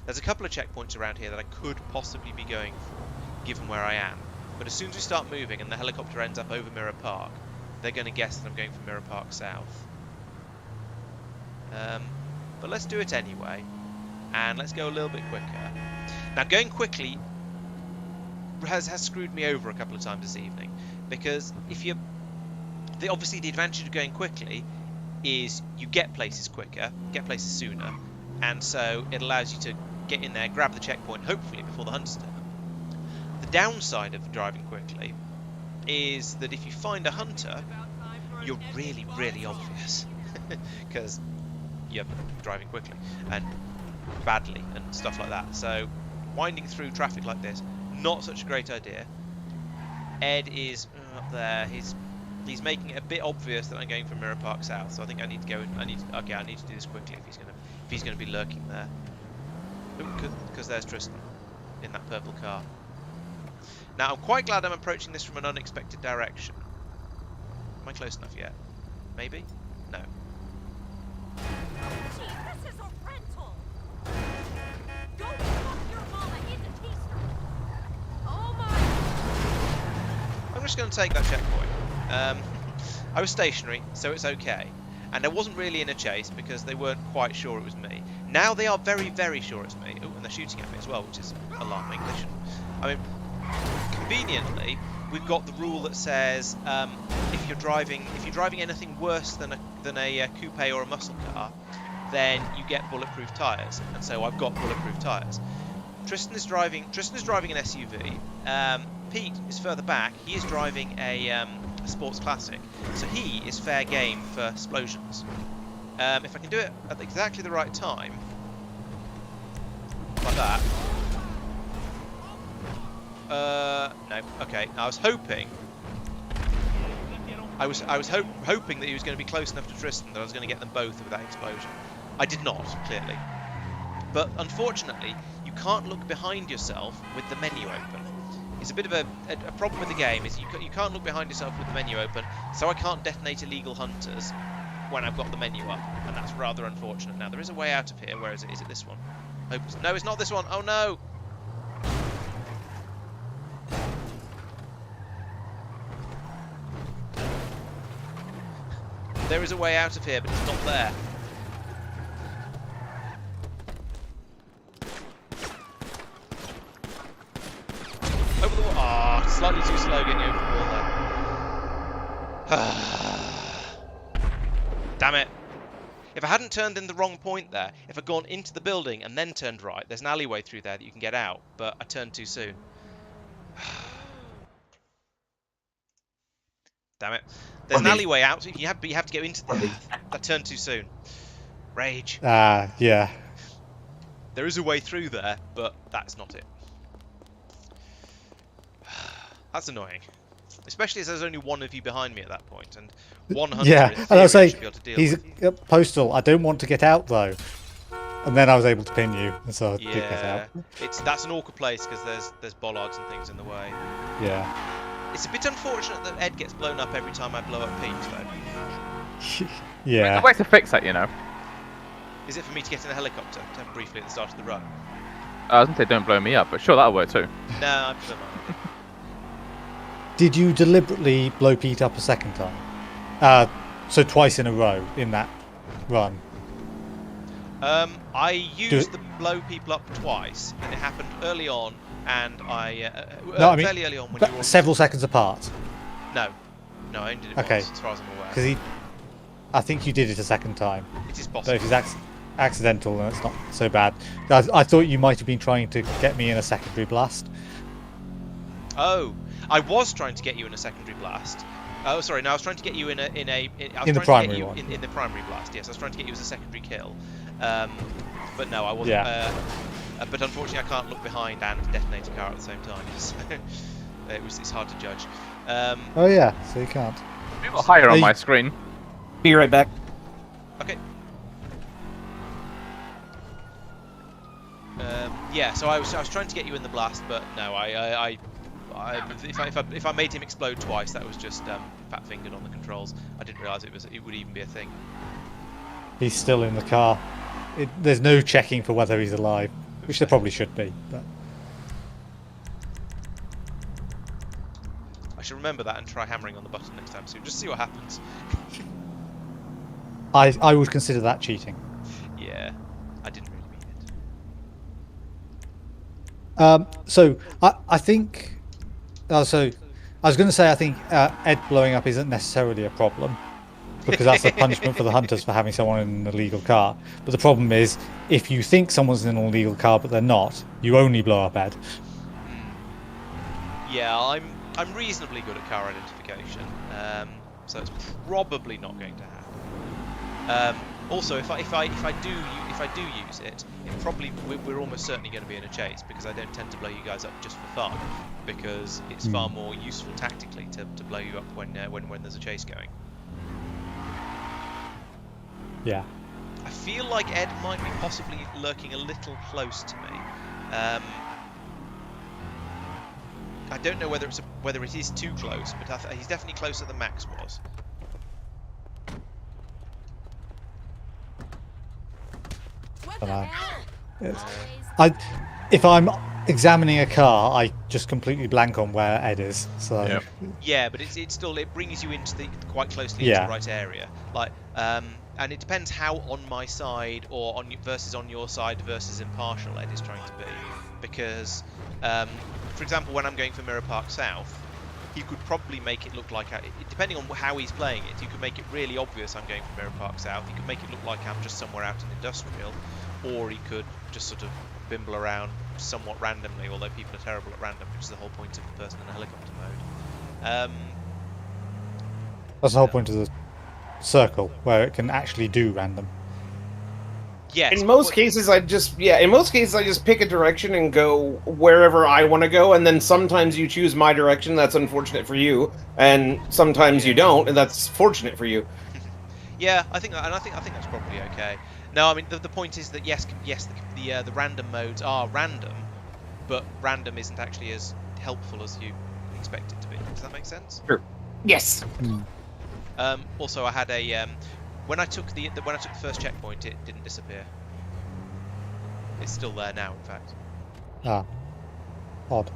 there's a couple of checkpoints around here that I could possibly be going for, given where I am. But as soon as we start moving and the helicopter ends up over Mirror Park, they're going to guess that I'm going for Mirror Park South. But let's do it anyway, and let's go a little bit quicker. Now, going quickly has screwed me over a couple of times this evening, because obviously the advantage of going quickly is you get places quicker, get places sooner, and so it allows you to get in there, grab the checkpoint, hopefully before the hunters turn up. The downside of driving quickly is that if you find a hunter, you're really, really obvious, because you're driving quickly and badly and stuff like that. So winding through traffic like this, not such a great idea. Ed is up there. He's making it a bit obvious that I'm going from Mirror Park South. So I think I need to go. I need to do this quickly if he's gonna be lurking there. Because there's Tristan in that purple car. Now I'm quite glad I'm approaching this from an unexpected direction. Am I close enough yet? Maybe? No.
Gee, this is a rental. Go fuck your mama in the keister. Oh my.
I'm just going to take that checkpoint. I was stationary, so it's okay. And I wasn't really in a chase because they weren't quite sure it was me. Now they are very, very sure it's me. Oh, and they're shooting at me as well, which is alarming. I mean, conveniently, we've got the rule that says if you're driving anything worse than a coupe or a muscle car, then you get bulletproof tyres. And so I've got bulletproof tyres. Tristan is driving an SUV. Pete is further back. He is driving a sports classic, so he is fair game for explosions. If I can do it at exactly the right time, like that. No. Okay. I was hoping. I was hoping that he was going to be close enough to Tristan that I was going to get them both with that explosion. I did not, clearly. But unfortunately, you can't look behind yourself with the menu open. It's a bit of a problem with the game, is you can't look behind yourself with the menu open, so I can't detonate illegal hunters when I've got the menu up, and that's rather unfortunate. Now, there is a way out of here. Where is it? Is it this one? No, it's not this one. Oh, no! There is a way out of here, but it's not there. Over the wall. Ah, slightly too slow getting over the wall there. Damn it. If I hadn't turned in the wrong point there, if I'd gone into the building and then turned right, there's an alleyway through there that you can get out, but I turned too soon. Damn it. There's an alleyway out, but you have to go into the... I turned too soon. Rage.
Yeah.
There is a way through there, but that's not it. That's annoying. Especially as there's only one of you behind me at that point, and one hunter in
And I
theory
was saying,
should be able to deal
he's
with.
postal. I don't want to get out though. And then I was able to pin you, and so I did get out.
That's an awkward place because there's bollards and things in the way.
Yeah.
It's a bit unfortunate that Ed gets blown up every time I blow up Pete, though.
Yeah.
The way to fix that, you know.
Is it for me to get in a helicopter briefly at the start of the run?
I was going to say don't blow me up, but sure, that'll work too.
No, I prefer mine.
Did you deliberately blow Pete up a second time? So twice in a row in that run?
I used the blow people up twice, and it happened early on, and fairly early on when you were
several seconds apart.
No, I only did it
Okay.
once, as far as I'm aware.
Because I think you did it a second time.
It is
So
possible.
if it's accidental, then it's not so bad. I thought you might have been trying to get me in a secondary blast.
Oh, I was trying to get you in a secondary blast. Oh, sorry. No, I was trying to get you in the
primary one.
In the primary blast. Yes, I was trying to get you as a secondary kill. But no, I wasn't.
Yeah.
But unfortunately, I can't look behind and detonate a car at the same time. So it's hard to judge.
Oh yeah, so you can't.
A little higher on my screen.
Be right back.
Okay. Yeah, so I was trying to get you in the blast, but no, if I made him explode twice, that was just fat fingered on the controls. I didn't realise it would even be a thing.
He's still in the car. There's no checking for whether he's alive, which there probably should be. But
I should remember that and try hammering on the button next time soon. Just see what happens.
I would consider that cheating.
Yeah, I didn't really mean it.
So I think. So I was going to say I think Ed blowing up isn't necessarily a problem, because that's a punishment for the hunters for having someone in an illegal car. But the problem is, if you think someone's in an illegal car but they're not, you only blow up Ed.
Yeah, I'm reasonably good at car identification, so it's probably not going to happen. Also, if I do use it, we're almost certainly going to be in a chase, because I don't tend to blow you guys up just for fun, because it's far more useful tactically to blow you up when there's a chase going.
Yeah.
I feel like Ed might be possibly lurking a little close to me. I don't know whether it is too close, but he's definitely closer than Max was.
What
Dunno.
the hell?
If I'm examining a car, I just completely blank on where Ed is. So
Yep.
Yeah, but it still brings you into quite closely
Yeah.
into the right area. Like, and it depends how on my side or versus on your side versus impartial Ed is trying to be. Because, for example, when I'm going for Mirror Park South, you could probably make it look like, depending on how he's playing it, you could make it really obvious I'm going from Mirror Park South. You could make it look like I'm just somewhere out in Industrial, or he could just sort of bimble around somewhat randomly, although people are terrible at random, which is the whole point of the person in a helicopter mode.
That's the whole point of the circle, where it can actually do random.
Yes.
In most cases, I just pick a direction and go wherever I want to go, and then sometimes you choose my direction. That's unfortunate for you, and sometimes you don't, and that's fortunate for you.
Yeah, I think that's probably okay. No, I mean the point is that yes, the random modes are random, but random isn't actually as helpful as you expect it to be. Does that make sense?
Sure. Yes.
Also, I had a when I took the first checkpoint, it didn't disappear. It's still there now, in fact.
Ah, odd.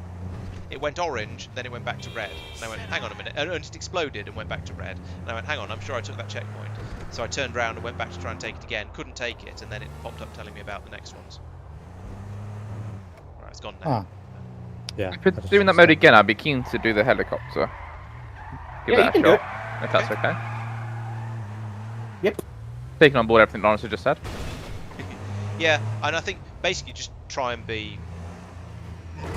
It went orange, then it went back to red. And I went, hang on a minute. And it exploded and went back to red. And I went, hang on, I'm sure I took that checkpoint. So I turned around and went back to try and take it again. Couldn't take it, and then it popped up telling me about the next ones. Right, it's gone now.
Ah, yeah.
If it's doing that mode again, I'd be keen to do the helicopter. Give
Yeah, you
that a
can do
shot, if that's okay.
Yep.
Taking on board everything Laurence has just said.
Yeah, and I think basically just try and be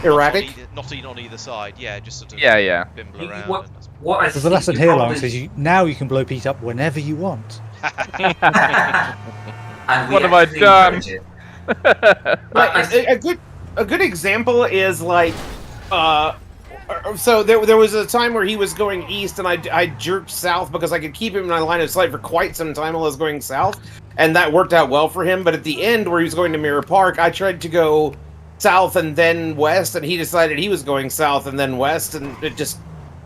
Erratic.
not on either side. Yeah, just sort of
Yeah.
bimble
You-
around.
what-
and that's-
What I
There's a
think
lesson
you
here,
probably-
Laurence, is now you can blow Pete up whenever you want.
and we
What have I
actually
done?
encourage it.
Like,
I think-
a good example is like, so there was a time where he was going east, and I jerked south because I could keep him in my line of sight for quite some time while I was going south, and that worked out well for him. But at the end, where he was going to Mirror Park, I tried to go south and then west, and he decided he was going south and then west, and it just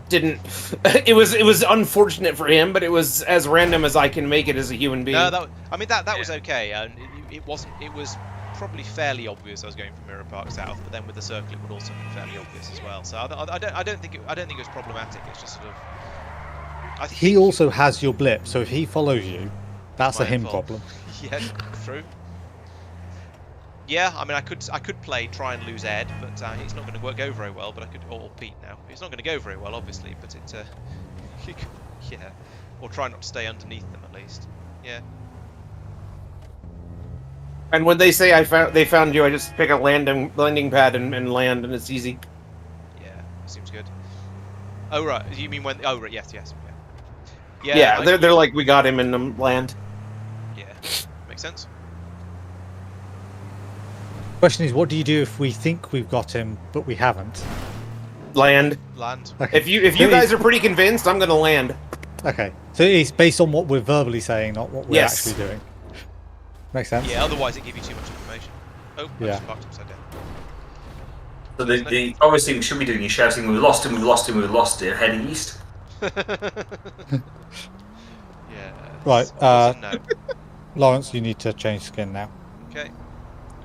didn't. It was unfortunate for him, but it was as random as I can make it as a human being.
No, that was okay, and it wasn't. It was probably fairly obvious I was going from Mirror Park South, but then with the circle it would also be fairly obvious as well. So I don't think it was problematic. It's just sort of. I think
He also has your blip, so if he follows you, that's a
My
him
fault.
problem.
Yeah, true. Yeah, I mean, I could try and lose Ed, but it's not going to go very well. But I could, or Pete now. It's not going to go very well, obviously. But it, yeah, or try not to stay underneath them at least. Yeah.
And when they say they found you, I just pick a landing pad and land, and it's easy.
Yeah, seems good. Oh right, you mean when? Oh right, yes, yeah.
Yeah, they're like, we got him in the land.
Yeah, makes sense.
Question is, what do you do if we think we've got him, but we haven't?
Land.
Land.
Okay.
If you guys are pretty convinced, I'm gonna land.
Okay, so it's based on what we're verbally saying, not what we're
Yes.
actually doing. Makes sense.
Yeah, otherwise it gives you too much information. Oh, I
Yeah.
just parked upside down.
So the obvious thing we should be doing is shouting, "We've lost him! We've lost him! We've lost him!" Heading east.
Yeah.
Right,
No.
Laurence, you need to change skin now.
Okay.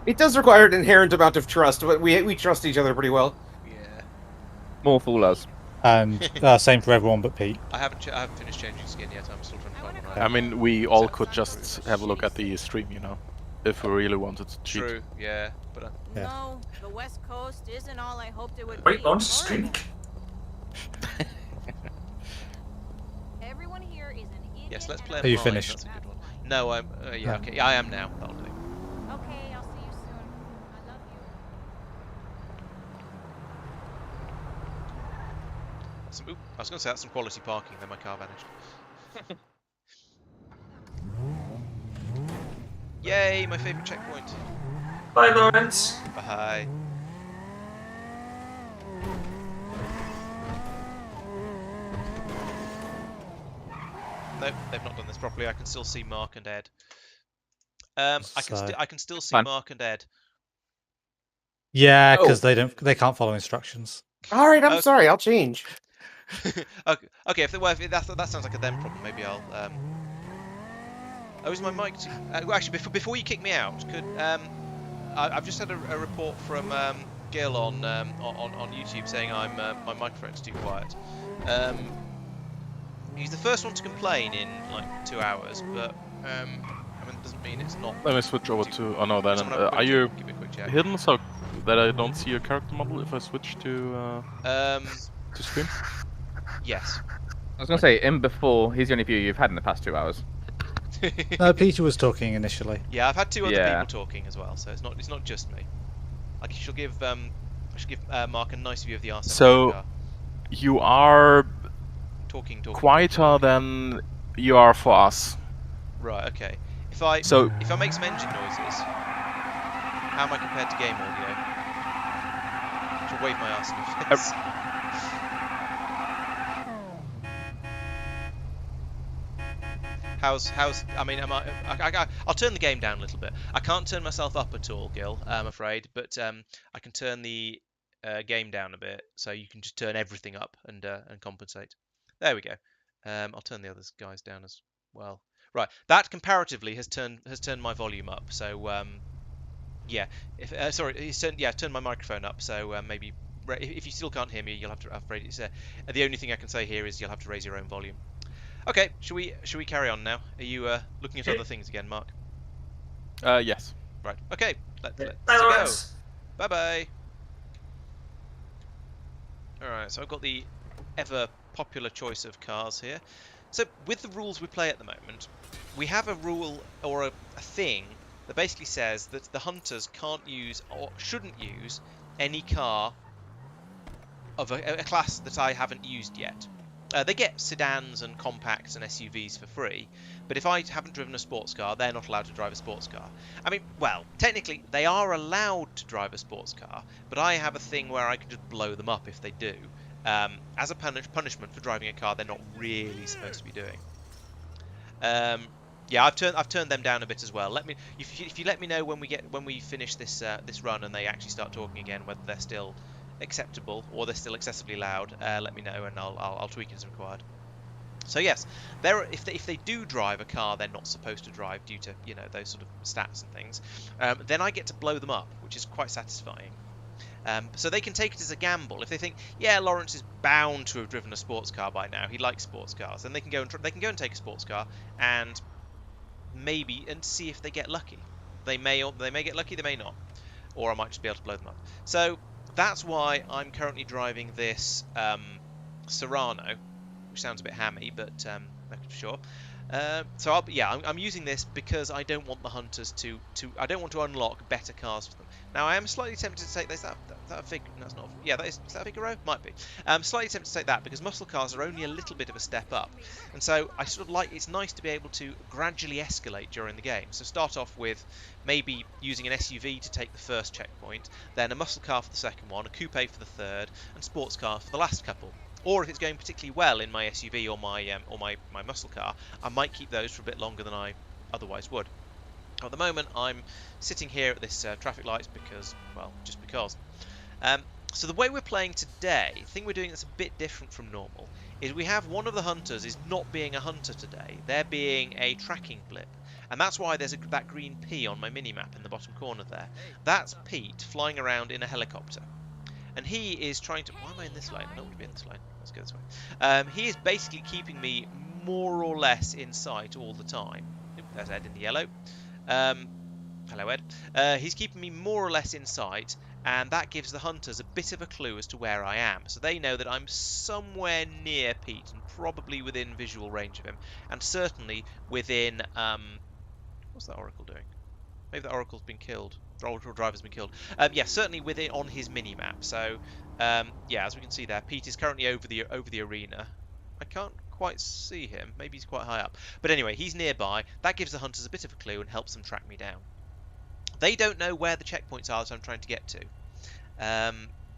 It does require an inherent amount of trust, but we trust each other pretty well.
Yeah.
More fool us.
And same for everyone but Pete.
I haven't finished changing skin yet. I'm still trying to find one.
I mean, we all could just have a look at the stream, you know, if we really wanted to cheat.
True. Yeah. But
Yeah.
No, the West Coast isn't all I hoped it would
Wait,
be.
on streak.
Everyone here is an idiot.
yes, let's
and
play.
a
Are you
mine,
finished?
That's a good one. No, I'm. Yeah.
No.
Okay. Yeah, I am now. That'll do.
Okay, I'll see you soon. I love you.
Ooh, I was going to say that's some quality parking. Then my car vanished. Yay! My favourite checkpoint.
Bye, Laurence.
Bye. Nope, they've not done this properly. I can still see Mark and Ed. I can still see
Fine.
Mark and Ed.
Yeah,
Oh.
because they can't follow instructions.
All right, I'm
Okay.
sorry. I'll change.
Okay, if that sounds like a them problem, maybe I'll. Oh, is my mic? Well, actually, before you kick me out, could I've just had a report from Gil on YouTube saying my microphone's too quiet. He's the first one to complain in like 2 hours, but I mean, it doesn't mean it's not.
Let me switch over to. Oh no, then
Someone have a
are
quick
you
check, give me a quick check.
hidden so that I don't see your character model if I switch to stream?
Yes.
I was gonna say, in before, he's the only view you've had in the past 2 hours.
No, Peter was talking initially.
Yeah, I've had 2 other
Yeah.
people talking as well, so it's not just me. I should give Mark a nice view of the R7
So
car.
you are
Talking.
quieter than you are for us.
Right. Okay. If I
So
make some engine noises, how am I compared to game audio? Should wave my arse in your face. How's I mean, I'll turn the game down a little bit. I can't turn myself up at all, Gil, I'm afraid, but I can turn the game down a bit, so you can just turn everything up and compensate. There we go. I'll turn the others guys down as well. Right, that comparatively has turned my volume up. So yeah, if sorry, it's turned my microphone up. So maybe if you still can't hear me, you'll have to upgrade it. The only thing I can say here is you'll have to raise your own volume. Okay, should we carry on now? Are you looking at other things again, Mark?
yes.
Right. Okay. Let's
Bye,
go.
Laurence.
Bye bye. All right. So I've got the ever popular choice of cars here. So with the rules we play at the moment, we have a rule or a thing that basically says that the hunters can't use or shouldn't use any car of a class that I haven't used yet. They get sedans and compacts and SUVs for free, but if I haven't driven a sports car, they're not allowed to drive a sports car. I mean, well, technically they are allowed to drive a sports car, but I have a thing where I can just blow them up if they do, as a punishment for driving a car they're not really supposed to be doing. Yeah, I've turned them down a bit as well. Let me if you let me know when we finish this this run and they actually start talking again, whether they're still acceptable or they're still excessively loud. Let me know and I'll tweak it as required. So yes, if they do drive a car they're not supposed to drive due to those sort of stats and things, then I get to blow them up, which is quite satisfying. So they can take it as a gamble. If they think, yeah, Laurence is bound to have driven a sports car by now, he likes sports cars, then they can go and take a sports car and see if they get lucky. They may get lucky, they may not, or I might just be able to blow them up. So that's why I'm currently driving this Serrano, which sounds a bit hammy, but for sure. So I'm using this because I don't want the hunters to I don't want to unlock better cars for them. Now I am slightly tempted to take this. That fig? That's not. Yeah, is that a Figaro? Might be. Slightly tempted to take that because muscle cars are only a little bit of a step up, and so I sort of like. It's nice to be able to gradually escalate during the game. So start off with maybe using an SUV to take the first checkpoint, then a muscle car for the second one, a coupe for the third, and sports car for the last couple. Or if it's going particularly well in my SUV or my muscle car, I might keep those for a bit longer than I otherwise would. At the moment, I'm sitting here at this traffic lights because, well, just because. So the way we're playing today, the thing we're doing that's a bit different from normal, is we have one of the hunters is not being a hunter today. They're being a tracking blip. And that's why there's that green P on my mini-map in the bottom corner there. That's Pete flying around in a helicopter. And he is trying to... Why am I in this lane? I don't want to be in this lane. Let's go this way. He is basically keeping me more or less in sight all the time. Oop, there's Ed in the yellow. Hello, Ed. He's keeping me more or less in sight, and that gives the hunters a bit of a clue as to where I am. So they know that I'm somewhere near Pete and probably within visual range of him. And certainly within... what's that Oracle doing? Maybe the Oracle's been killed. The Oracle driver's been killed. Yeah, certainly within on his mini-map. So, yeah, as we can see there, Pete is currently over the arena. I can't quite see him. Maybe he's quite high up. But anyway, he's nearby. That gives the hunters a bit of a clue and helps them track me down. They don't know where the checkpoints are that I'm trying to get to,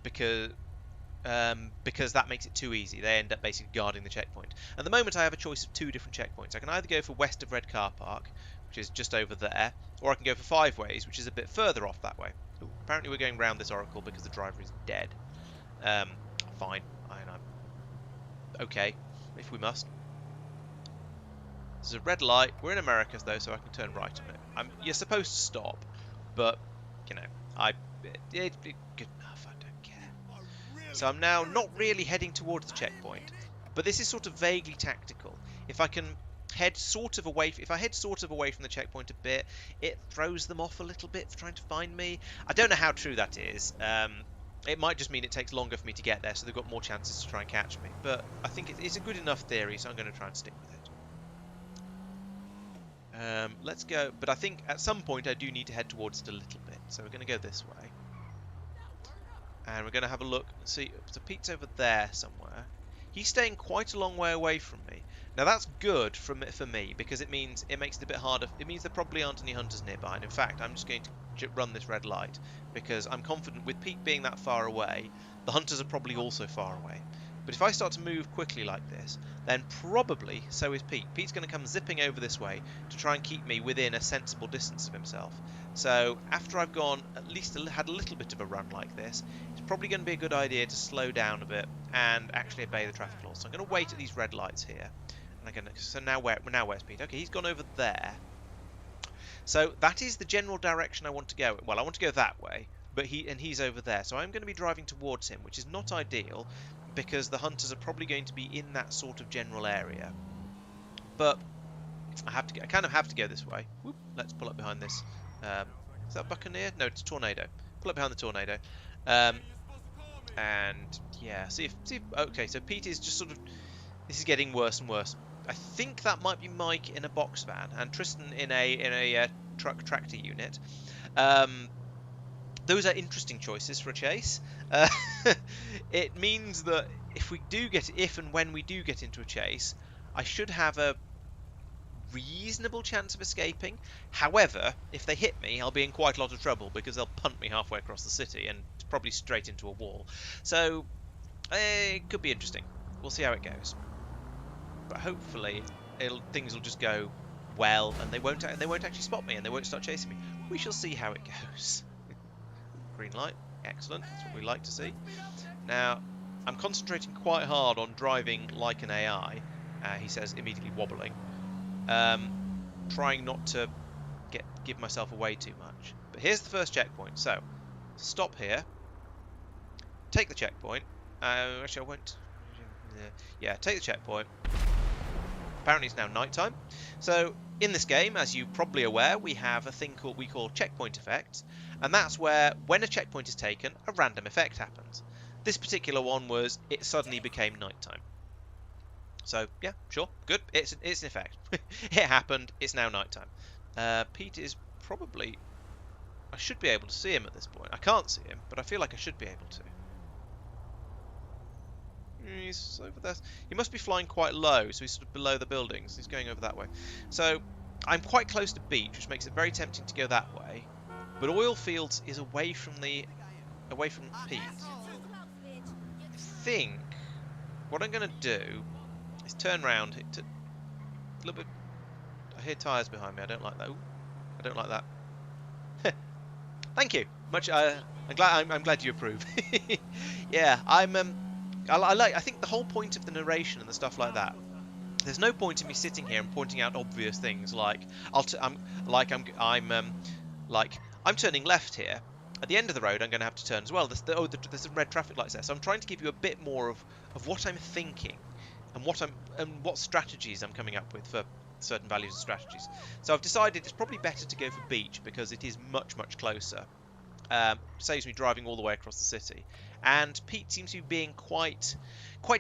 because that makes it too easy. They end up basically guarding the checkpoint. At the moment, I have a choice of 2 different checkpoints. I can either go for west of Red Car Park, which is just over there, or I can go for 5 Ways, which is a bit further off that way. Ooh, apparently we're going round this Oracle because the driver is dead. Fine. I'm okay, if we must. There's a red light. We're in America, though, so I can turn right on it. You're supposed to stop, but, you know, it's good enough. I don't care. So I'm now not really heading towards the checkpoint, but this is sort of vaguely tactical. If I can... if I head sort of away from the checkpoint a bit, it throws them off a little bit for trying to find me. I don't know how true that is. It might just mean it takes longer for me to get there, so they've got more chances to try and catch me. But I think it's a good enough theory, so I'm going to try and stick with it. Let's go. But I think at some point I do need to head towards it a little bit. So we're going to go this way. And we're going to have a look. See, so Pete's over there somewhere. He's staying quite a long way away from me. Now that's good for me because it makes it a bit harder. It means there probably aren't any hunters nearby. And in fact, I'm just going to run this red light because I'm confident with Pete being that far away, the hunters are probably also far away. But if I start to move quickly like this, then probably so is Pete. Pete's going to come zipping over this way to try and keep me within a sensible distance of himself. So after I've gone, at least had a little bit of a run like this, it's probably going to be a good idea to slow down a bit and actually obey the traffic laws. So I'm going to wait at these red lights here. And I'm going to, so now where's Pete? Okay, he's gone over there. So that is the general direction I want to go. Well, I want to go that way, but he's over there. So I'm going to be driving towards him, which is not ideal because the hunters are probably going to be in that sort of general area. But I kind of have to go this way. Whoop, let's pull up behind this. Is that Buccaneer? No, it's Tornado. Pull up behind the Tornado. And yeah, see if okay, so Pete is just sort of, this is getting worse and worse. I think that might be Mike in a box van and Tristan in a truck tractor unit. Those are interesting choices for a chase. It means that if and when we do get into a chase, I should have a reasonable chance of escaping. However, if they hit me, I'll be in quite a lot of trouble because they'll punt me halfway across the city and probably straight into a wall. So it could be interesting. We'll see how it goes. But hopefully things will just go well and they won't actually spot me and they won't start chasing me. We shall see how it goes. Green light, excellent. That's what we like to see. Now, I'm concentrating quite hard on driving like an AI. He says, immediately wobbling. Trying not to give myself away too much. But here's the first checkpoint. So, stop here. Take the checkpoint. Actually, I won't. Yeah, take the checkpoint. Apparently it's now nighttime. So in this game, as you're probably aware, we have a thing we call checkpoint effects, and that's where when a checkpoint is taken, a random effect happens. This particular one was it suddenly became nighttime. So yeah, sure, good. It's an effect. It happened. It's now nighttime. Pete is probably. I should be able to see him at this point. I can't see him, but I feel like I should be able to. He's over there. He must be flying quite low, so he's sort of below the buildings. He's going over that way. So I'm quite close to beach, which makes it very tempting to go that way. But oil fields is away from Pete. I think what I'm going to do is turn around. A little bit. I hear tyres behind me. I don't like that. Ooh, I don't like that. Thank you. Much. I'm glad you approve. Yeah, I think the whole point of the narration and the stuff like that. There's no point in me sitting here and pointing out obvious things like I'm turning left here. At the end of the road, I'm going to have to turn as well. There's some red traffic lights there, so I'm trying to give you a bit more of what I'm thinking and what strategies I'm coming up with for certain values and strategies. So I've decided it's probably better to go for beach because it is much closer. Saves me driving all the way across the city. And Pete seems to be being quite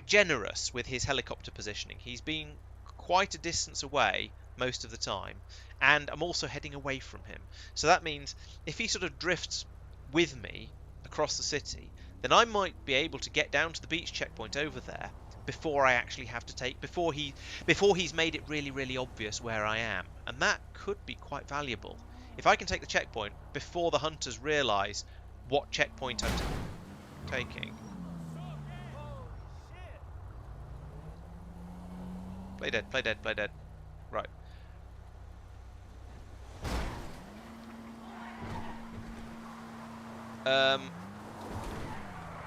generous with his helicopter positioning. He's been quite a distance away most of the time, and I'm also heading away from him. So that means if he sort of drifts with me across the city, then I might be able to get down to the beach checkpoint over there before I actually have to before he's made it really obvious where I am, and that could be quite valuable. If I can take the checkpoint before the hunters realise what checkpoint I'm taking. Play dead. Right.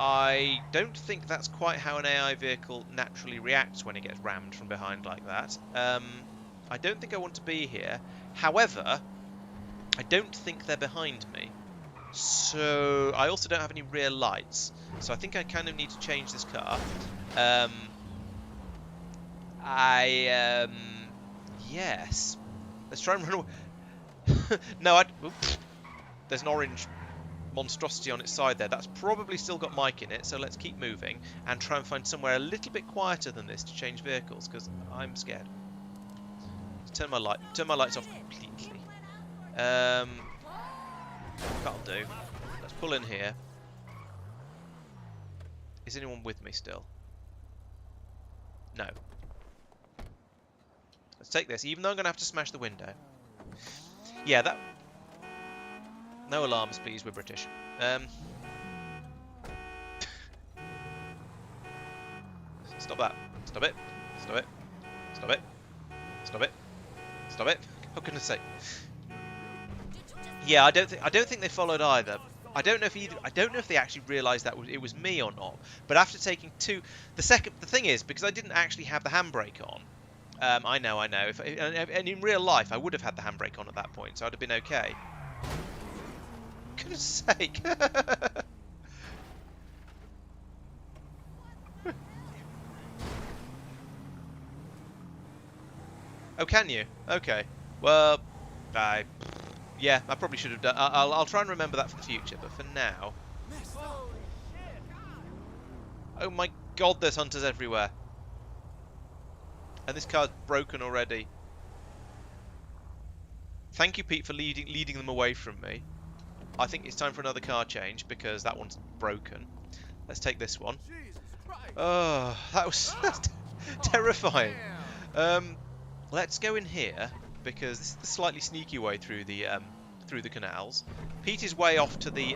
I don't think that's quite how an AI vehicle naturally reacts when it gets rammed from behind like that. I don't think I want to be here. However, I don't think they're behind me. So I also don't have any rear lights. So I think I kind of need to change this car. Yes. Let's try and run away. No, there's an orange monstrosity on its side there. That's probably still got Mike in it, so let's keep moving and try and find somewhere a little bit quieter than this to change vehicles, because I'm scared. Turn my lights off completely. That'll do. Let's pull in here. Is anyone with me still? No. Let's take this, even though I'm going to have to smash the window. Yeah, that... No alarms, please, we're British. Stop that. Stop it. Stop it. Stop it. Stop it. Stop it. For goodness sake. Yeah, I don't think they followed either. I don't know if they actually realised that it was me or not. But after taking two, the thing is, because I didn't actually have the handbrake on. I know. And in real life, I would have had the handbrake on at that point, so I'd have been okay. Goodness sake. Oh, can you? Okay. Well, yeah, I probably should have done. I'll try and remember that for the future. But for now, oh my God, there's hunters everywhere, and this car's broken already. Thank you, Pete, for leading them away from me. I think it's time for another car change because that one's broken. Let's take this one. Oh, that was terrifying. Let's go in here because this is the slightly sneaky way through the canals. Pete is way off to the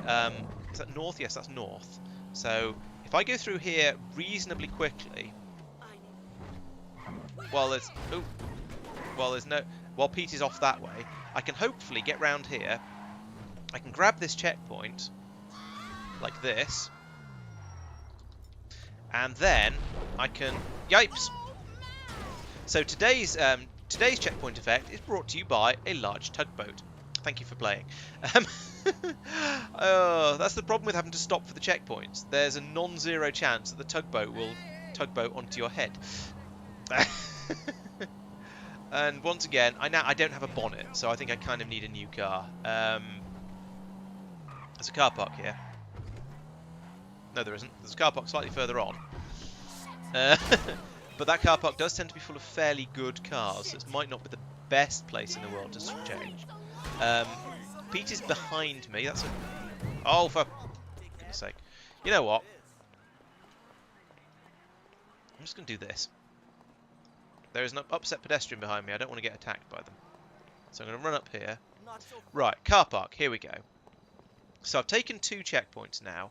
is that north? Yes, that's north. So if I go through here reasonably quickly, while Pete is off that way, I can hopefully get round here. I can grab this checkpoint like this, and then I can yipes. So today's checkpoint effect is brought to you by a large tugboat. Thank you for playing. Oh, that's the problem with having to stop for the checkpoints. There's a non-zero chance that the tugboat will tugboat onto your head. And once again, I don't have a bonnet, so I think I kind of need a new car. There's a car park here. No, there isn't. There's a car park slightly further on. But that car park does tend to be full of fairly good cars, so it might not be the best place in the world to change. Pete is behind me. That's a... Oh, for goodness sake. You know what? I'm just going to do this. There is an upset pedestrian behind me. I don't want to get attacked by them. So I'm going to run up here. Right, car park. Here we go. So I've taken 2 checkpoints now.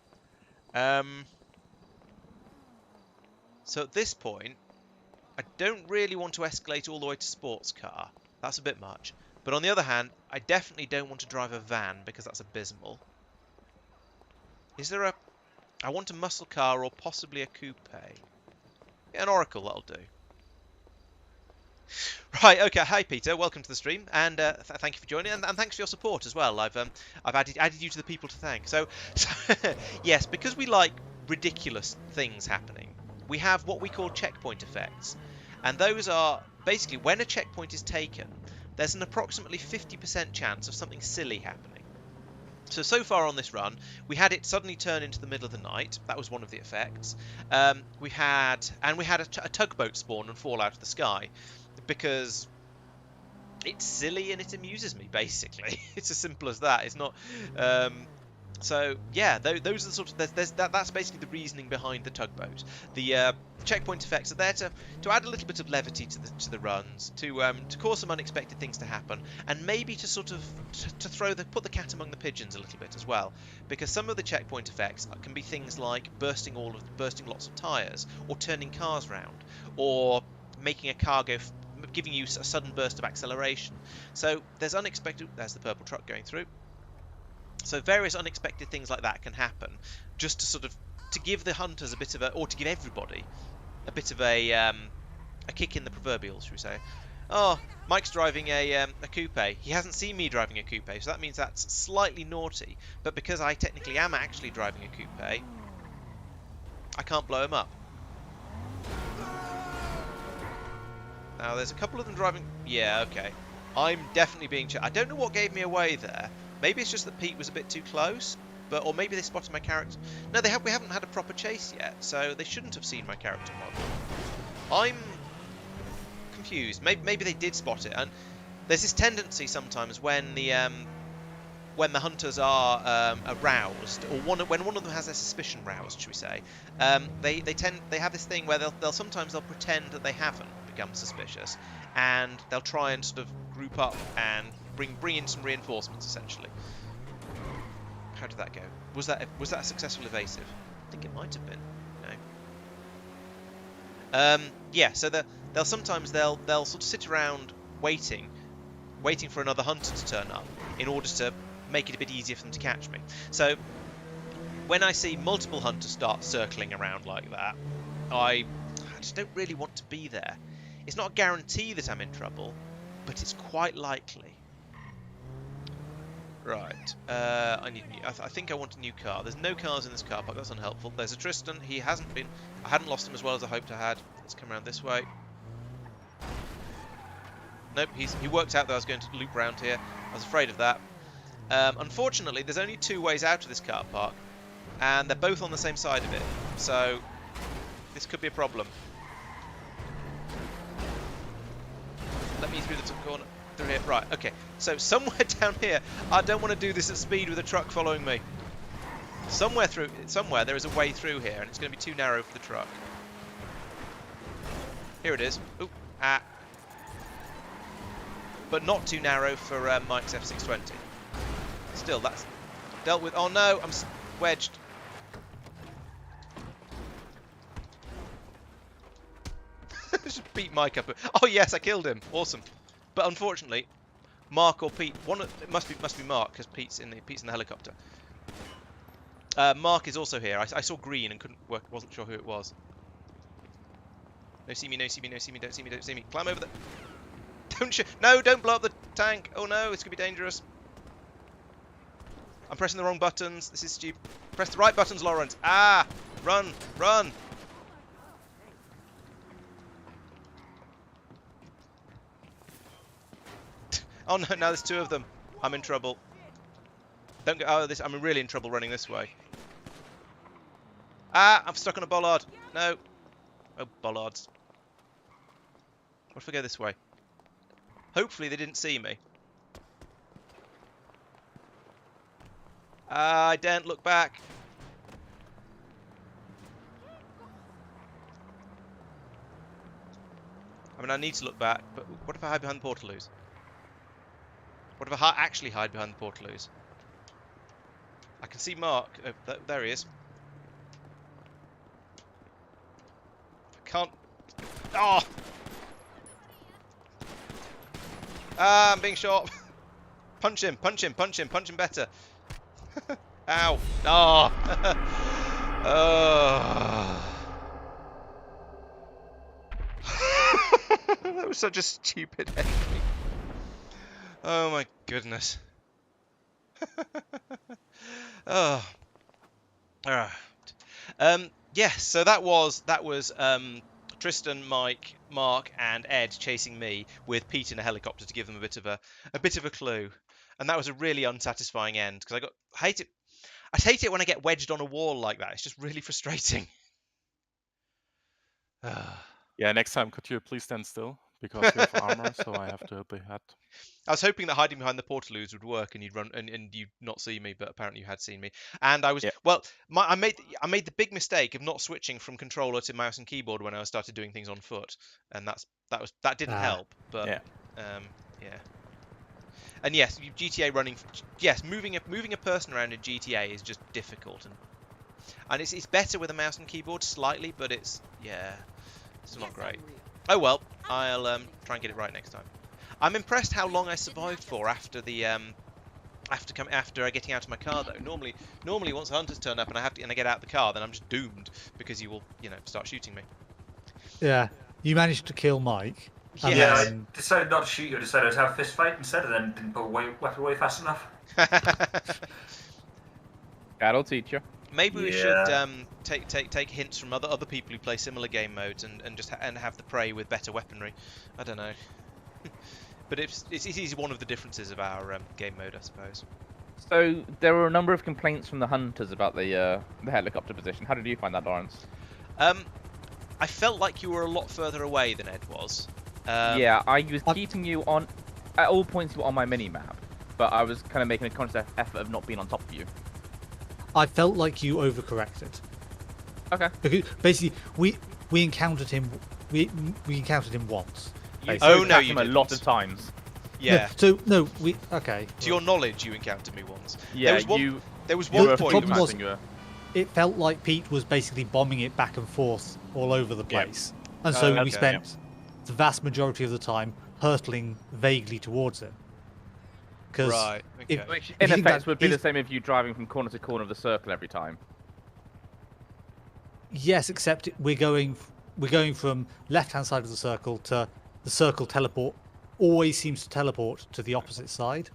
So at this point, I don't really want to escalate all the way to sports car. That's a bit much. But on the other hand, I definitely don't want to drive a van because that's abysmal. Is there a... I want a muscle car or possibly a coupe. Yeah, an Oracle, that'll do. Right, okay. Hi, Peter. Welcome to the stream, and thank you for joining, and thanks for your support as well. I've added you to the people to thank. So yes, because we like ridiculous things happening, we have what we call checkpoint effects, and those are basically when a checkpoint is taken, there's an approximately 50% chance of something silly happening. So far on this run, we had it suddenly turn into the middle of the night. That was one of the effects. We had a tugboat spawn and fall out of the sky. Because it's silly and it amuses me, basically. It's as simple as that. It's not. So yeah, those are the sort of that's basically the reasoning behind the tugboat. The checkpoint effects are there to add a little bit of levity to the runs, to cause some unexpected things to happen, and maybe to sort of put the cat among the pigeons a little bit as well. Because some of the checkpoint effects can be things like bursting lots of tires, or turning cars round, or making a car go. Giving you a sudden burst of acceleration. So there's unexpected... There's the purple truck going through. So various unexpected things like that can happen, just to sort of... to give the hunters a bit of a... or to give everybody a bit of a kick in the proverbials, should we say. Oh, Mike's driving a coupe. He hasn't seen me driving a coupe, so that means that's slightly naughty. But because I technically am actually driving a coupe, I can't blow him up. Now, there's a couple of them driving... Yeah, okay. I'm definitely being... I don't know what gave me away there. Maybe it's just that Pete was a bit too close. but or maybe they spotted my character. No, we haven't had a proper chase yet, so they shouldn't have seen my character model. I'm confused. Maybe they did spot it, and there's this tendency sometimes when the hunters are aroused, or when one of them has their suspicion roused, should we say, they have this thing where they'll sometimes pretend that they haven't become suspicious, and they'll try and sort of group up and bring in some reinforcements essentially. How did that go? Was that a successful evasive? I think it might have been. No. Yeah. So they'll sometimes sort of sit around waiting for another hunter to turn up in order to make it a bit easier for them to catch me. So when I see multiple hunters start circling around like that, I just don't really want to be there. It's not a guarantee that I'm in trouble, but it's quite likely. Right. I think I want a new car. There's no cars in this car park. That's unhelpful. There's a Tristan. He hasn't been. I hadn't lost him as well as I hoped I had. Let's come around this way. Nope. He worked out that I was going to loop round here. I was afraid of that. Unfortunately, there's only 2 ways out of this car park, and they're both on the same side of it. So this could be a problem. Let me through the top corner. Through here. Right, okay. So somewhere down here, I don't want to do this at speed with a truck following me. Somewhere there is a way through here, and it's going to be too narrow for the truck. Here it is. Ooh, but not too narrow for Mike's F620. Still, that's dealt with. Oh no, I'm wedged. Just beat Mike up. Oh yes, I killed him. Awesome. But unfortunately, Mark or Pete, it must be Mark because Pete's in the helicopter. Mark is also here. I saw green and wasn't sure who it was. No see me, no see me, no see me, don't see me, don't see me. Climb over the. Don't blow up the tank. Oh no, it's gonna be dangerous. I'm pressing the wrong buttons. This is stupid. Press the right buttons, Laurence. Ah! Run! Run! Oh no, now there's 2 of them. I'm in trouble. Don't go. Oh, I'm really in trouble running this way. Ah! I'm stuck on a bollard. No. Oh, bollards. What if I go this way? Hopefully they didn't see me. I daren't look back. I mean, I need to look back, but what if I hide behind the portaloos? What if I actually hide behind the portaloos? I can see Mark. Oh, there he is. I can't. Oh! Ah, I'm being shot. Punch him, punch him, punch him, punch him better. Ow. Oh. That was such a stupid ending. Oh my goodness. Oh. Yeah, so that was Tristan, Mike, Mark, and Ed chasing me with Pete in a helicopter to give them a bit of a clue, and that was a really unsatisfying end because I hate it when I get wedged on a wall like that. It's just really frustrating.
Yeah, next time could you please stand still because you have armor, so I have to hit the head.
I was hoping that hiding behind the portaloos would work and you'd run and you'd not see me, but apparently you had seen me. And I was I made the big mistake of not switching from controller to mouse and keyboard when I started doing things on foot, and that didn't help. But yeah. And yes, GTA running. Yes, moving a person around in GTA is just difficult, and it's better with a mouse and keyboard slightly, but it's not great. Oh well, I'll try and get it right next time. I'm impressed how long I survived for after getting out of my car though. Normally once the hunters turn up and I get out of the car, then I'm just doomed because you will start shooting me.
Yeah, you managed to kill Mike.
Yeah, I decided not to shoot you. I decided to have a fist fight instead, and then didn't put a weapon away fast enough.
That'll teach you.
Maybe we should take hints from other people who play similar game modes and have the prey with better weaponry. I don't know, but it's one of the differences of our game mode, I suppose.
So there were a number of complaints from the hunters about the helicopter position. How did you find that, Laurence?
I felt like you were a lot further away than Ed was.
Yeah, I was keeping you on. At all points, you were on my mini map, but I was kind of making a conscious effort of not being on top of you.
I felt like you overcorrected.
Okay.
Because basically, we encountered him. We encountered him once.
Oh no,
you
you
him a lot
didn't.
of times.
Yeah.
Okay.
To your knowledge, you encountered me once.
Yeah,
There was
You
one
were
point.
problem was-
you were-
It felt like Pete was basically bombing it back and forth all over the
Yeah.
place, and so
Okay.
we spent the vast majority of the time hurtling vaguely towards it. Because
Right. Okay.
Which,
if
in
you think
effect,
that
would be the
he's-
same if you driving from corner to corner of the circle every time.
yes, except we're going from left hand side of the circle to the circle teleport. Always seems to teleport to the opposite side.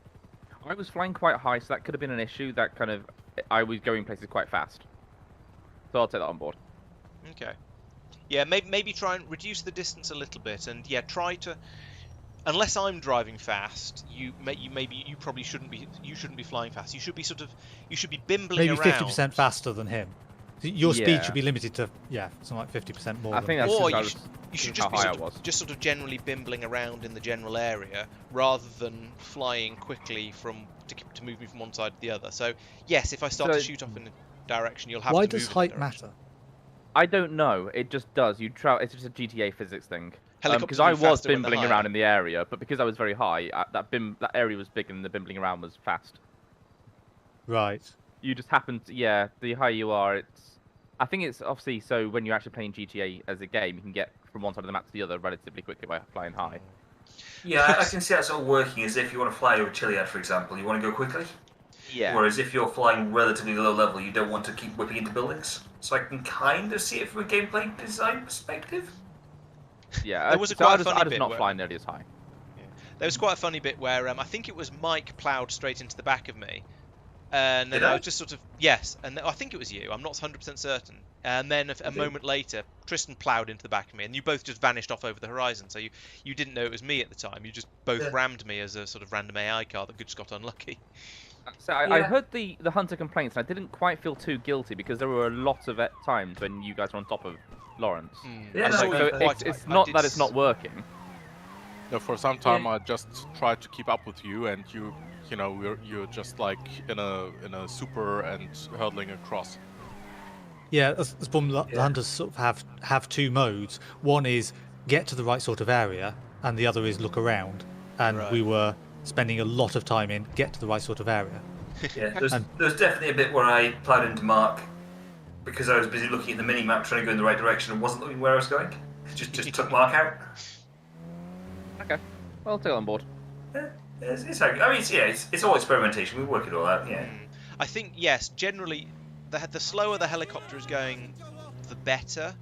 I was flying quite high, so that could have been an issue. That kind of, I was going places quite fast. So I'll take that on board.
Okay. Yeah, maybe try and reduce the distance a little bit, and yeah, try to. Unless I'm driving fast, you probably shouldn't be. You shouldn't be flying fast. You should be bimbling
Maybe
around.
50% faster than him. Your
Yeah.
speed should be limited to something like 50% more.
I
than
think
him.
that's
Or
just
you should
how
just be
high I was.
just sort of generally bimbling around in the general area rather than flying quickly to move me from one side to the other. So yes, if I start
So-
to shoot off in a direction, you'll have
Why
to
does
move in
height
that direction.
matter?
I don't know. It just does. You travel. It's just a GTA physics thing.
Helicopters
Because I
move
was
faster when they're
bimbling
higher.
around in the area, but because I was very high, that area was big and the bimbling around was fast.
Right.
You just happen to, yeah. The higher you are, I think it's obviously so when you're actually playing GTA as a game, you can get from one side of the map to the other relatively quickly by flying high.
Yeah, I can see that sort of working as if you want to fly over Chiliad, for example, you want to go quickly.
Yeah.
Whereas if you're flying relatively low level, you don't want to keep whipping into buildings. So I can kind of see it from a gameplay design perspective.
Yeah.
There was a
so
quite
I just,
funny
I just
bit
not
where-
flying nearly as high.
There was quite a funny bit where I think it was Mike ploughed straight into the back of me, and then
Did
I
I?
was just sort of yes, and I think it was you. I'm not 100% certain. And then a moment later, Tristan ploughed into the back of me, and you both just vanished off over the horizon. So you didn't know it was me at the time. You just both
Yeah.
rammed me as a sort of random AI car that just got unlucky.
So I
Yeah.
heard the hunter complaints, and I didn't quite feel too guilty because there were a lot of times when you guys were on top of Laurence.
Yeah,
I
no,
saw
so
you
So
quite-
it's
I
not
did
that it's not working.
Yeah, for some time I just tried to keep up with you, and you're just like in a super and hurtling across.
Yeah, that's the problem. The
Yeah.
hunters sort of have two modes. One is get to the right sort of area, and the other is look around. And
Right.
we were spending a lot of time in get to the right sort of area.
Yeah, there's
And-
definitely a bit where I ploughed into Mark because I was busy looking at the mini map trying to go in the right direction and wasn't looking where I was going. Just took Mark out.
Okay. Well, I'll take it on board.
Yeah, it's all experimentation. We work it all out. Yeah.
I think yes, generally, the slower the helicopter is going, the better.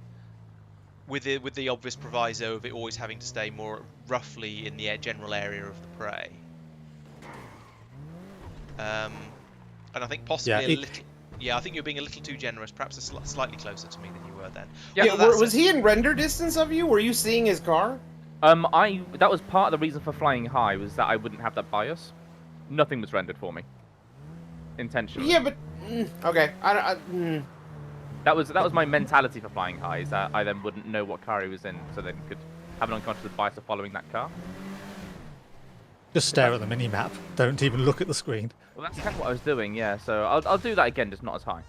With the obvious proviso of it always having to stay more roughly in the general area of the prey. And I think possibly
Yeah,
a
it-
little. Yeah, I think you're being a little too generous. Perhaps slightly closer to me than you were then.
Yeah,
Yeah,
Although that's
was he in render distance of you? Were you seeing his car?
that was part of the reason for flying high was that I wouldn't have that bias. Nothing was rendered for me. Intentionally.
Yeah, but okay.
That was my mentality for flying high, is that I then wouldn't know what car he was in, so then could have an unconscious bias of following that car.
Just stare at the mini map. Don't even look at the screen.
Well, that's kind of what I was doing, yeah. So I'll do that again, just not as high.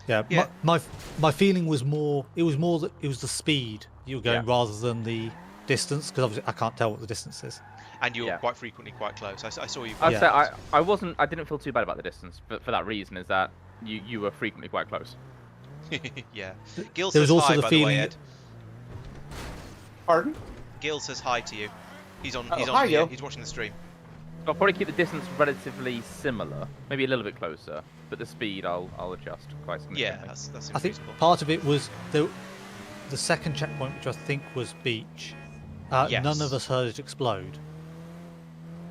Yeah,
Yeah.
My feeling was more. It was more that it was the speed you were going
Yeah.
rather than the distance, because obviously I can't tell what the distance is.
And you're
Yeah.
quite frequently quite close. I saw you.
I'd
Yeah.
say I didn't feel too bad about the distance, but for that reason is that you were frequently quite close.
Yeah. Gil
There
says
was also
hi,
the
by the way,
feeling
Ed.
Pardon?
Gil says hi to you. He's on.
Oh,
He's on.
hi, Gil.
He's watching the stream.
I'll probably keep the distance relatively similar, maybe a little bit closer, but the speed I'll adjust quite
Yeah,
significantly.
that's
I think
reasonable.
part of it was the second checkpoint, which I think was beach.
Yes.
None of us heard it explode.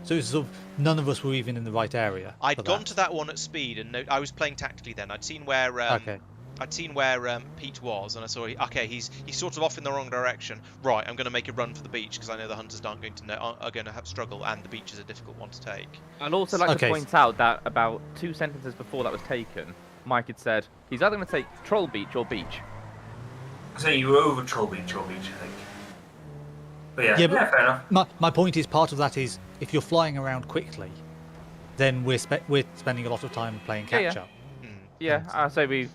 So it was sort of, none of us were even in the right area.
I'd
for
gone
that.
to that one at speed, and I was playing tactically then. I'd seen where
Okay.
I'd seen where Pete was, and I saw okay, he's sort of off in the wrong direction. Right, I'm going to make a run for the beach because I know the hunters aren't going to know, are going to have struggle, and the beach is a difficult one to take.
I'd also like
Okay.
to point out that about 2 sentences before that was taken, Mike had said he's either going to take Troll Beach or Beach.
So you were over Troll Beach, I think. But yeah,
Yeah, but-
fair enough.
My point is, part of that is if you're flying around quickly, then we're spending a lot of time playing
Yeah,
catch
yeah.
up.
Yeah, so we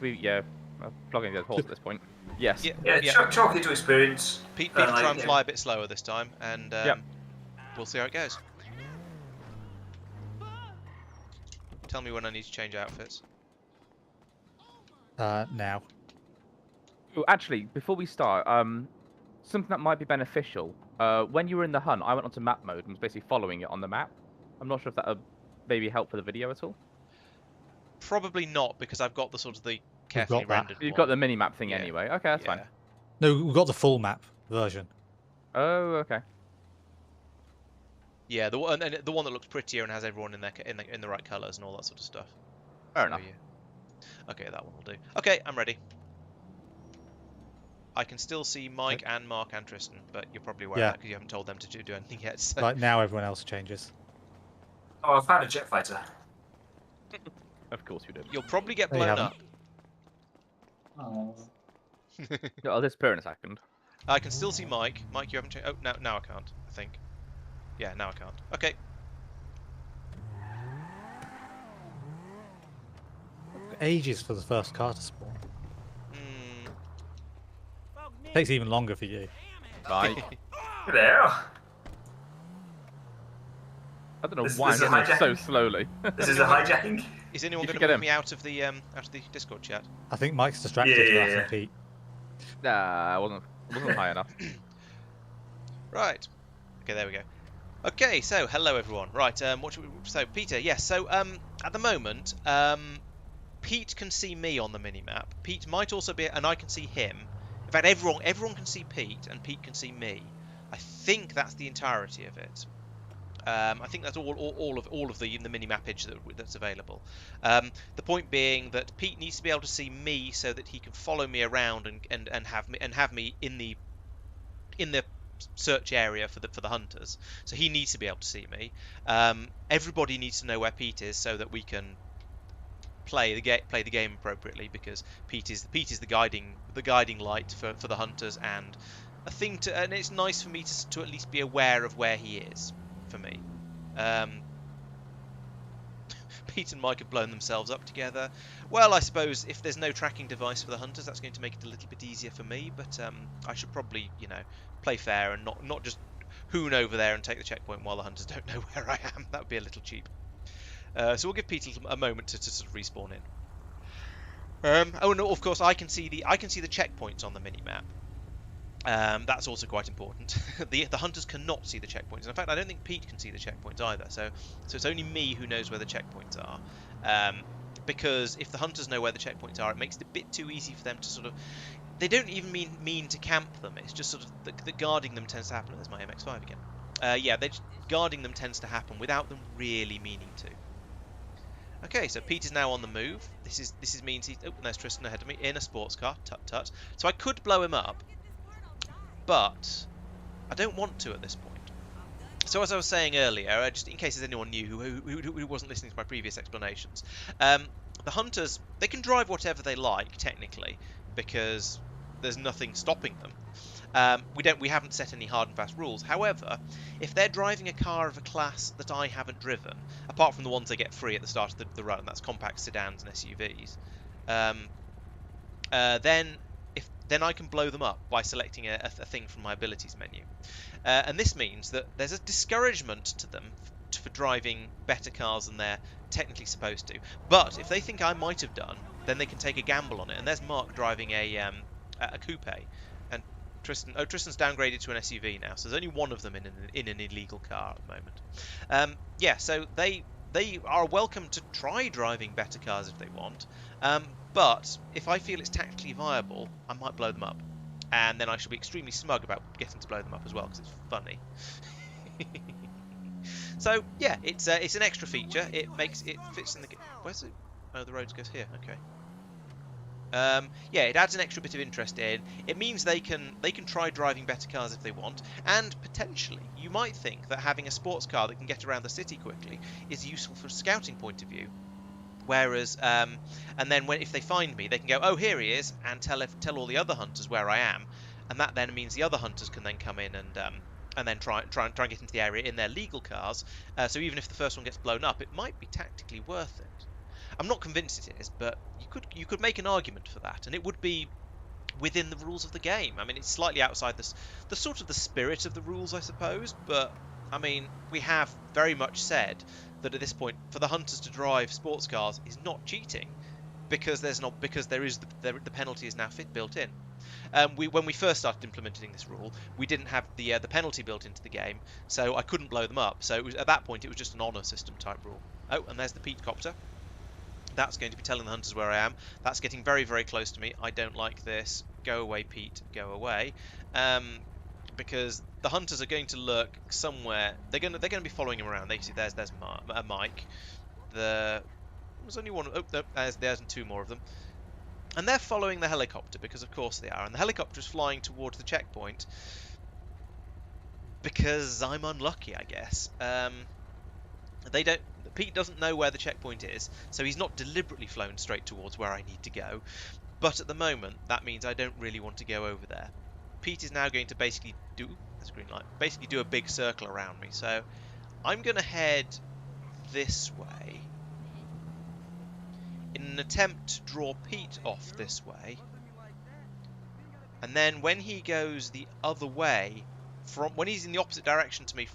plugging the horse at this point. Yes.
Yeah,
Yeah,
yeah.
chalk it to experience.
Pete will try and
yeah.
fly a bit slower this time, and
Yep.
we'll see how it goes. Tell me when I need to change outfits.
Now.
Oh, actually, before we start, something that might be beneficial. When you were in the hunt, I went onto map mode and was basically following it on the map. I'm not sure if that would maybe help for the video at all.
Probably not, because I've got the sort of the carefully
got that.
rendered
You've
one.
got the mini map thing
Yeah.
anyway. Okay, that's fine.
Yeah.
No, we've got the full map version.
Oh, okay.
Yeah, the one and the one that looks prettier and has everyone in the right colours and all that sort of stuff.
Fair
So,
enough.
yeah. Okay, that one will do. Okay, I'm ready. I can still see Mike and Mark and Tristan, but you're probably aware of
Yeah.
that because you haven't told them to do anything yet. So.
Right, now everyone else changes.
Oh, I found a jet fighter.
Of course you did.
You'll probably get
No, you
blown
haven't.
up.
Oh.
I'll disappear in a second.
I can still see Mike. Mike, you haven't changed. Oh, now I can't. I think. Yeah, now I can't. Okay.
Ages for the first car to spawn.
Mm,
Takes even longer for you.
Right.
There.
I don't know
This-
why
this
I'm
is
getting there so
hijacking.
slowly.
This is a hijacking.
is anyone
You
going
should
to
get
move
him.
me out of the Discord chat?
I think Mike's distracted
Yeah.
rather than Pete.
Nah, I wasn't high enough.
Right. Okay, there we go. Okay, so hello everyone. Right, what should we, so Peter, yes. So at the moment, Pete can see me on the minimap. Pete might also be, and I can see him. In fact, everyone can see Pete, and Pete can see me. I think that's the entirety of it. I think that's all of the mini-mappage that's available. The point being that Pete needs to be able to see me so that he can follow me around and have me in the search area for the hunters. So he needs to be able to see me. Everybody needs to know where Pete is so that we can play the game appropriately, because Pete is the guiding light for the hunters, and and it's nice for me to at least be aware of where he is for me. Pete and Mike have blown themselves up together. Well, I suppose if there's no tracking device for the hunters, that's going to make it a little bit easier for me, but I should probably, play fair and not just hoon over there and take the checkpoint while the hunters don't know where I am. That would be a little cheap. So we'll give Pete a moment to sort of respawn in. Oh no, of course I can see the checkpoints on the mini map. That's also quite important. the hunters cannot see the checkpoints. In fact, I don't think Pete can see the checkpoints either. So it's only me who knows where the checkpoints are. Because if the hunters know where the checkpoints are, it makes it a bit too easy for them to sort of. They don't even mean to camp them. It's just sort of the guarding them tends to happen. There's my MX-5 again. Guarding them tends to happen without them really meaning to. Okay, so Pete is now on the move. This means he's. Oh, there's Tristan ahead of me in a sports car. Tut tut. So I could blow him up, but I don't want to at this point. So as I was saying earlier, just in case there's anyone new who wasn't listening to my previous explanations, the hunters, they can drive whatever they like technically, because there's nothing stopping them. We haven't set any hard and fast rules. However, if they're driving a car of a class that I haven't driven, apart from the ones they get free at the start of the run, that's compact sedans and SUVs, then I can blow them up by selecting a thing from my abilities menu. And this means that there's a discouragement to them for driving better cars than they're technically supposed to. But if they think I might have done, then they can take a gamble on it. And there's Mark driving a coupe, and Tristan's downgraded to an SUV now. So there's only one of them in an illegal car at the moment. So they are welcome to try driving better cars if they want. But if I feel it's tactically viable, I might blow them up, and then I shall be extremely smug about getting to blow them up as well, because it's funny. So yeah, it's an extra feature. It fits in the. Where's it? Oh, the road goes here. Okay. Yeah, it adds an extra bit of interest in. It means they can try driving better cars if they want, and potentially you might think that having a sports car that can get around the city quickly is useful from a scouting point of view. Whereas, and then if they find me, they can go, oh, here he is, and tell all the other hunters where I am, and that then means the other hunters can then come in and then try and get into the area in their legal cars. So even if the first one gets blown up, it might be tactically worth it. I'm not convinced it is, but you could make an argument for that, and it would be within the rules of the game. I mean, it's slightly outside the sort of the spirit of the rules, I suppose, but I mean, we have very much said that at this point, for the hunters to drive sports cars is not cheating, because there is the penalty is now built in. When we first started implementing this rule, we didn't have the penalty built into the game, so I couldn't blow them up. So at that point, it was just an honour system type rule. Oh, and there's the Pete copter. That's going to be telling the hunters where I am. That's getting very, very close to me. I don't like this. Go away, Pete. Go away. Because the hunters are going to lurk somewhere. They're going to be following him around. They see there's Mike. There's only one. Oh, no, there's two more of them. And they're following the helicopter because, of course, they are. And the helicopter is flying towards the checkpoint because I'm unlucky, I guess. Pete doesn't know where the checkpoint is, so he's not deliberately flown straight towards where I need to go. But at the moment, that means I don't really want to go over there. Pete is now going to basically do a big circle around me. So I'm going to head this way in an attempt to draw Pete off this way. And then when he goes the other way, when he's in the opposite direction to me,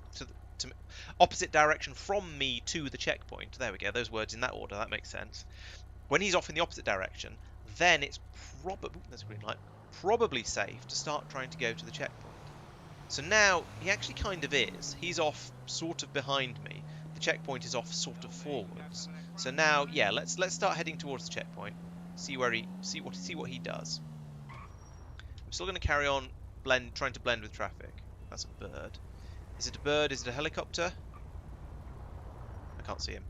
opposite direction from me to the checkpoint. There we go. Those words in that order. That makes sense. When he's off in the opposite direction, then it's there's a green light. Probably safe to start trying to go to the checkpoint. So now he actually kind of is. He's off sort of behind me. The checkpoint is off sort of forwards. So now, yeah, let's start heading towards the checkpoint. See what he does. I'm still going to carry on trying to blend with traffic. That's a bird. Is it a bird? Is it a helicopter? I can't see him.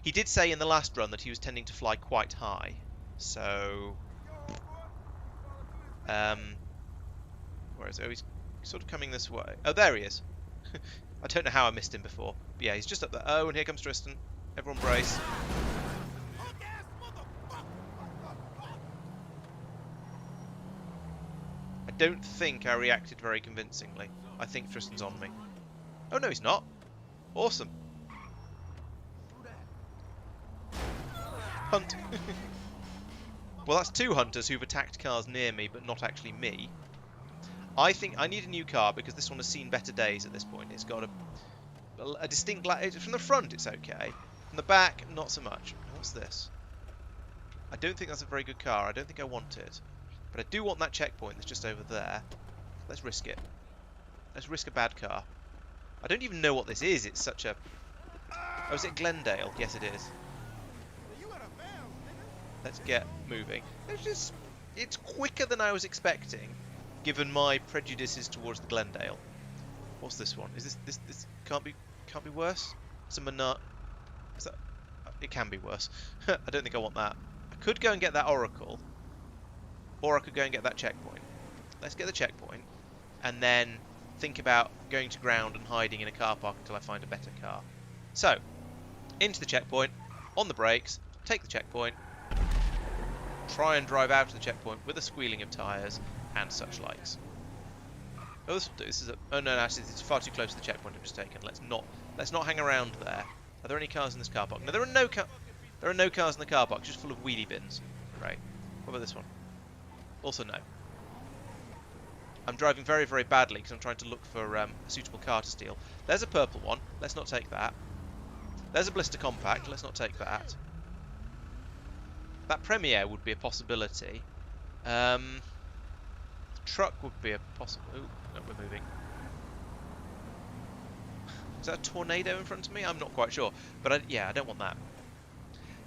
He did say in the last run that he was tending to fly quite high. So, where is he? Oh, he's sort of coming this way. Oh, there he is. I don't know how I missed him before. But yeah, he's just up there. Oh, and here comes Tristan. Everyone brace. I don't think I reacted very convincingly. I think Tristan's on me. Oh no, he's not. Awesome. Hunt. Well, that's two hunters who've attacked cars near me, but not actually me. I think I need a new car because this one has seen better days at this point. It's got a distinct... From the front, it's okay. From the back, not so much. What's this? I don't think that's a very good car. I don't think I want it. But I do want that checkpoint that's just over there. Let's risk it. Let's risk a bad car. I don't even know what this is. It's such a... Oh, is it Glendale? Yes, it is. Let's get moving. It's quicker than I was expecting, given my prejudices towards the Glendale. What's this one? Is this can't be worse? It's a Manhunt. Is that? It can be worse. I don't think I want that. I could go and get that Oracle, or I could go and get that checkpoint. Let's get the checkpoint, and then think about going to ground and hiding in a car park until I find a better car. So, into the checkpoint, on the brakes, take the checkpoint, try and drive out to the checkpoint with a squealing of tyres and such likes. Oh, this is a... Oh no, actually, it's far too close to the checkpoint I've just taken. Let's not hang around there. Are there any cars in this car park? No, there are no cars in the car park, just full of wheelie bins. Right. What about this one? Also no. I'm driving very, very badly because I'm trying to look for a suitable car to steal. There's a purple one. Let's not take that. There's a blister compact. Let's not take that. That Premier would be a possibility. Truck would be a possible... Oh, no, we're moving. Is that a tornado in front of me? I'm not quite sure. But yeah, I don't want that.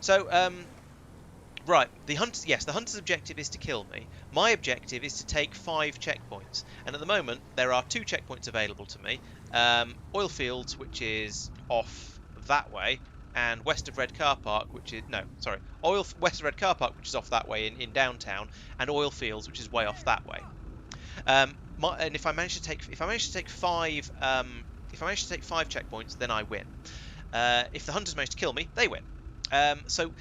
So, right. The hunter's objective is to kill me. My objective is to take 5 checkpoints. And at the moment, there are 2 checkpoints available to me. Oil fields, which is off that way, and west of Red Car Park, which is west of Red Car Park, which is off that way in downtown, and Oil Fields, which is way off that way. And if I manage to take 5 checkpoints, then I win. If the hunters manage to kill me, they win. So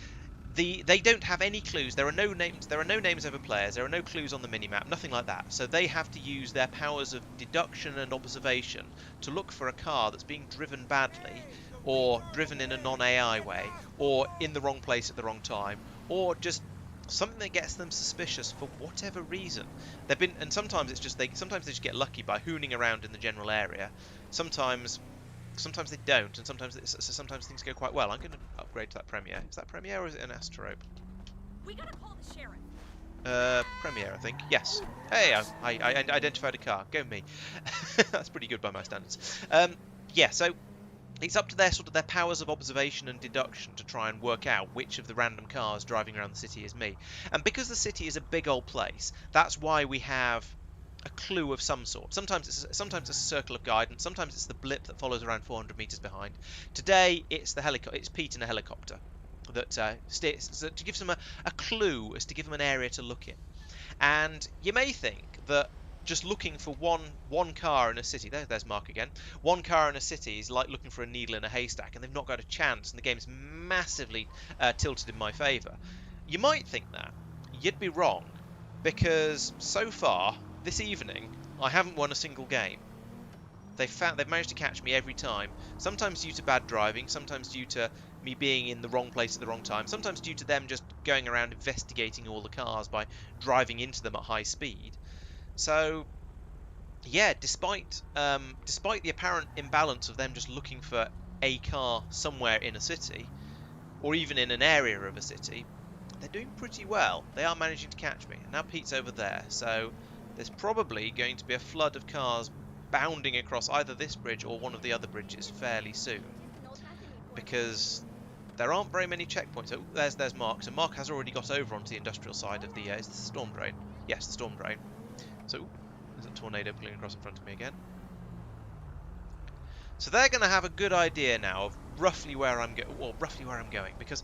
they don't have any clues. There are no names. There are no names over players. There are no clues on the minimap. Nothing like that. So they have to use their powers of deduction and observation to look for a car that's being driven badly, or driven in a non-AI way, or in the wrong place at the wrong time, or just something that gets them suspicious for whatever reason. And sometimes it's just sometimes they just get lucky by hooning around in the general area. Sometimes they don't, and sometimes things go quite well. I'm going to upgrade to that Premier. Is that Premier or is it an Astrope?
We gotta call the sheriff.
Premier, I think. Yes. Hey, I identified a car. Go me. That's pretty good by my standards. Yeah, so it's up to their powers of observation and deduction to try and work out which of the random cars driving around the city is me. And because the city is a big old place, that's why we have a clue of some sort. Sometimes it's a circle of guidance. Sometimes it's the blip that follows around 400 meters behind. Today it's it's Pete in a helicopter that gives them a clue as to give them an area to look in. And you may think that just looking for one car in a city, there's Mark again. One car in a city is like looking for a needle in a haystack, and they've not got a chance. And the game's massively tilted in my favour. You might think that. You'd be wrong, because so far this evening, I haven't won a single game. They've managed to catch me every time. Sometimes due to bad driving, sometimes due to me being in the wrong place at the wrong time, sometimes due to them just going around investigating all the cars by driving into them at high speed. So, yeah, despite the apparent imbalance of them just looking for a car somewhere in a city, or even in an area of a city, they're doing pretty well. They are managing to catch me. And now Pete's over there, so there's probably going to be a flood of cars bounding across either this bridge or one of the other bridges fairly soon, because there aren't very many checkpoints. Oh, there's Mark. So Mark has already got over onto the industrial side of the is this the storm drain? Yes, the storm drain. So there's a tornado pulling across in front of me again. So they're going to have a good idea now of roughly where I'm going, because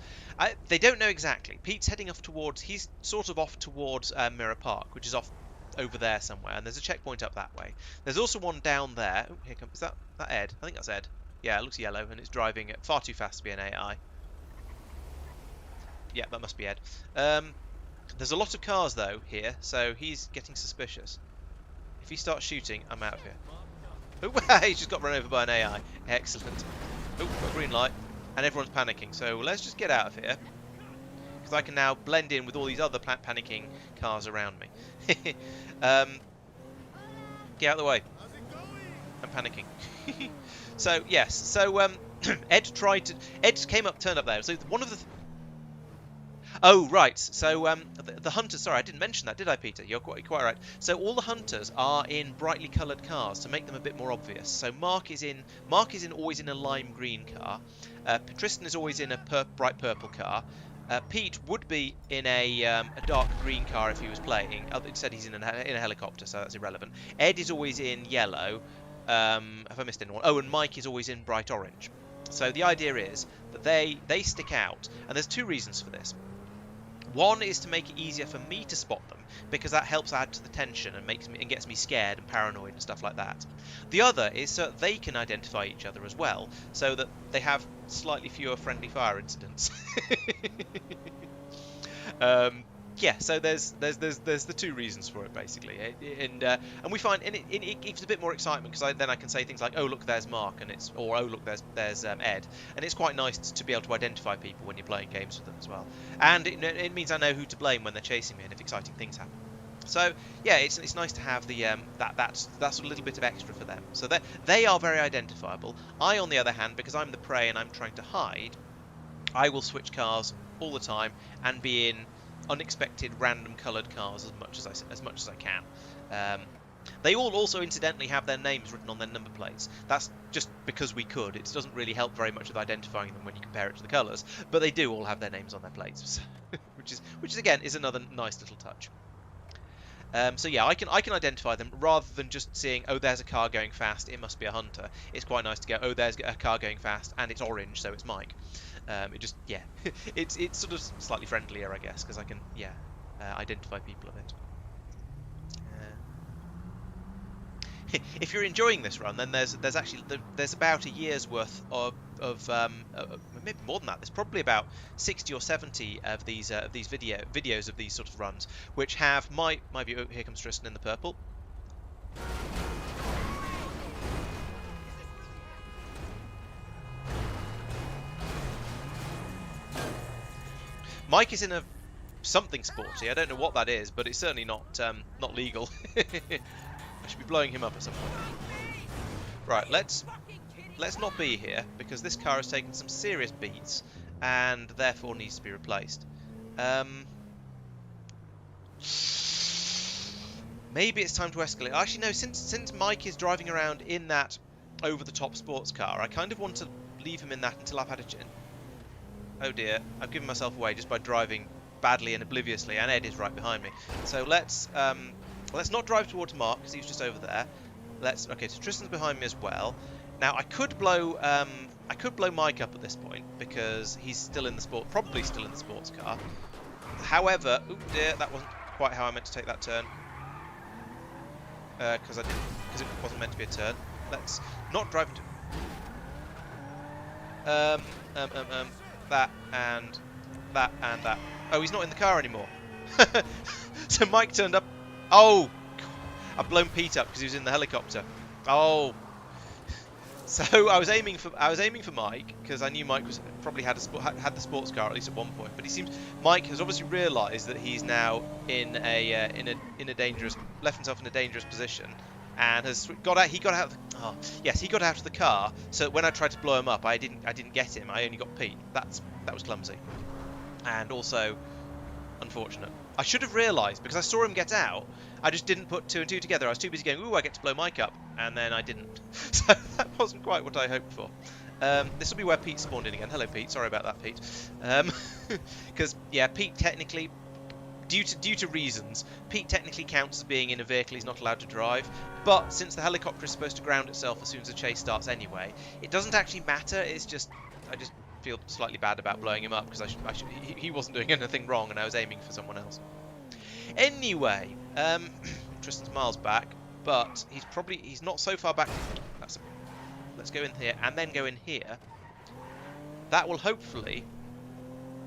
they don't know exactly. Pete's heading off towards. He's sort of off towards Mirror Park, which is off over there somewhere, and there's a checkpoint up that way. There's also one down there. Oh, here comes, is that Ed? I think that's Ed. Yeah, it looks yellow, and it's driving at far too fast to be an AI. Yeah, that must be Ed. There's a lot of cars though here, so he's getting suspicious. If he starts shooting, I'm out of here. Oh, he's just got run over by an AI. Excellent. Oh, got a green light, and everyone's panicking. So let's just get out of here, because I can now blend in with all these other panicking cars around me. Get out of the way. I'm panicking. So yes, so Ed turned up there. So one of the oh right, so the hunters. Sorry, I didn't mention that, did I, Peter? You're quite right. So all the hunters are in brightly coloured cars to make them a bit more obvious. So Mark is always in a lime green car. Tristan is always in a bright purple car. Pete would be in a dark green car if he was playing. Instead, he's in a helicopter, so that's irrelevant. Ed is always in yellow. Have I missed anyone? Oh, and Mike is always in bright orange. So the idea is that they stick out, and there's two reasons for this. One is to make it easier for me to spot them, because that helps add to the tension and gets me scared and paranoid and stuff like that. The other is so that they can identify each other as well, so that they have slightly fewer friendly fire incidents. Yeah, so there's the two reasons for it basically, and we find it gives a bit more excitement, because then I can say things like, oh look, there's Mark, and oh look, there's Ed, and it's quite nice to be able to identify people when you're playing games with them as well, and it means I know who to blame when they're chasing me and if exciting things happen. So yeah, it's nice to have the that's a little bit of extra for them. So they are very identifiable. I, on the other hand, because I'm the prey and I'm trying to hide, I will switch cars all the time and be in unexpected random coloured cars as much as I can. They all also incidentally have their names written on their number plates. That's just because we could. It doesn't really help very much with identifying them when you compare it to the colours, but they do all have their names on their plates, which is again is another nice little touch. So yeah, I can identify them rather than just seeing, oh, there's a car going fast, it must be a hunter. It's quite nice to go, oh, there's a car going fast and it's orange, so it's Mike. It just, yeah, it's sort of slightly friendlier, I guess, because I can, yeah, identify people a bit. If you're enjoying this run, then there's actually there's about a year's worth of maybe more than that. There's probably about 60 or 70 of these videos of these sort of runs, which have my view. Oh, here comes Tristan in the purple. Mike is in a something sporty. I don't know what that is, but it's certainly not legal. I should be blowing him up at some point. Right, let's not be here, because this car has taken some serious beats and therefore needs to be replaced. Maybe it's time to escalate. Actually, no, since Mike is driving around in that over-the-top sports car, I kind of want to leave him in that until I've had a chin. Oh dear, I've given myself away just by driving badly and obliviously, and Ed is right behind me. So let's not drive towards Mark, because he's just over there. Okay, so Tristan's behind me as well. Now I could blow Mike up at this point, because he's still in the probably still in the sports car. However, oh dear, that wasn't quite how I meant to take that turn. Because it wasn't meant to be a turn. Let's not drive into that and that and that. Oh, he's not in the car anymore. So Mike turned up. Oh, I've blown Pete up because he was in the helicopter. Oh, so I was aiming for Mike, because I knew Mike probably had the sports car at least at one point. But Mike has obviously realised that he's now in a dangerous, left himself in a dangerous position, and he got out of the car. So when I tried to blow him up, I didn't get him. I only got Pete. That was clumsy, and also unfortunate. I should have realised, because I saw him get out. I just didn't put two and two together. I was too busy going, ooh, I get to blow Mike up, and then I didn't. So that wasn't quite what I hoped for. This will be where Pete spawned in again. Hello, Pete. Sorry about that, Pete. Because yeah, Pete technically, due to reasons, Pete technically counts as being in a vehicle he's not allowed to drive. But since the helicopter is supposed to ground itself as soon as the chase starts anyway, it doesn't actually matter. It's just I just feel slightly bad about blowing him up, because he wasn't doing anything wrong, and I was aiming for someone else. Anyway, Tristan's miles back, but he's not so far back. Let's go in here and then go in here. That will hopefully.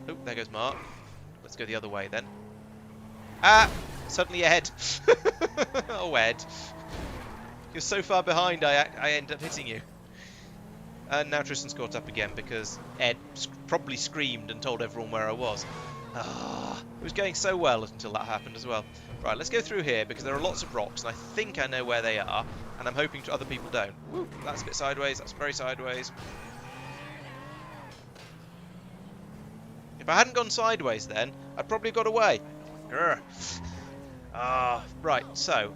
Oh, there goes Mark. Let's go the other way then. Ah, suddenly Ed. Oh, Ed, you're so far behind. I end up hitting you. And now Tristan's caught up again, because Ed probably screamed and told everyone where I was. It was going so well until that happened as well. Right, let's go through here, because there are lots of rocks, and I think I know where they are, and I'm hoping other people don't. Woo, that's a bit sideways. That's very sideways. If I hadn't gone sideways then, I'd probably have got away. Right, so,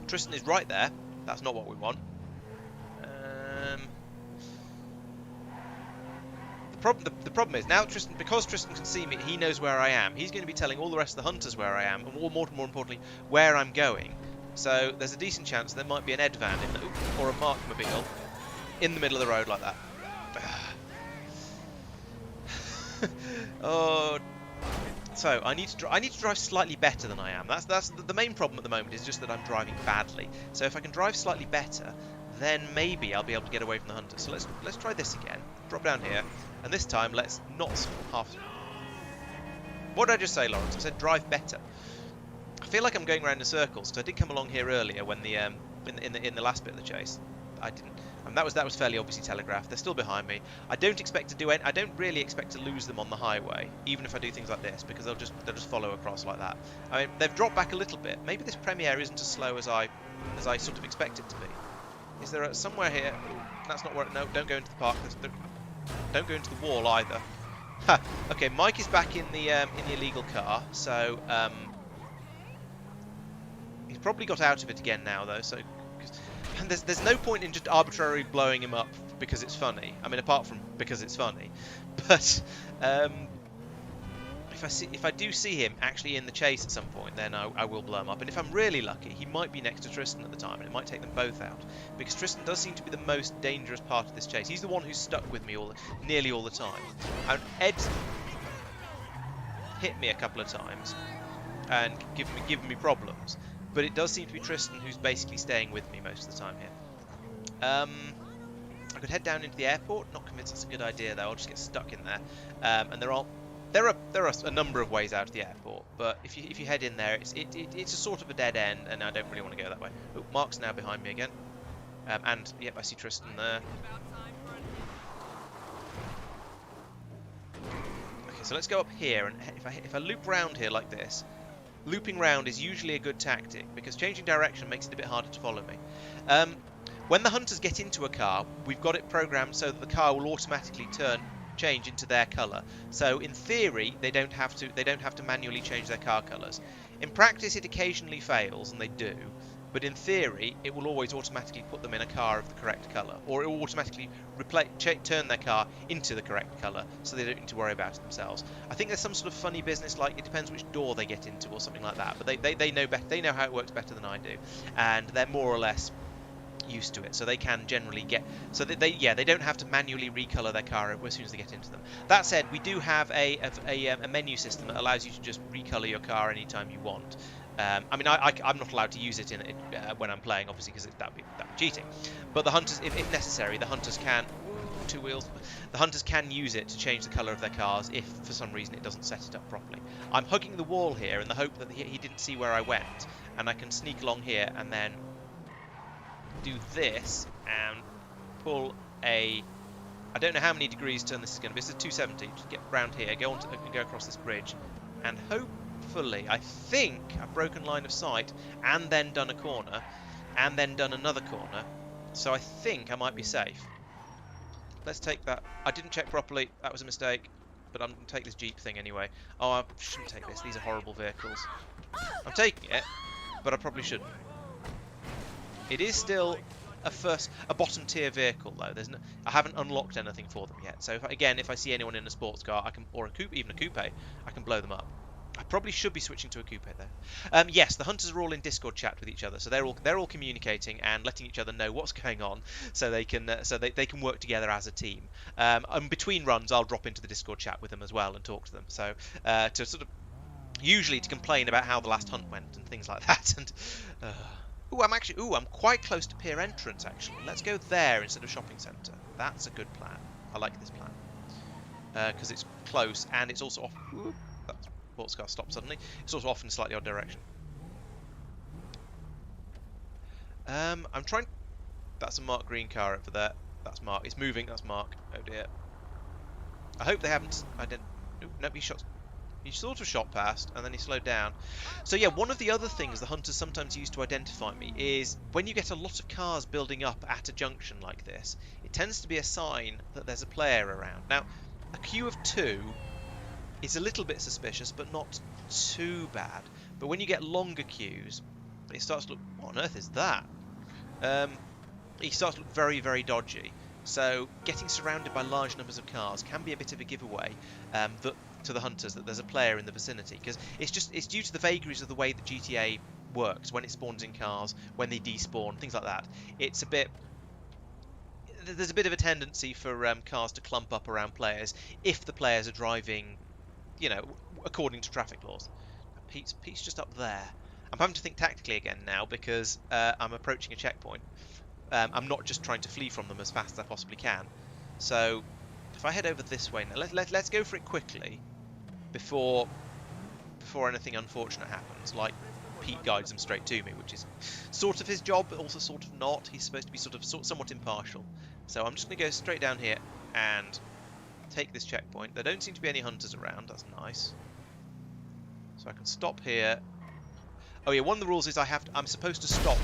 Tristan is right there. That's not what we want. The problem is now because Tristan can see me, he knows where I am. He's going to be telling all the rest of the hunters where I am, and more importantly, where I'm going. So there's a decent chance there might be an Ed van or a Markmobile in the middle of the road like that. Oh, so I need to drive slightly better than I am. That's the main problem at the moment, is just that I'm driving badly. So if I can drive slightly better, then maybe I'll be able to get away from the hunters. So let's try this again. Drop down here, and this time let's not half. What did I just say, Laurence? I said drive better. I feel like I'm going around in circles, because I did come along here earlier when the in the last bit of the chase. I didn't. That was fairly obviously telegraphed. They're still behind me. I don't really expect to lose them on the highway, even if I do things like this, because they'll just follow across like that. I mean, they've dropped back a little bit. Maybe this Premiere isn't as slow as I sort of expect it to be. Is there somewhere here? Ooh, that's not where. No, don't go into the park. Don't go into the wall either. Ha. Okay, Mike is back in the illegal car, so he's probably got out of it again now, though. So, and there's no point in just arbitrarily blowing him up because it's funny. I mean, apart from because it's funny, but if I do see him actually in the chase at some point, then I will blow him up. And if I'm really lucky, he might be next to Tristan at the time, and it might take them both out. Because Tristan does seem to be the most dangerous part of this chase. He's the one who's stuck with me nearly all the time. And Ed's hit me a couple of times and given me problems. But it does seem to be Tristan who's basically staying with me most of the time here. I could head down into the airport. Not convinced that's a good idea though. I'll just get stuck in there. And there are a number of ways out of the airport, but if you head in there, it's a sort of a dead end, and I don't really want to go that way. Oh, Mark's now behind me again, and yep, I see Tristan there. Okay, so let's go up here, and if I loop round here like this, looping round is usually a good tactic because changing direction makes it a bit harder to follow me. When the hunters get into a car, we've got it programmed so that the car will automatically change into their colour. So in theory, they don't have to manually change their car colours. In practice, it occasionally fails, and they do. But in theory, it will always automatically put them in a car of the correct colour, or it will automatically turn their car into the correct colour, so they don't need to worry about it themselves. I think there's some sort of funny business, like it depends which door they get into, or something like that. But they know better. They know how it works better than I do, and they're more or less used to it, so they can generally get they don't have to manually recolor their car as soon as they get into them. That said, we do have a menu system that allows you to just recolor your car anytime you want. I mean, I'm not allowed to use it when I'm playing, obviously, because that'd be cheating. But the hunters, if necessary, the hunters can two wheels. The hunters can use it to change the colour of their cars if, for some reason, it doesn't set it up properly. I'm hugging the wall here in the hope that he didn't see where I went, and I can sneak along here and then do this and pull a... I don't know how many degrees turn this is going to be. This is 270. Just get round here, go across this bridge, and hopefully, I think I've broken line of sight and then done a corner and then done another corner. So I think I might be safe. Let's take that. I didn't check properly. That was a mistake. But I'm going to take this Jeep thing anyway. Oh, I shouldn't take this. These are horrible vehicles. I'm taking it, but I probably shouldn't. It is still a bottom tier vehicle though. I haven't unlocked anything for them yet. So if I see anyone in a sports car, or even a coupe, I can blow them up. I probably should be switching to a coupe though. Yes, the hunters are all in Discord chat with each other, so they're all communicating and letting each other know what's going on, so they can work together as a team. And between runs, I'll drop into the Discord chat with them as well and talk to them. So to sort of usually to complain about how the last hunt went and things like that. And I'm quite close to pier entrance actually. Let's go there instead of shopping centre. That's a good plan. I like this plan because it's close and it's also off. That sports car stopped suddenly. It's also off in a slightly odd direction. I'm trying. That's a Mark Green car over there. That's Mark. It's moving. That's Mark. Oh dear. I hope they haven't. I didn't. Nope. He sort of shot past and then he slowed down. So yeah, one of the other things the hunters sometimes use to identify me is when you get a lot of cars building up at a junction like this, it tends to be a sign that there's a player around. Now, a queue of 2 is a little bit suspicious, but not too bad. But when you get longer queues, it starts to look, what on earth is that? It starts to look very, very dodgy. So getting surrounded by large numbers of cars can be a bit of a giveaway to the hunters that there's a player in the vicinity, because it's due to the vagaries of the way that GTA works when it spawns in cars, when they despawn, things like that. There's a bit of a tendency for cars to clump up around players if the players are driving, according to traffic laws. Pete's just up there. I'm having to think tactically again now because I'm approaching a checkpoint. I'm not just trying to flee from them as fast as I possibly can. So if I head over this way now, let's go for it quickly before anything unfortunate happens, like Pete guides them straight to me, which is sort of his job, but also sort of not. He's supposed to be somewhat impartial. So I'm just going to go straight down here and take this checkpoint. There don't seem to be any hunters around. That's nice. So I can stop here. Oh yeah, one of the rules is I'm supposed to stop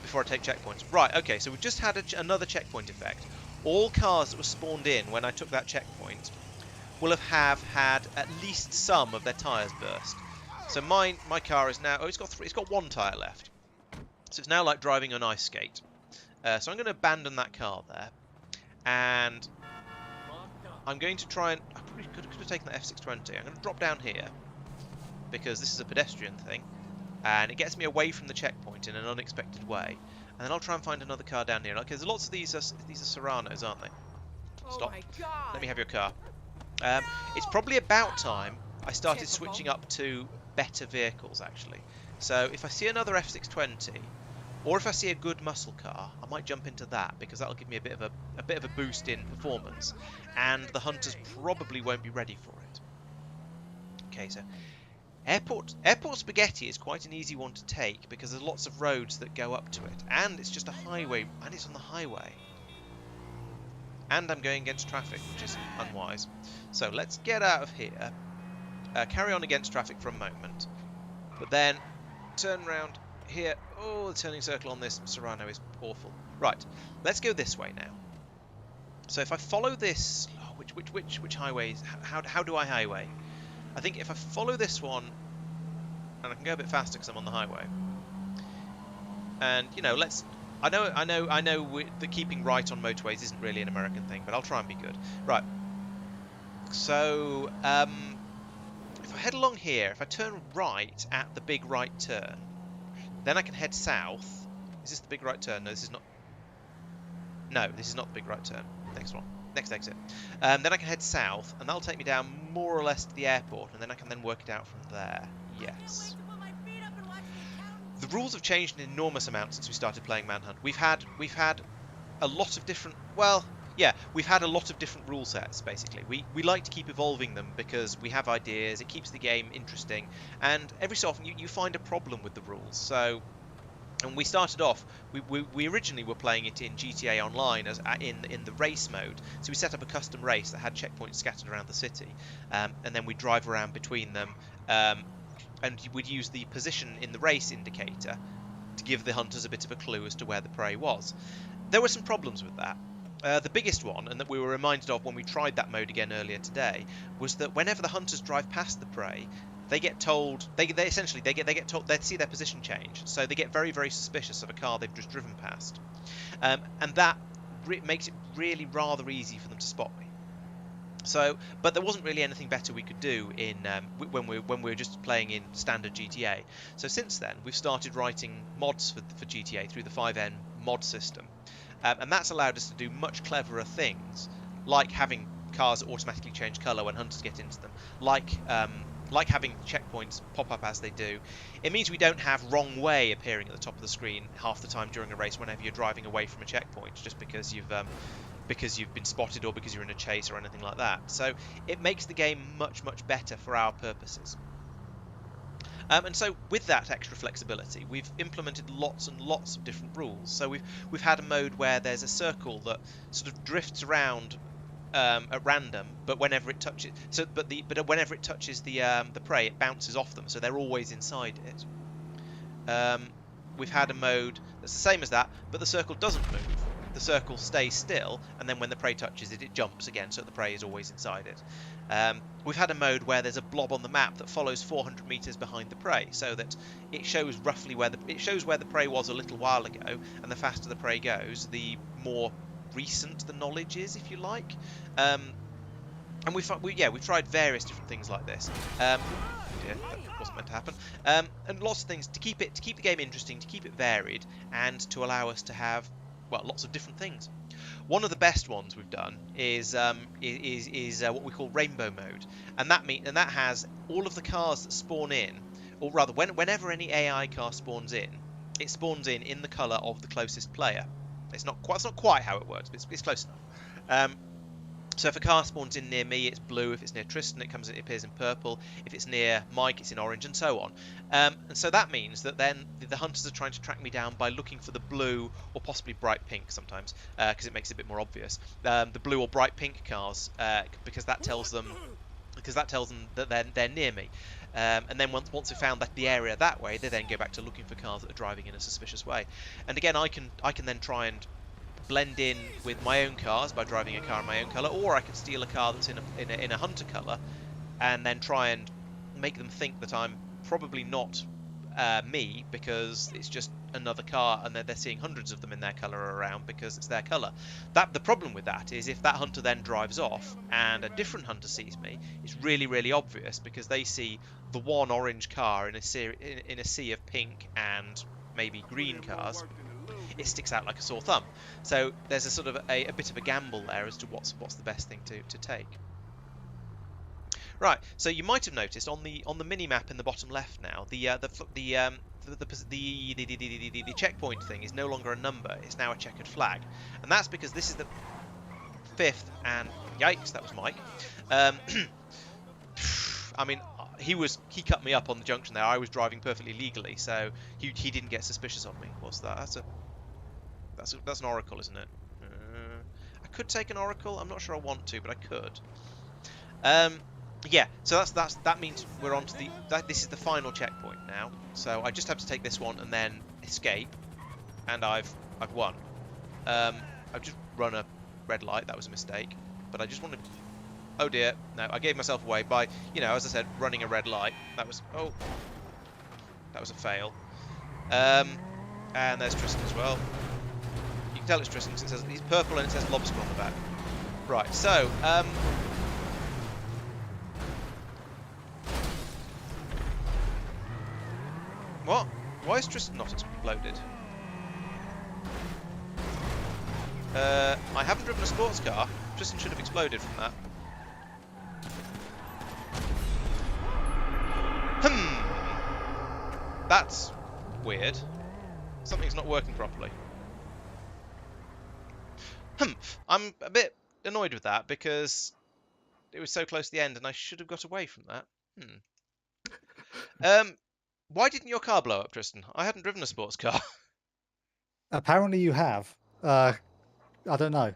before I take checkpoints. Right, okay, so we've just had another checkpoint effect. All cars that were spawned in when I took that checkpoint will have had at least some of their tyres burst. So my car is now... Oh, it's got one tyre left. So it's now like driving on ice skate. So I'm going to abandon that car there. And I'm going to try and... could have taken that F620. I'm going to drop down here because this is a pedestrian thing, and it gets me away from the checkpoint in an unexpected way. And then I'll try and find another car down here. Like, there's lots of these are Serranos, aren't they? Stop.
Oh my god.
Let me have your car. It's probably about time I started switching up to better vehicles, actually. So if I see another F620, or if I see a good muscle car, I might jump into that because that'll give me a bit of a boost in performance, and the hunters probably won't be ready for it. Okay, so Airport Spaghetti is quite an easy one to take because there's lots of roads that go up to it, and it's just a highway, and it's on the highway. And I'm going against traffic, which is unwise. So let's get out of here, carry on against traffic for a moment, but then turn around here. Oh, the turning circle on this Serrano is awful. Right, let's go this way now. So if I follow this, which highways? How do I highway? I think if I follow this one, and I can go a bit faster because I'm on the highway. And you know, I know that keeping right on motorways isn't really an American thing, but I'll try and be good. Right. So if I head along here, if I turn right at the big right turn, then I can head south. Is this the big right turn? No, this is not. No, this is not the big right turn. Next one. Next exit. Then I can head south, and that'll take me down more or less to the airport, and then I can then work it out from there. Yes. The rules have changed an enormous amount since we started playing Manhunt. We've had a lot of different. Well, yeah, we've had a lot of different rule sets. Basically, we like to keep evolving them because we have ideas. It keeps the game interesting, and every so often you find a problem with the rules. So. And we started off, we originally were playing it in GTA Online as in the race mode. So we set up a custom race that had checkpoints scattered around the city, and then we'd drive around between them, and we'd use the position in the race indicator to give the hunters a bit of a clue as to where the prey was. There were some problems with that. The biggest one, and that we were reminded of when we tried that mode again earlier today, was that whenever the hunters drive past the prey, they get told they get told they see their position change, so they get very, very suspicious of a car they've just driven past, and that makes it really rather easy for them to spot me. So, but there wasn't really anything better we could do in when we were just playing in standard GTA. So since then, we've started writing mods for GTA through the 5N mod system, and that's allowed us to do much cleverer things, like having cars automatically change colour when hunters get into them, like having checkpoints pop up as they do. It means we don't have wrong way appearing at the top of the screen half the time during a race whenever you're driving away from a checkpoint, just because you've been spotted or because you're in a chase or anything like that. So it makes the game much, much better for our purposes. And so with that extra flexibility, we've implemented lots and lots of different rules. So we've had a mode where there's a circle that sort of drifts around at random, but whenever it touches, whenever it touches the prey, it bounces off them, so they're always inside it. We've had a mode that's the same as that, but the circle doesn't move. The circle stays still, and then when the prey touches it, it jumps again, so the prey is always inside it. We've had a mode where there's a blob on the map that follows 400 meters behind the prey, so that it shows roughly where the prey was a little while ago, and the faster the prey goes, the more recent the knowledge is, if you like. And we've tried various different things like this. That wasn't meant to happen. And lots of things to keep the game interesting, to keep it varied, and to allow us to have lots of different things. One of the best ones we've done is what we call rainbow mode, and that has all of the cars that spawn in, or rather, whenever any AI car spawns in, it spawns in the colour of the closest player. It's not quite how it works, but it's close enough. So if a car spawns in near me, it's blue. If it's near Tristan, it appears in purple. If it's near Mike, it's in orange, and so on. And so that means that then the hunters are trying to track me down by looking for the blue or possibly bright pink sometimes, because it makes it a bit more obvious. The blue or bright pink cars, because that tells them that they're near me. And then once they've found the area that way, they then go back to looking for cars that are driving in a suspicious way. And again, I can then try and blend in with my own cars by driving a car in my own colour, or I can steal a car that's in a hunter colour, and then try and make them think that I'm probably not me, because it's just another car and they're seeing hundreds of them in their colour around because it's their colour. The problem with that is if that hunter then drives off and a different hunter sees me, it's really, really obvious because they see the one orange car in a sea of pink and maybe green cars. It sticks out like a sore thumb. So there's a sort of a bit of a gamble there as to what's the best thing to take. Right, so you might have noticed on the mini map in the bottom left now, the checkpoint thing is no longer a number; it's now a checkered flag, and that's because this is the 5th and yikes, that was Mike. I mean, he cut me up on the junction there. I was driving perfectly legally, so he didn't get suspicious of me. What's that? That's an oracle, isn't it? I could take an oracle. I'm not sure I want to, but I could. Yeah, so that means we're on to this is the final checkpoint now. So I just have to take this one and then escape, and I've won. I've just run a red light. That was a mistake, but I just wanted. Oh dear, no, I gave myself away by, as I said, running a red light. That was a fail. And there's Tristan as well. You can tell it's Tristan because it says he's purple and it says lobster on the back. Right, so what? Why is Tristan not exploded? I haven't driven a sports car. Tristan should have exploded from that. That's weird. Something's not working properly. I'm a bit annoyed with that because it was so close to the end and I should have got away from that. Why didn't your car blow up, Tristan? I hadn't driven a sports car.
Apparently you have. I don't know.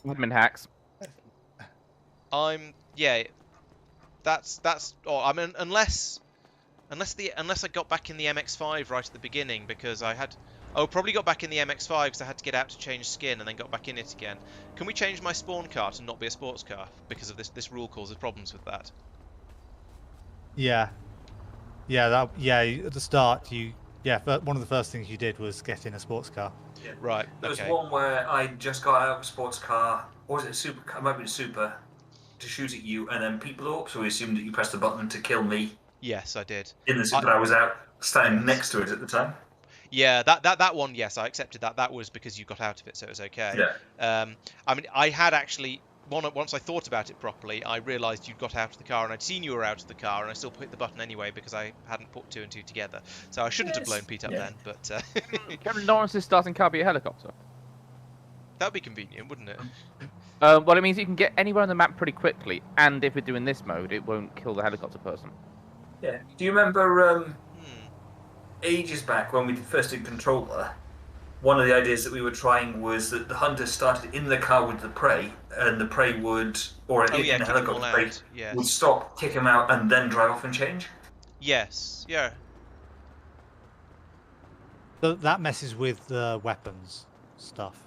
Admin hacks.
That's. Oh, I mean, unless I got back in the MX-5 right at the beginning because I had. Oh, probably got back in the MX-5 because I had to get out to change skin and then got back in it again. Can we change my spawn car to not be a sports car because of this rule causes problems with that?
Yeah. At the start, one of the first things you did was get in a sports car.
Yeah.
Right.
There was
okay.
one where I just got out of a sports car, or was it a supercar? It might be a super, to shoot at you, and then Pete blew up. So we assumed that you pressed the button to kill me.
Yes, I did.
In the super, I was out standing next to it at the time.
Yeah, that one. Yes, I accepted that. That was because you got out of it, so it was okay.
Yeah.
I mean, I had actually. Once I thought about it properly, I realised you'd got out of the car and I'd seen you were out of the car and I still hit the button anyway because I hadn't put 2 and 2 together. So I shouldn't have blown Pete up then, but...
Can Lawrence's starting car be a helicopter?
That would be convenient, wouldn't it?
Well, it means you can get anywhere on the map pretty quickly, and if we're doing this mode, it won't kill the helicopter person.
Yeah. Do you remember ages back when we first did Controller? One of the ideas that we were trying was that the hunter started in the car with the prey, and the prey would, or in the helicopter prey, would stop, kick him out, and then drive off and change.
Yes, yeah.
So that messes with the weapons stuff.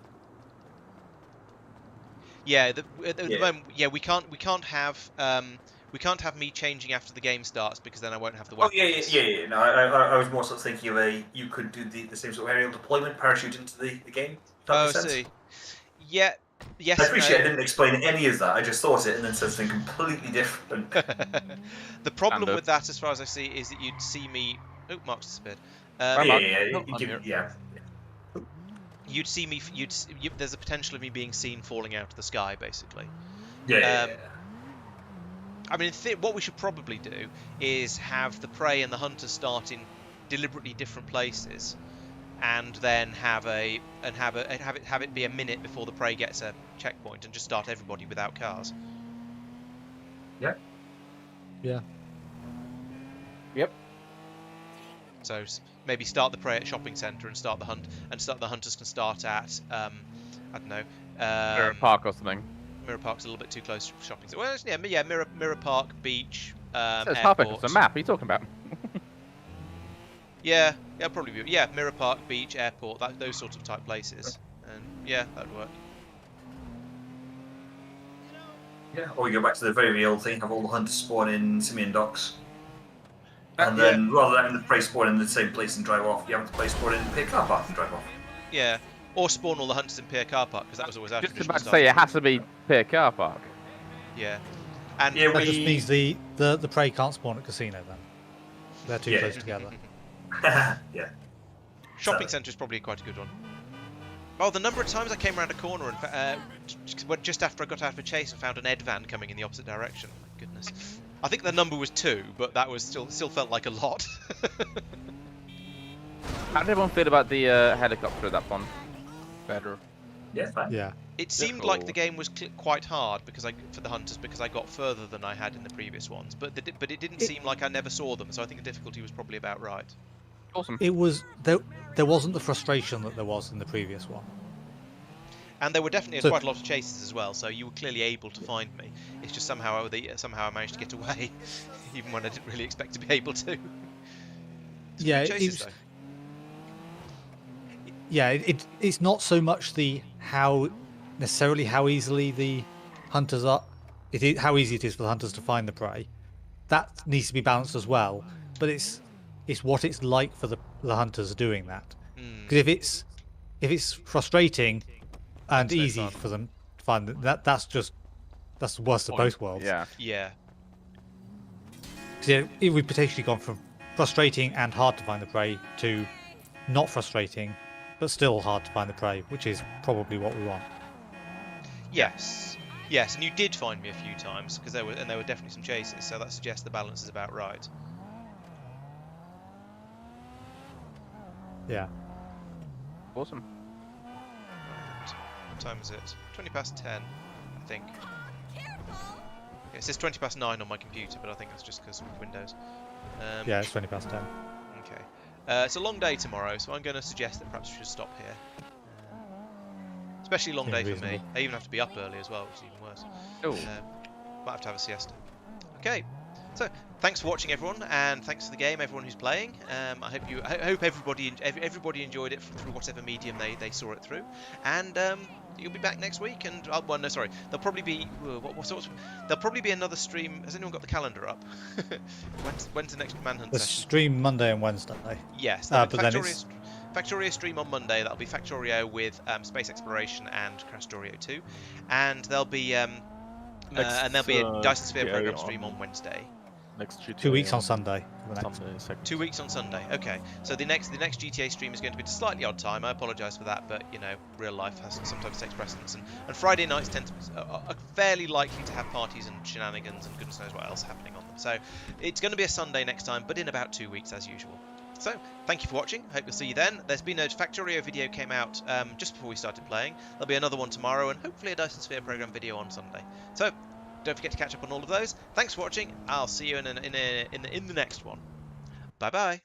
Yeah, at the moment, we can't have me changing after the game starts because then I won't have the weapons.
Oh yeah. No, I was more sort of thinking of you could do the same sort of aerial deployment, parachute into the game.
Oh, I see. Yeah. Yes.
I appreciate I didn't explain any of that. I just thought it and then said something completely different.
The problem with that, as far as I see, is that you'd see me. Oh, Mark's disappeared. You'd see me. There's a potential of me being seen falling out of the sky, basically.
Yeah.
I mean, what we should probably do is have the prey and the hunter start in deliberately different places, and then have it be a minute before the prey gets a checkpoint, and just start everybody without cars.
Yeah.
Yeah.
Yep.
So maybe start the prey at shopping centre and start the hunt, and the hunters can start at I don't know.
Mirror Park or something.
Mirror Park's a little bit too close to shopping centre. Well, yeah, Mirror Park, beach,
it's perfect. It's a map. What are you talking about?
Yeah, probably be. Yeah, Mirror Park, beach, airport, those sorts of type places, and yeah, that'd work.
Yeah, or you go back to the very old thing, have all the hunters spawn in Simeon Docks. And then, rather than having the prey spawn in the same place and drive off, you have the prey spawn in the pit car park and drive off.
Yeah. Or spawn all the hunters in Pier Car Park, because that was always our
Just
traditional
about to
start.
say it has to be Pier Car Park.
Yeah. And
Yeah,
That just means the prey can't spawn at casino then. They're too
Yeah.
close together.
Yeah.
shopping centre is probably quite a good one. Oh, the number of times I came around a corner and just after I got out of a chase and found an Ed van coming in the opposite direction. My goodness. I think the number was 2, but that was still felt like a lot.
How did everyone feel about the helicopter at that one?
Better.
Yeah, fine.
Yeah.
It seemed like the game was quite hard for the hunters because I got further than I had in the previous ones, but it didn't seem like I never saw them, so I think the difficulty was probably about right.
Awesome.
It was there wasn't the frustration that there was in the previous one.
And there were definitely
So-
quite a lot of chases as well, so you were clearly able to find me. It's just somehow I managed to get away, even when I didn't really expect to be able to. Some
Yeah,
good chases,
it's it's not so much how easily the hunters are. How easy it is for the hunters to find the prey. That needs to be balanced as well, but it's what it's like for the hunters doing that. Because if it's frustrating and
It's no
easy
fun.
for them to find that's the worst of both worlds.
Yeah.
Yeah.
'Cause we've potentially gone from frustrating and hard to find the prey to not frustrating but still hard to find the prey, which is probably what we want.
Yes. Yes, and you did find me a few times because there were definitely some chases, so that suggests the balance is about right.
Yeah.
Awesome.
What time is it? 20 past 10, I think. Yeah, it says 20 past 9 on my computer, but I think that's just because of Windows.
Yeah, it's 20 past 10.
Okay. It's a long day tomorrow, so I'm going to suggest that perhaps we should stop here. Especially a long
Seems
day for me.
reasonable.
I even have to be up early as well, which is even worse.
Oh.
Might have to have a siesta. Okay. So, thanks for watching, everyone, and thanks for the game, everyone who's playing. I hope everybody enjoyed it through whatever medium they saw it through, and you'll be back next week. And well, no, sorry, there'll probably be there'll probably be another stream. Has anyone got the calendar up? When's the next Manhunt
The
session?
stream Monday and Wednesday.
Yes,
but then
Factorio stream on Monday. That'll be Factorio with Space Exploration and Crastorio 2, and there'll be and there'll be a Dyson Sphere
GTA
program
on
stream on Wednesday.
Next GTA
2 weeks on Sunday. For the next.
Sunday, second.
2 weeks on Sunday. Okay, so the next GTA stream is going to be at a slightly odd time. I apologise for that, but you know, real life sometimes takes precedence, and Friday nights are fairly likely to have parties and shenanigans and goodness knows what else happening on them. So it's going to be a Sunday next time, but in about 2 weeks as usual. So thank you for watching. Hope you'll see you then. There's been a Factorio video came out just before we started playing. There'll be another one tomorrow, and hopefully a Dyson Sphere program video on Sunday. So don't forget to catch up on all of those. Thanks for watching. I'll see you in the next one. Bye bye.